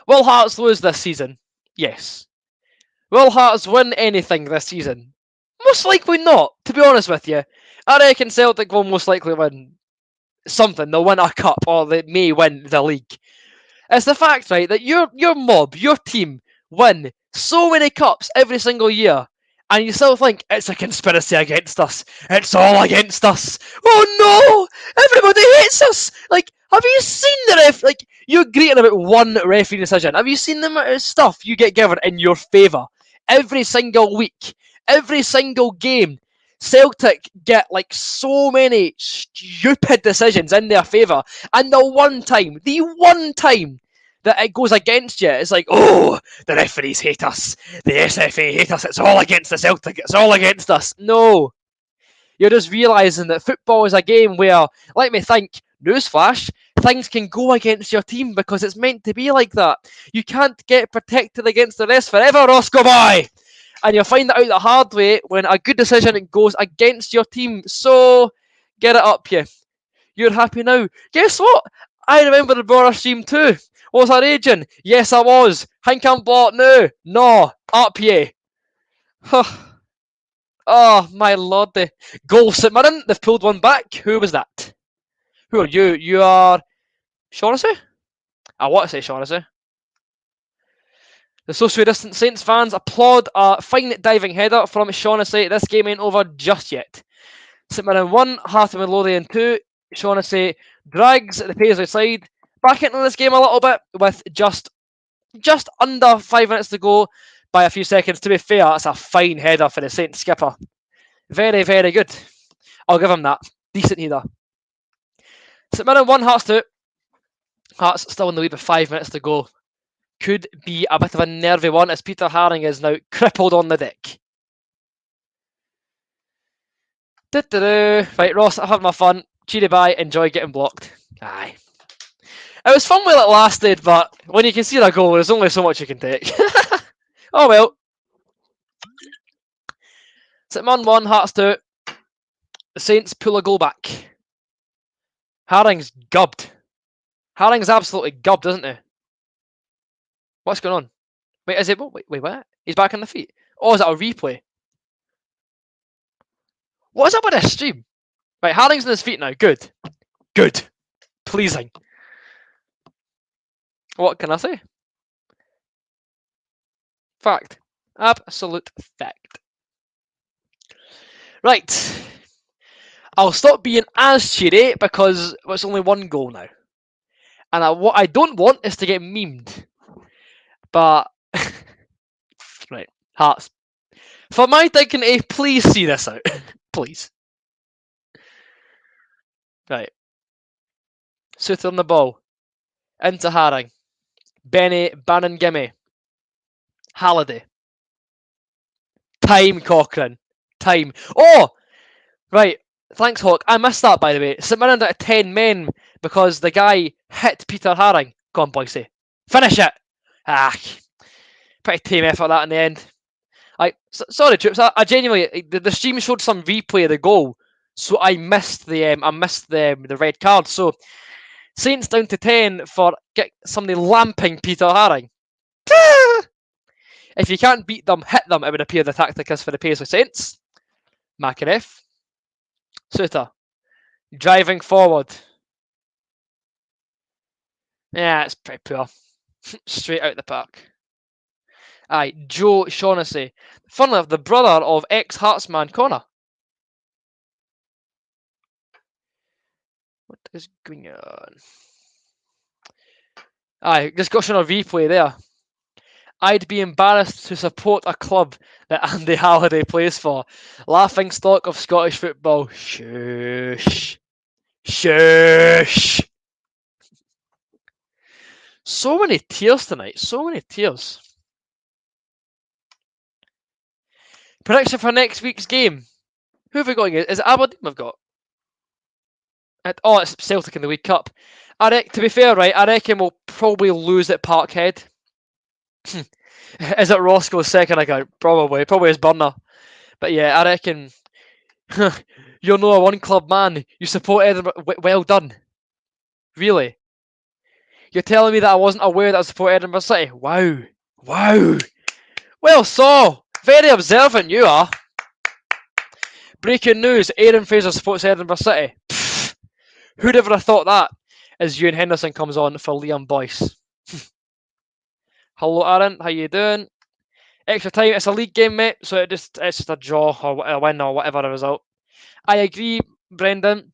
Will Hearts lose this season? Yes. Will Hearts win anything this season? Most likely not, to be honest with you. I reckon Celtic will most likely win something. They'll win a cup, or they may win the league. It's the fact, right, that your mob, your team, win so many cups every single year, and you still think it's a conspiracy against us. It's all against us. Oh no! Everybody hates us! Like, have you seen the ref? Like, you're greeting about one referee decision. Have you seen the amount of stuff you get given in your favour? Every single week, every single game, Celtic get like so many stupid decisions in their favour, and the one time that it goes against you, it's like, oh, the referees hate us, the SFA hate us, it's all against the Celtic, it's all against us. No, you're just realising that football is a game where, let me think, newsflash, things can go against your team because it's meant to be like that. You can't get protected against the rest forever, Roscoe boy! And you'll find that out the hard way when a good decision goes against your team. So, get it up, you. You're happy now. Guess what? I remember the Bora stream too. Was I raging? Yes, I was. Think I'm bought now? No. Up, ye. Oh, my lord. The goal, St Mirren. They've pulled one back. Who was that? Who are you? You are Shaughnessy? I want to say Shaughnessy. The socially distant Saints fans applaud a fine diving header from Shaughnessy. This game ain't over just yet. St Mirren 1, Heart of Midlothian 2. Shaughnessy drags the Paisley side back into this game a little bit with just under 5 minutes to go by a few seconds. To be fair, that's a fine header for the Saints skipper. Very, very good. I'll give him that. Decent header. St Mirren 1, Hearts 2. Hearts still in the lead with 5 minutes to go. Could be a bit of a nervy one as Peter Haring is now crippled on the deck. Right, Ross, I've had my fun. Cheery bye, enjoy getting blocked. Aye. It was fun while it lasted, but when you can see a goal, there's only so much you can take. Oh well. St Mirren 1, Hearts 2. The Saints pull a goal back. Haring's gubbed. Haring's absolutely gubbed, isn't he? What's going on? Wait, is it? Wait, what? He's back on the feet. Oh, is that a replay? What's up with this stream? Right, Haring's on his feet now. Good. Good. Pleasing. What can I say? Fact. Absolute fact. Right. I'll stop being as cheery because it's only one goal now. And what I don't want is to get memed. But, right, Hearts. For my dignity, please see this out. Please. Right. Suitor on the ball. Into Haring. Benny, Bannon, gimme. Halliday. Time, Cochrane. Time. Oh! Right. Thanks, Hawk. I missed that, by the way. St Mirren at 10 men because the guy hit Peter Haring. Go on, Boise. Finish it! Ah. Pretty tame effort that in the end. Sorry, troops. I genuinely the stream showed some replay of the goal, so I missed the red card. So Saints down to 10 for get somebody lamping Peter Haring. If you can't beat them, hit them. It would appear the tactic is for the Paisley Saints. McAneff. Suter. Driving forward. Yeah, it's pretty poor. Straight out the park. Aye, Joe Shaughnessy. Funnily enough, the brother of ex-Heartsman Connor. What is going on? Aye, discussion on replay there. I'd be embarrassed to support a club that Andy Halliday plays for. Laughing stock of Scottish football. Shush. Shush. So many tears tonight. So many tears. Prediction for next week's game. Who have we got? Is it Aberdeen we've got? It's Celtic in the League Cup. To be fair, right, I reckon we'll probably lose at Parkhead. Is it Roscoe's second account? Probably his burner. But yeah, I reckon you're not a one club man. You support Edinburgh. Well done. Really? You're telling me that I wasn't aware that I support Edinburgh City? Wow. Well, so very observant you are. Breaking news: Aaron Fraser supports Edinburgh City. Pfft. Who'd ever have thought that? As Ewan Henderson comes on for Liam Boyce. Hello, Aaron. How you doing? Extra time. It's a league game, mate. So it's just a draw or a win or whatever the result. I agree, Brendan.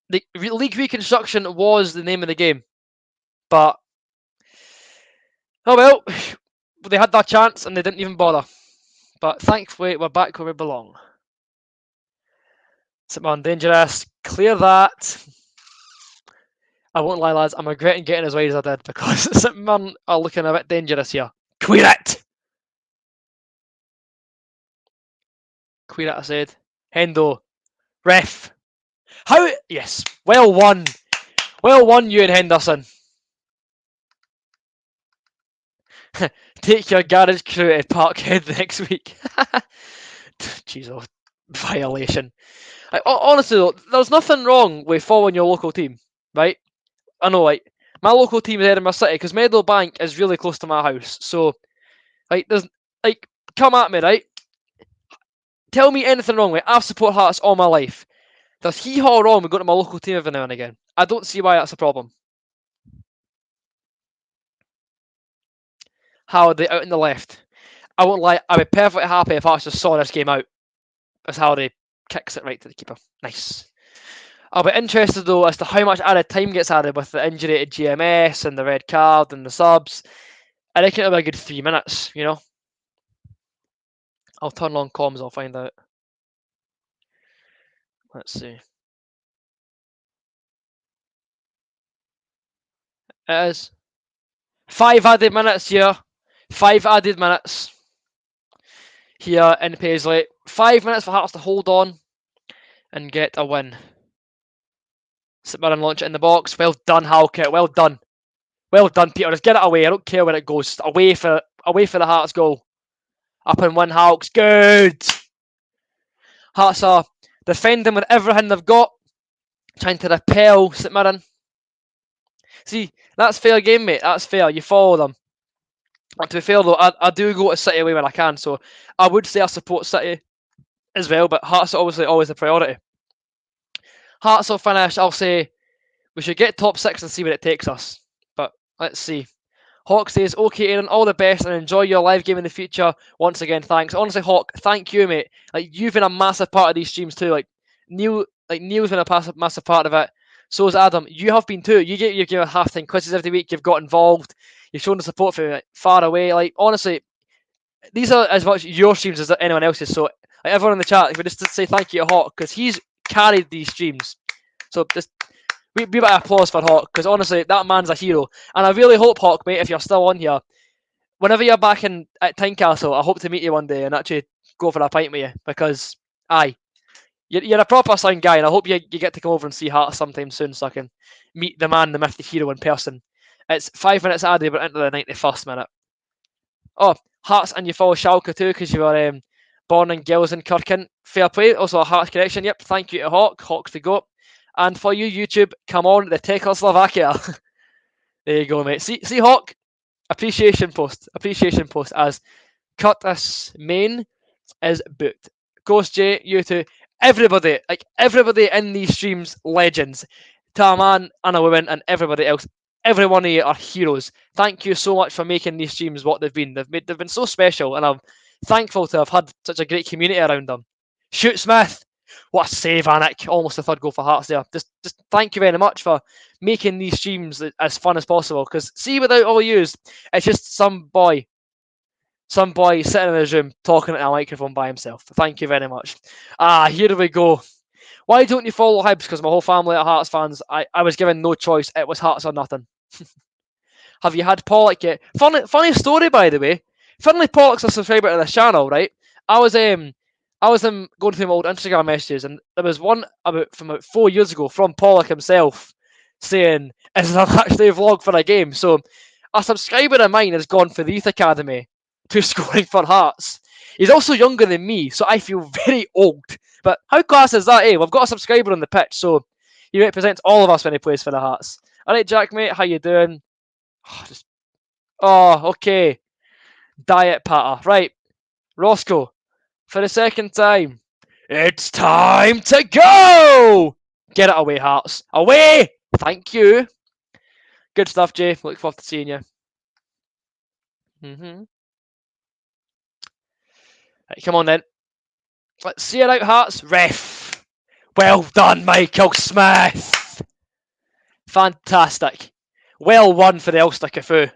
The league reconstruction was the name of the game, but oh well, they had that chance and they didn't even bother. But thankfully, we're back where we belong. St Mirren dangerous. Clear that. I won't lie, lads. I'm regretting getting as wide as I did because St Mirren are looking a bit dangerous here. Clear it. Clear it, I said. Hendo. Ref. How? Yes. Well won. Well won, Ewan Henderson. Take your garage crew to Parkhead next week. Jeez, violation. Honestly though, there's nothing wrong with following your local team, right? I know, like, my local team is Edinburgh City because Meadowbank is really close to my house. So, like, there's, like, come at me, right? Tell me anything wrong with it. I've supported Hearts all my life. There's hee-haw wrong with going to my local team every now and again. I don't see why that's a problem. Halliday out in the left. I won't lie, I'd be perfectly happy if Hearts just saw this game out. As Halliday kicks it right to the keeper. Nice. I'll be interested though as to how much added time gets added with the injury to GMS and the red card and the subs. I reckon it'll be a good 3 minutes, you know. I'll turn on comms, I'll find out. Let's see. It is. 5 added minutes here. 5 added minutes here in Paisley. 5 minutes for Hearts to hold on and get a win. St Mirren launch it in the box. Well done, Halkett. Well done. Well done, Peter. Just get it away. I don't care where it goes. Just away for the Hearts goal. Up and win, Hawks. Good. Hearts are defending with everything they've got. Trying to repel St Mirren. See, that's fair game, mate. That's fair. You follow them. To be fair though, I do go to City away when I can, so I would say I support City as well, but Hearts are obviously always the priority. Hearts will finish, I'll say, we should get top 6 and see where it takes us. But let's see. Hawk says, okay, Aaron, all the best and enjoy your live game in the future. Once again, thanks. Honestly, Hawk, thank you, mate. Like, you've been a massive part of these streams too. Neil's been a massive part of it. So is Adam. You have been too. You give half-time quizzes every week. You've got involved. You've shown the support from far away. Like, honestly, these are as much your streams as anyone else's. So, like, everyone in the chat, if we just to say thank you to Hawk, because he's carried these streams. So, just be a bit of applause for Hawk, because honestly, that man's a hero. And I really hope, Hawk, mate, if you're still on here, whenever you're back at Tynecastle, I hope to meet you one day and actually go for a pint with you, because, aye, you're a proper sound guy, and I hope you get to come over and see Hearts sometime soon so I can meet the man, the myth, the hero in person. It's 5 minutes added, but into the 91st minute. Oh, Hearts, and you follow Schalke too, because you were born in Gelsenkirchen. Fair play. Also a Hearts connection. Yep, thank you to Hawk. Hawk's the goat. And for you, YouTube, come on, the Czechoslovakia. There you go, mate. See, Hawk? Appreciation post as Curtis Main is booked. Ghost J, you two, everybody in these streams, legends. To a man and a woman and everybody else, every one of you are heroes. Thank you so much for making these streams what they've been. They've been so special, and I'm thankful to have had such a great community around them. Shoot Smith! What a save, Anik. Almost a third goal for Hearts there. Just thank you very much for making these streams as fun as possible. Because, see, without all yous, it's just some boy sitting in his room talking at a microphone by himself. Thank you very much. Here we go. Why don't you follow Hibs? Because my whole family are Hearts fans. I was given no choice. It was Hearts or nothing. Have you had Pollock yet? Funny story, by the way. Finally, Pollock's a subscriber to this channel, right? I was going through my old Instagram messages, and there was one from about 4 years ago from Pollock himself saying, "Is there actually a vlog for a game?" So a subscriber of mine has gone for the Youth Academy to scoring for Hearts. He's also younger than me, so I feel very old. But how class is that, eh? We've got a subscriber on the pitch, so he represents all of us when he plays for the Hearts. All right, Jack, mate, how you doing? Okay. Diet patter. Right. Roscoe, for the second time, it's time to go! Get it away, Hearts. Away! Thank you. Good stuff, Jay. Look forward to seeing you. Right, come on then. Let's see it out, Hearts. Ref. Well done, Michael Smith. Fantastic. Well won for the Ulster Cafu.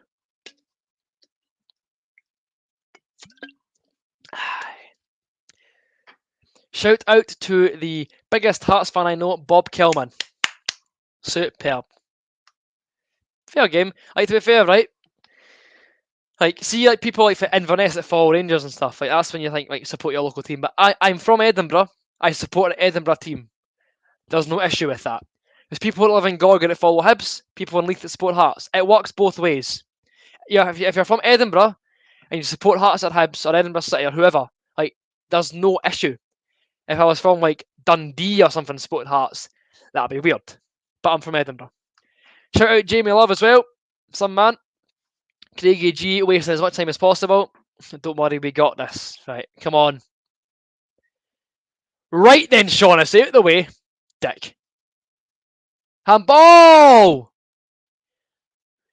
Shout out to the biggest Hearts fan I know, Bob Kelman. Superb. Fair game. Like, to be fair, right? Like, see, like, people like for Inverness that follow Rangers and stuff. Like, that's when you think, like, support your local team. But I'm from Edinburgh. I support an Edinburgh team. There's no issue with that. There's people that live in Gorgon that follow Hibs, people in Leith that support Hearts. It works both ways. Yeah, if you're from Edinburgh and you support Hearts or Hibs or Edinburgh City or whoever, like, there's no issue. If I was from, like, Dundee or something supporting Hearts, that'd be weird. But I'm from Edinburgh. Shout out Jamie Love as well. Some man. Craigie G, wasting as much time as possible. Don't worry, we got this. Right, come on. Right then, Shaughnessy, out the way. Dick. Handball!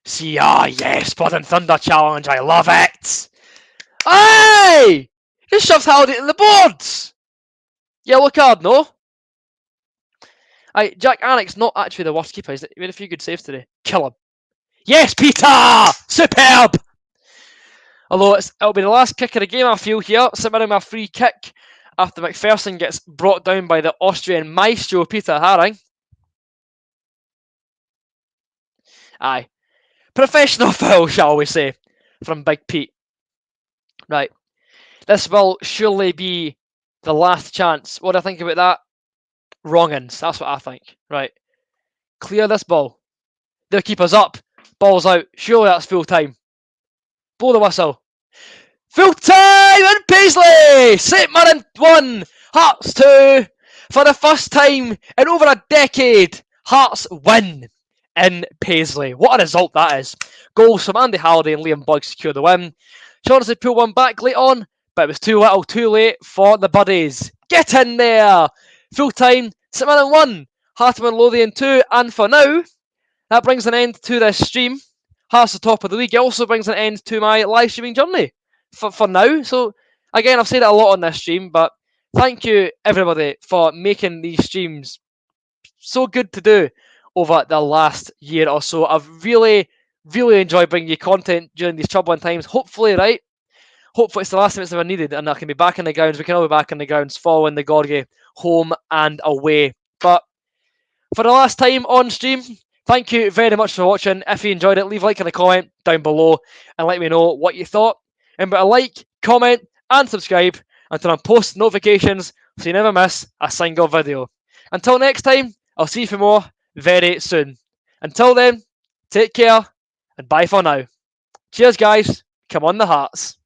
See, yes, Blood and Thunder challenge. I love it. Hey! He shoved Halliday in the boards. Yellow card, no? Jack Annick's not actually the worst keeper. He made a few good saves today. Kill him. Yes, Peter! Superb! Although it'll be the last kick of the game, I feel here. Submitting a free kick after McPherson gets brought down by the Austrian maestro, Peter Haring. Aye. Professional foul, shall we say, from Big Pete. Right. This will surely be the last chance. What do I think about that? Wrongins. That's what I think. Right. Clear this ball. The keeper's up. Ball's out. Surely that's full time. Blow the whistle. Full time and Paisley! St Mirren 1, Hearts 2. For the first time in over a decade, Hearts win in Paisley. What a result that is. Goals from Andy Halliday and Liam Bugg secure the win. Chauncey pulled one back late on, but it was too little too late for the Buddies. Get in there! Full time, St Mirren 1, Heart of Midlothian 2, and for now, that brings an end to this stream. Hearts the top of the league. It also brings an end to my live streaming journey for now. So, again, I've said it a lot on this stream, but thank you, everybody, for making these streams so good to do over the last year or so. I've really enjoyed bringing you content during these troubling times. Hopefully, right? Hopefully it's the last time it's ever needed and I can be back in the grounds. We can all be back in the grounds following the Gorgie home and away. But for the last time on stream, thank you very much for watching. If you enjoyed it, leave a like and a comment down below and let me know what you thought. Remember to like, comment, and subscribe and turn on post notifications so you never miss a single video. Until next time, I'll see you for more very soon. Until then, take care and bye for now. Cheers, guys. Come on the Hearts.